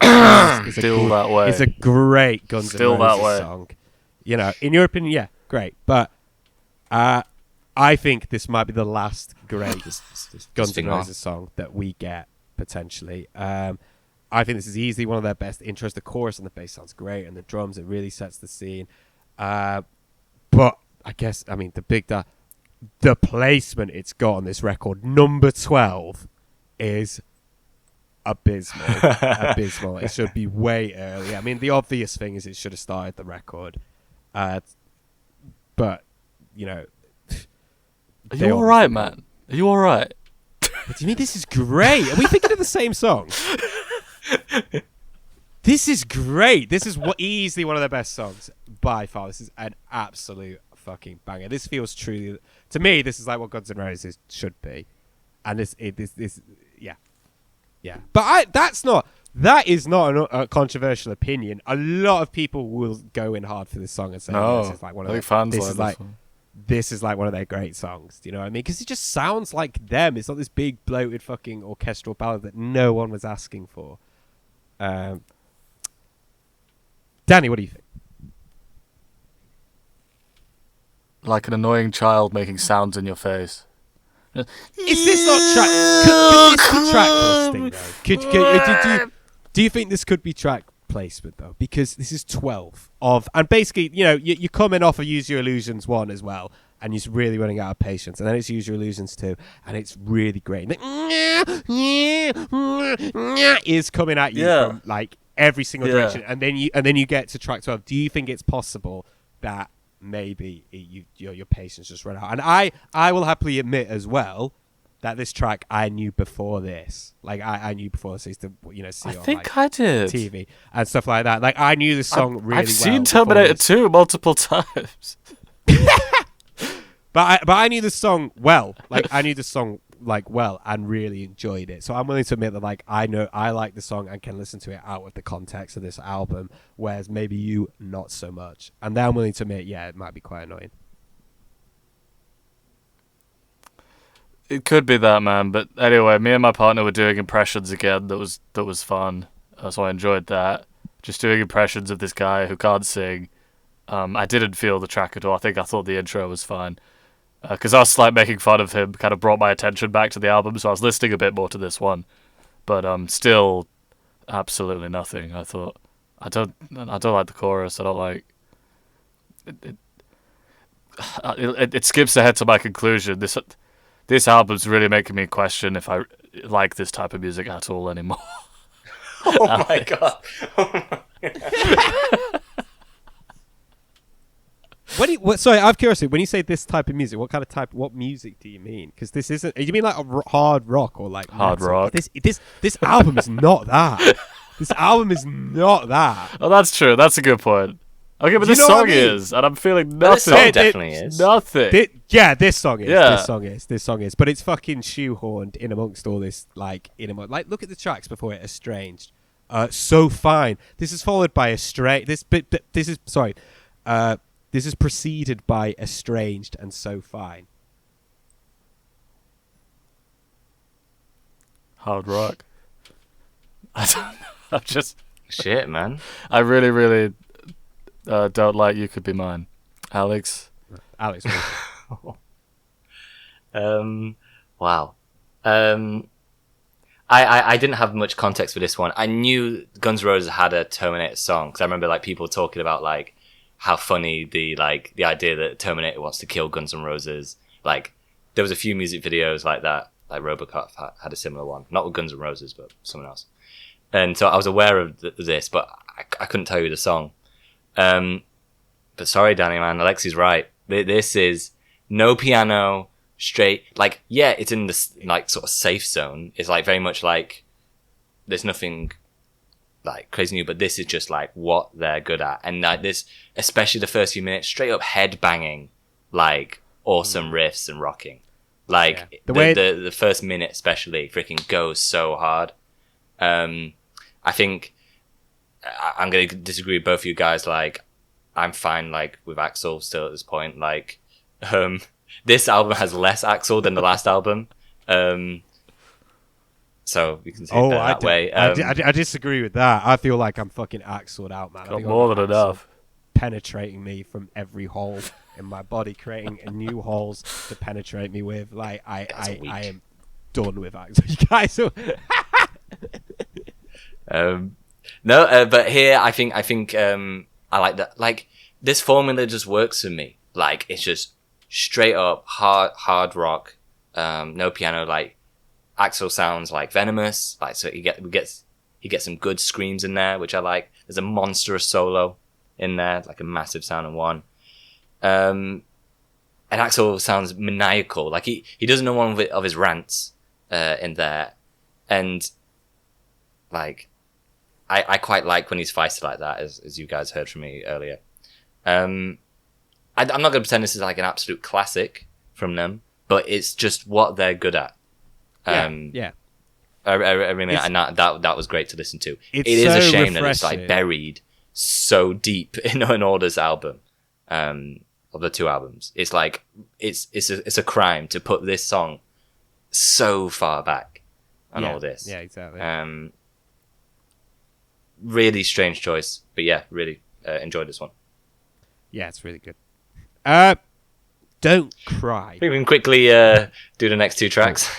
is Still that way. It's a great Guns Still N' that Roses way. song. In your opinion, yeah, great. But I think this might be the last great This Guns N' thing off. Roses song that we get, potentially. I think this is easily one of their best intros. The chorus and the bass sounds great, and the drums, it really sets the scene. But I guess, the placement it's got on this record, number 12, is abysmal. Abysmal. It should be way earlier. The obvious thing is it should have started the record. But, Are you all right, man? Are you all right? What do you mean this is great? Are we thinking of the same song? This is great. This is easily one of their best songs by far. This is an absolute fucking banger. This feels truly, to me, this is like what Guns N' Roses should be, and yeah. But that is not a controversial opinion. A lot of people will go in hard for this song and say No, this is like one I of think their, fans this like is this like one. this is like one of their great songs. Do you know what I mean? Because it just sounds like them. It's not this big bloated fucking orchestral ballad that no one was asking for. Danny, what do you think? Like an annoying child making sounds in your face. Is this not track? Could this be track listing though? Do you think this could be track placement though? Because this is 12 of, and basically, you're coming off of Use Your Illusions 1 as well, and you're really running out of patience, and then it's Use Your Illusions 2, and it's really great. And is coming at you from like every single direction, and then you get to track 12. Do you think it's possible that maybe your patience just run out? And I will happily admit as well that this track I knew before this. Like I knew before this. I used to see I on think like, I did. TV and stuff like that. Like I knew this song really well. I've seen before Terminator this. 2 multiple times. But I knew this song well. Like I knew this song like well and really enjoyed it. So I'm willing to admit that like I know I like the song and can listen to it out of the context of this album, whereas maybe you not so much. And then I'm willing to admit, yeah, it might be quite annoying. It could be that, man. But anyway, me and my partner were doing impressions again. That was fun. So I enjoyed that. Just doing impressions of this guy who can't sing. I didn't feel the track at all. I thought the intro was fine. Because us like making fun of him kind of brought my attention back to the album, so I was listening a bit more to this one. But still, absolutely nothing. I thought I don't like the chorus. I don't like it. It skips ahead to my conclusion. This album's really making me question if I like this type of music at all anymore. Oh my god! Oh my god. Sorry, I'm curious. When you say this type of music, what music do you mean? Because this isn't. Do you mean like hard rock or like Hard metal? rock. This album is not that. This album is not that. Oh, that's true. That's a good point. Okay, but You this know what song I mean? is, and I'm feeling But this nothing. song definitely is. Nothing. This song is. Yeah. This song is. But it's fucking shoehorned in amongst all this, like look at the tracks before it. Estranged, so fine. This is followed by Estranged. This is preceded by Estranged and So Fine. Hard rock. I don't know. I'm just. Shit, man. I really, really don't like You Could Be Mine. Alex? Alex. Wow. I didn't have much context for this one. I knew Guns N' Roses had a Terminator song because I remember like people talking about like how funny the idea that Terminator wants to kill Guns N' Roses. Like there was a few music videos like that. Like RoboCop had a similar one, not with Guns N' Roses, but someone else. And so I was aware of this, but I couldn't tell you the song. But sorry, Danny, man, Alexei's right. This is no piano, straight. Like, yeah, it's in this like sort of safe zone. It's like very much like there's nothing like crazy new, but this is just like what they're good at. And like this, especially the first few minutes, straight up head banging, like awesome riffs and rocking. Like the first minute especially freaking goes so hard. I think I'm going to disagree with both of you guys. Like, I'm fine, like, with Axl still at this point. Like, this album has less Axl than the last album. So you can see it that way. I disagree with that. I feel like I'm fucking Axl'd out, man. I Got feel more like than enough. Penetrating me from every hole in my body, creating new holes to penetrate me with. Like, I am done with Axl. You guys are... but here I think I like that. Like this formula just works for me. Like it's just straight up hard rock, no piano. Like Axl sounds like venomous. Like so he gets some good screams in there, which I like. There's a monstrous solo in there, like a massive sounding one. And Axl sounds maniacal. Like he doesn't know one of his rants in there, and like. I quite like when he's feisty like that, as you guys heard from me earlier. I'm not going to pretend this is like an absolute classic from them, but it's just what they're good at. Yeah. I really, and that was great to listen to. It is so a shame refreshing. that it's like buried so deep in all this album, of the two albums. It's like it's a crime to put this song so far back on all this. Yeah, exactly. Really strange choice, but yeah, really enjoyed this one. Yeah, it's really good. Don't cry. I think we can quickly do the next two tracks.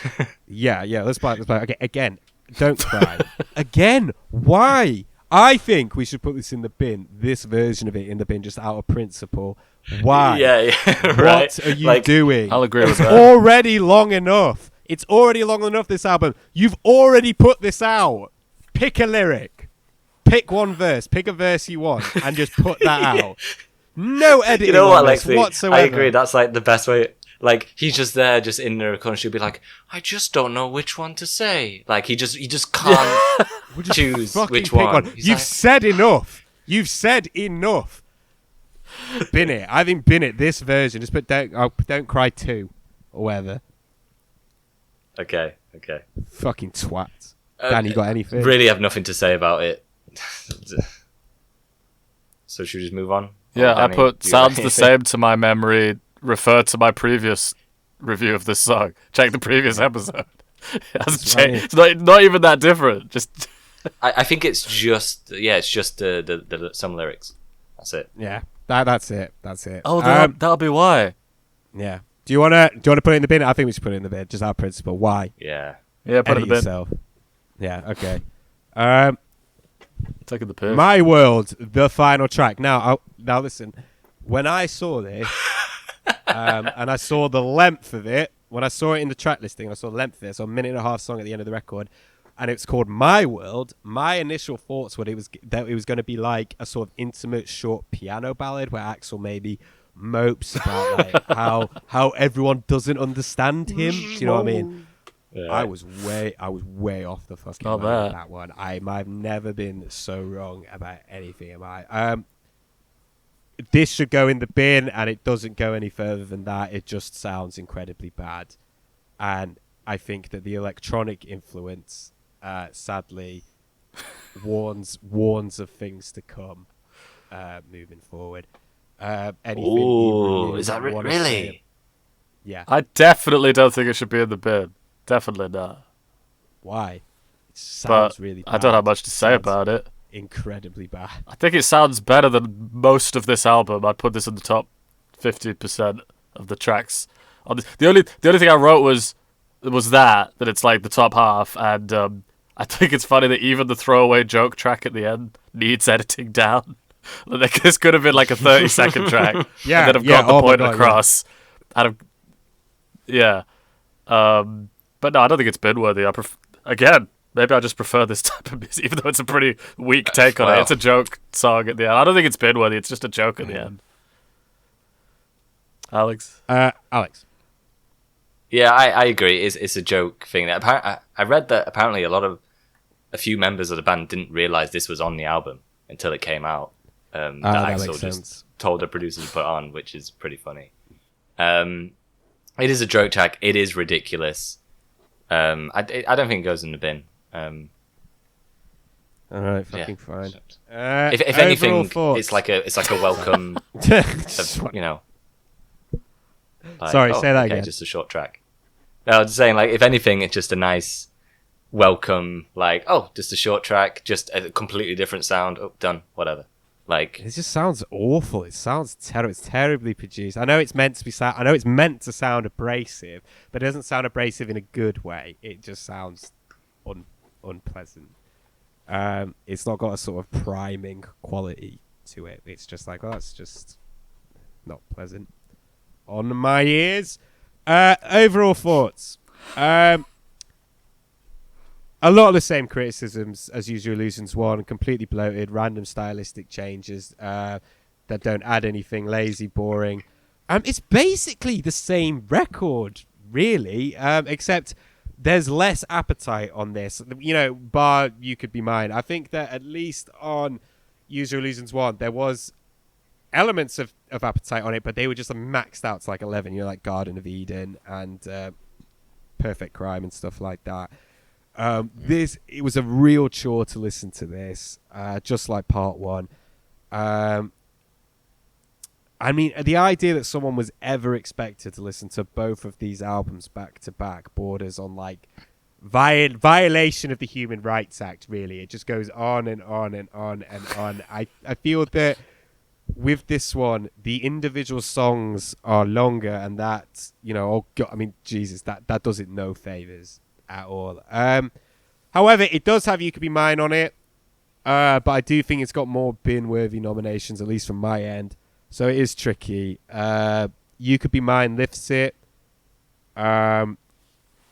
Yeah, let's play. Okay, again, don't cry. Again, why? I think we should put this in the bin, this version of it in the bin, just out of principle. Why? Yeah, right. What are you doing? I'll agree with It's that. already long enough. It's already long enough, this album. You've already put this out. Pick a lyric. Pick one verse. Pick a verse you want and just put that out. No editing. You know what, on this Alexei? whatsoever. I agree. That's like the best way. Like he's just there, just in the corner. She'll be like, "I just don't know which one to say." Like he just can't choose Fucking which pick one. You've said enough. You've said enough. Bin it. I think bin it. This version. Just put don't cry 2 or whatever. Okay. Fucking twat. Dan, you got anything? Really have nothing to say about it. So should we just move on? Yeah, Danny, I put do you got sounds the anything? same to my memory. Refer to my previous review of this song. Check the previous episode. It hasn't changed. It's not even that different. Just I think it's just the some lyrics. That's it. Yeah, that's it. oh, that'll be why. Yeah. Do you wanna put it in the bin? I think we should put it in the bin. Just our principle. Why? Yeah. Yeah, put it in Edit the bin. yourself. Yeah. Okay. Taking the piss. My World, the final track. Now listen. When I saw this, and I saw the length of it, when I saw it in the track listing, I saw the length of it. So a minute and a half song at the end of the record, and it's called My World. My initial thoughts were that it was going to be like a sort of intimate, short piano ballad where Axl maybe mopes about like how everyone doesn't understand him. Do you know what I mean? Yeah. I was way off the fucking Not mark with bad. that one. I've never been so wrong about anything. this should go in the bin, and it doesn't go any further than that. It just sounds incredibly bad, and I think that the electronic influence, sadly, warns of things to come, moving forward. Anything Ooh, is that really? say? Yeah. I definitely don't think it should be in the bin. Definitely not. Why? It sounds But really bad. I don't have much to say Sounds about it. incredibly bad. I think it sounds better than most of this album. I'd put this in the top 50% of the tracks. On this. The only thing I wrote was that it's like the top half, and I think it's funny that even the throwaway joke track at the end needs editing down. Like, this could have been like a 30-second track. Yeah, and then I've got the my point God, across. Yeah. But no, I don't think it's bin worthy. Again, maybe I just prefer this type of music, even though it's a pretty weak take on it. It's a joke song at the end. I don't think it's bin worthy. It's just a joke at the end. Alex? Alex. Yeah, I agree. It's a joke thing. I read that apparently a few members of the band didn't realize this was on the album until it came out. That Axl just told the producers to put on, which is pretty funny. It is a joke track. It is ridiculous. I don't think it goes in the bin. All right, fucking fine. If anything, it's like a welcome. You know. Like, Sorry, say that again. Just a short track. No, I was saying, like, if anything, it's just a nice welcome. Like, oh, just a short track, just a completely different sound. Oh, done. Whatever. Like, it just sounds awful. It sounds terrible. It's terribly produced. I know it's meant to be. I know it's meant to sound abrasive, but it doesn't sound abrasive in a good way. It just sounds unpleasant. It's not got a sort of priming quality to it. It's just like, oh, that's just not pleasant on my ears. Overall thoughts. A lot of the same criticisms as Use Your Illusions 1. Completely bloated, random stylistic changes that don't add anything, lazy, boring. It's basically the same record, really, except there's less appetite on this. You know, bar You Could Be Mine. I think that at least on Use Your Illusions 1, there was elements of appetite on it, but they were just maxed out to like 11. You know, like Garden of Eden and Perfect Crime and stuff like that. It was a real chore to listen to this, just like part 1. I mean, the idea that someone was ever expected to listen to both of these albums back to back borders on like violation of the Human Rights Act. Really, it just goes on and on and on and on. I feel that with this one, the individual songs are longer, and that, you know, oh God, I mean, Jesus, that does it no favors at all. However, it does have You Could Be Mine on it, but I do think it's got more bin-worthy nominations, at least from my end. So it is tricky. You Could Be Mine lifts it, and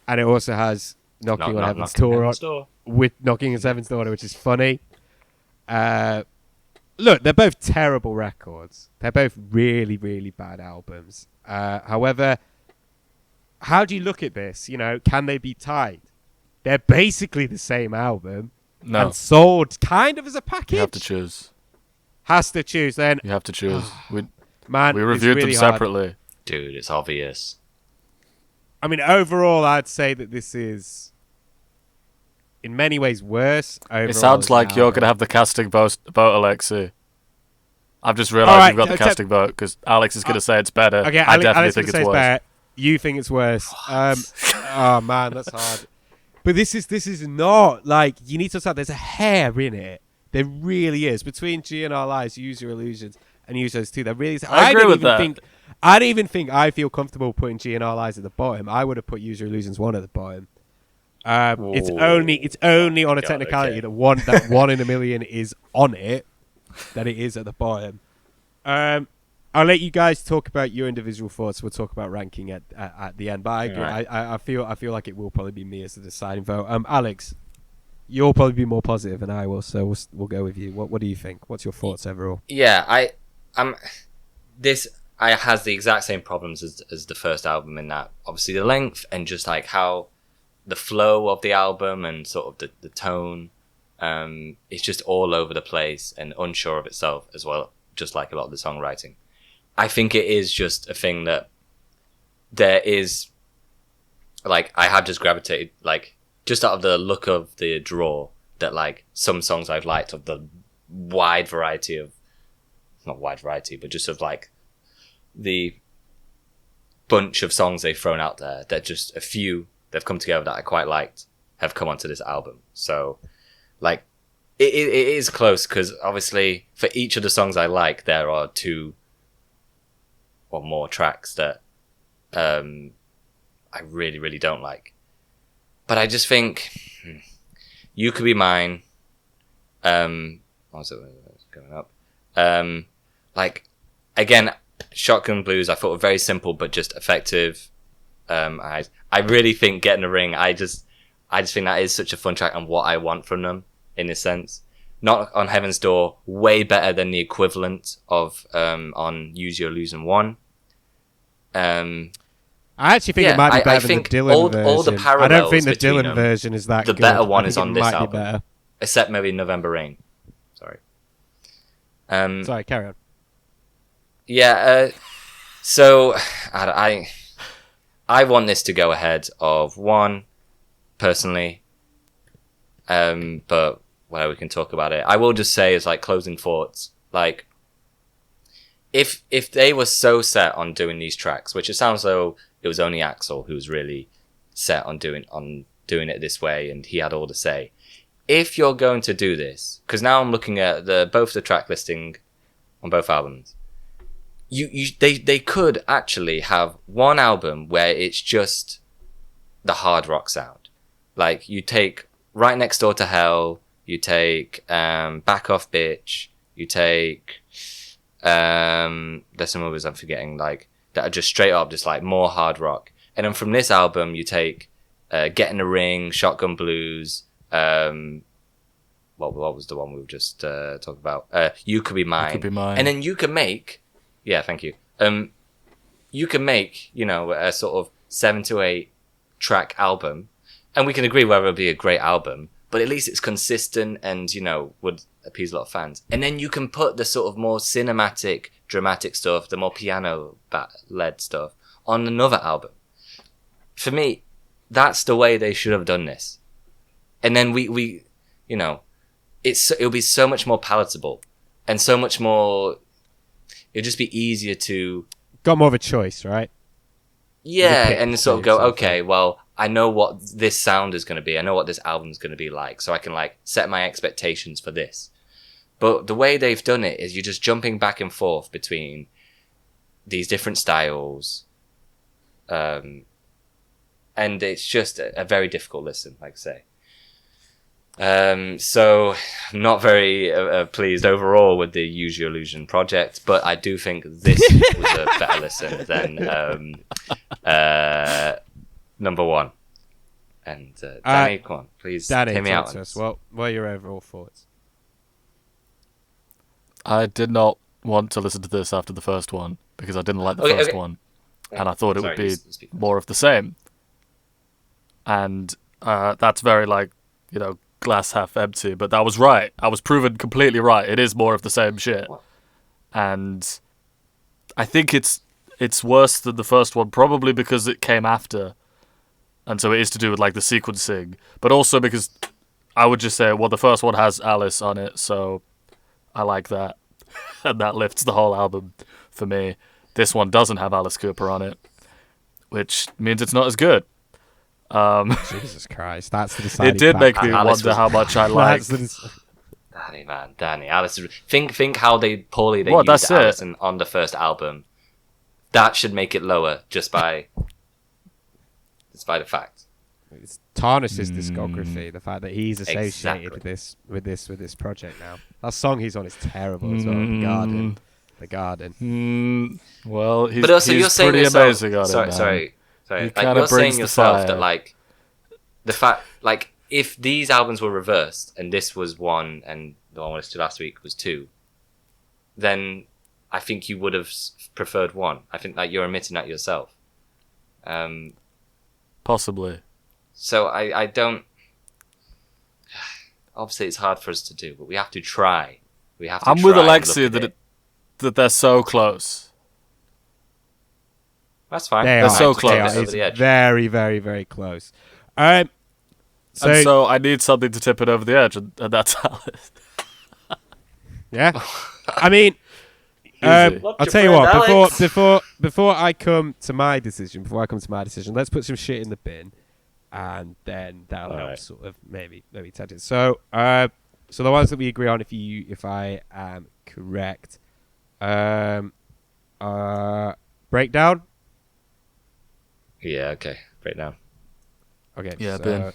it also has Knocking on Heaven's Door with Knocking on Heaven's Door, which is funny. Look, they're both terrible records. They're both really, really bad albums. However, how do you look at this? You know, can they be tied? They're basically the same album and sold kind of as a package. You have to choose. Has to choose then. You have to choose. We really reviewed them separately. Hard. Dude, it's obvious. I mean, overall, I'd say that this is, in many ways, worse. It sounds like you're going to have the casting vote, Alexei. I've just realised you've got the casting vote because Alex is going to say it's better. Okay, I definitely Alex think it's worse. better. You think it's worse. Oh, man, that's hard. But this is not, like, you need to understand, there's a hair in it. There really is. Between G and Our Lives, Use Your Illusions, and Use Those Two, there really is. I agree with that. I don't even think I feel comfortable putting G and Our Lives at the bottom. I would have put Use Your Illusions 1 at the bottom. It's only on a technicality that one in a million is on it, that it is at the bottom. I'll let you guys talk about your individual thoughts. We'll talk about ranking at the end. But I agree. Right. I feel like it will probably be me as the deciding vote. Alex, you'll probably be more positive than I will, so we'll go with you. What do you think? What's your thoughts overall? Yeah, this has the exact same problems as the first album in that obviously the length and just like how the flow of the album and sort of the tone, it's just all over the place and unsure of itself as well just like a lot of the songwriting. I think it is just a thing that there is, like, I have just gravitated, like, just out of the look of the draw, that, like, some songs I've liked of the wide variety of, not wide variety, but just of, like, the bunch of songs they've thrown out there, that just a few they've come together that I quite liked have come onto this album. So, like, it is close, because obviously for each of the songs I like, there are 2 or more tracks that I really, really don't like. But I just think You Could Be Mine. What was it going up? Like, again, Shotgun Blues I thought were very simple but just effective. I really think Get in the Ring, I just think that is such a fun track and what I want from them, in a sense. Not on Heaven's Door, way better than the equivalent of on Use Your Illusion 1. I actually think it might be better than the Dylan version. All the parallels, I don't think the between Dylan version is that the good. better one I is think on it this might be album. better. Except maybe November Rain. Sorry. Sorry, carry on. Yeah, so I want this to go ahead of 1, personally. But whatever, we can talk about it. I will just say, as like closing thoughts, like, if they were so set on doing these tracks, which it sounds though it was only Axl who was really set on doing it this way, and he had all to say. If you're going to do this, because now I'm looking at both the track listing on both albums, they could actually have one album where it's just the hard rock sound. Like, you take Right Next Door to Hell, you take Back Off Bitch, you take there's some others I'm forgetting, like, that are just straight up just like more hard rock. And then from this album you take Get in the Ring, Shotgun Blues, what was the one we were just talking about? You Could Be Mine. You Could Be Mine. And then you can make, yeah, thank you. You can make, you know, a sort of 7 to 8 track album, and we can agree whether it'll be a great album, but at least it's consistent and, you know, would appease a lot of fans. And then you can put the sort of more cinematic, dramatic stuff, the more piano-led stuff, on another album. For me, that's the way they should have done this. And then we you know, it'll be so much more palatable and so much more, it'll just be easier to... Got more of a choice, right? Yeah, and sort of go, okay, well, I know what this sound is going to be. I know what this album is going to be like. So I can, like, set my expectations for this. But the way they've done it is you're just jumping back and forth between these different styles. And it's just a very difficult listen, like I say. So I'm not very pleased overall with the Use Your Illusion project, but I do think this was a better listen than number 1. And Danny, come on, please Danny, hear me out. us. What are your overall thoughts? I did not want to listen to this after the first one because I didn't like the first one, and I thought it would be more of the same. And that's very, like, you know, glass half empty, but that was right. I was proven completely right. It is more of the same shit. And I think it's worse than the first one, probably because it came after, and so it is to do with, like, the sequencing, but also because I would just say, well, the first one has Alice on it, so I like that. And that lifts the whole album for me. This one doesn't have Alice Cooper on it, which means it's not as good. Jesus Christ, that's the deciding It did factor. make me wonder how much I like. Danny, Alice. Think how poorly they Well, used that's Alice it. on the first album. That should make it lower just by the fact. It tarnishes discography. The fact that he's associated Exactly. with this project now. That song he's on is terrible as well. The Garden. Well, he's, But also, he's you're saying pretty yourself, amazing on it, man. Sorry. He Like, kinda you're saying brings the yourself fire. that, like, the fact, like, if these albums were reversed and this was 1 and the one I listened to last week was 2, then I think you would have preferred 1. I think that you're admitting that yourself. Possibly. So I don't. Obviously, it's hard for us to do, but we have to try. We have to. I'm try with and Alexei look at that it. that they're so close. That's fine. They They're are so They close. are. Over It's the edge. very, very, very close. And so I need something to tip it over the edge, and that's Alice. yeah. I mean, Easy. I'll tell you what. Before I come to my decision, let's put some shit in the bin, and then that'll help sort of maybe tend it. So, so the ones that we agree on, if I am correct, breakdown. Yeah, okay. Breakdown. Okay. Yeah, so, bin. All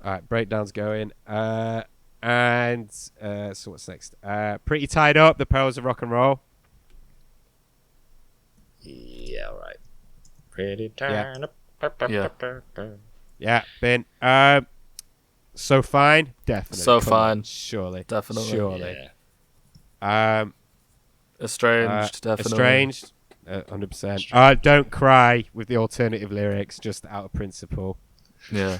right, breakdown's going. And so what's next? Pretty Tied Up, The Perils of Rock and Roll. Yeah, right. Pretty turn up. Yeah. Yeah, bin. So Fine, definitely. So Come Fine. on, surely. Definitely. Surely. Yeah. Estranged, definitely. Estranged, 100%. Don't Cry with the alternative lyrics, just out of principle. Yeah.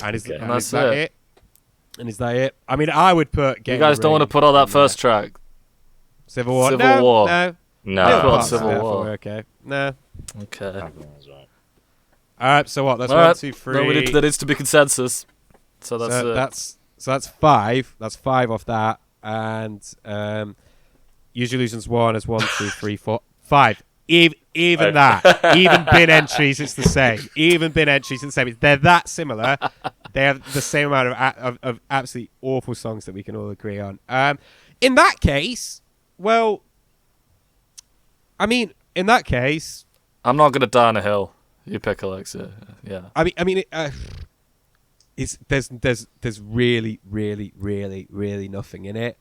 And is, Okay. and And is that's that it. it? And is that it? I mean, I would put. You guys don't want to put on that first track. Civil War. Civil No, War. No. No. Put on Parts Civil there War. for, okay. No. Okay. All right. So what? That's All 1, right. 2, 3. No, there needs to be consensus. So that's it. That's 5. That's 5 off that, and Use Your Illusions 1 is 1, 2, 3, 4, 5. Even that, even bin entries, it's the same. Even bin entries, it's the same. They're that similar. They have the same amount of absolutely awful songs that we can all agree on. In that case, well, I mean, in that case, I'm not gonna die on a hill. You pick Alexei. Yeah. I mean, it's there's really, really, really, really nothing in it.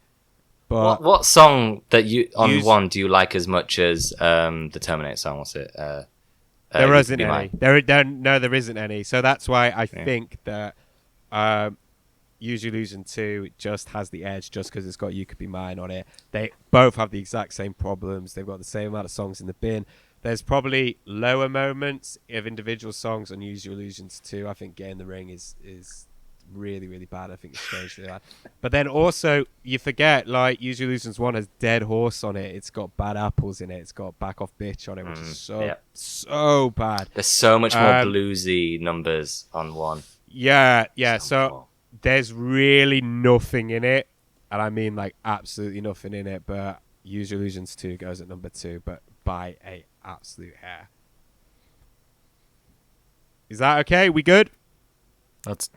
But What song that you on Use- one do you like as much as the Terminator song? What's it? there You isn't Could Be any. Mine. There isn't any. So that's why I think that Use Your Illusion 2 just has the edge, just because it's got You Could Be Mine on it. They both have the exact same problems. They've got the same amount of songs in the bin. There's probably lower moments of individual songs on Use Your Illusions 2. I think Get in the Ring is really, really bad. I think it's strangely bad. But then also, you forget, like, Use Your Illusions 1 has Dead Horse on it. It's got Bad Apples in it. It's got Back Off Bitch on it, which is so bad. There's so much more bluesy numbers on one. Yeah. So So more. there's really nothing in it. And I mean, like, absolutely nothing in it. But Use Your Illusions 2 goes at number 2, but by a absolute hair. Is that okay? We good? That's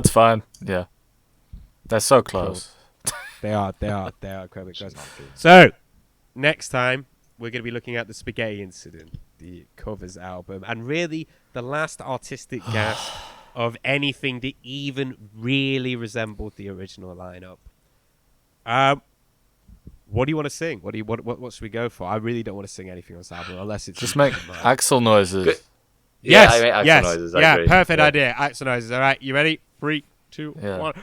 fine. Yeah. They're so close. They are quite close. So, next time, we're going to be looking at the Spaghetti Incident, the covers album, and really the last artistic gasp of anything that even really resembled the original lineup. What do you want to sing? What should we go for? I really don't want to sing anything on this album unless it's Just make axle noises. Good. Yes, I make axle yes, noises, I yeah, agree. perfect Yeah. idea. Axle noises. All right, you ready? 3, 2, Yeah. 1.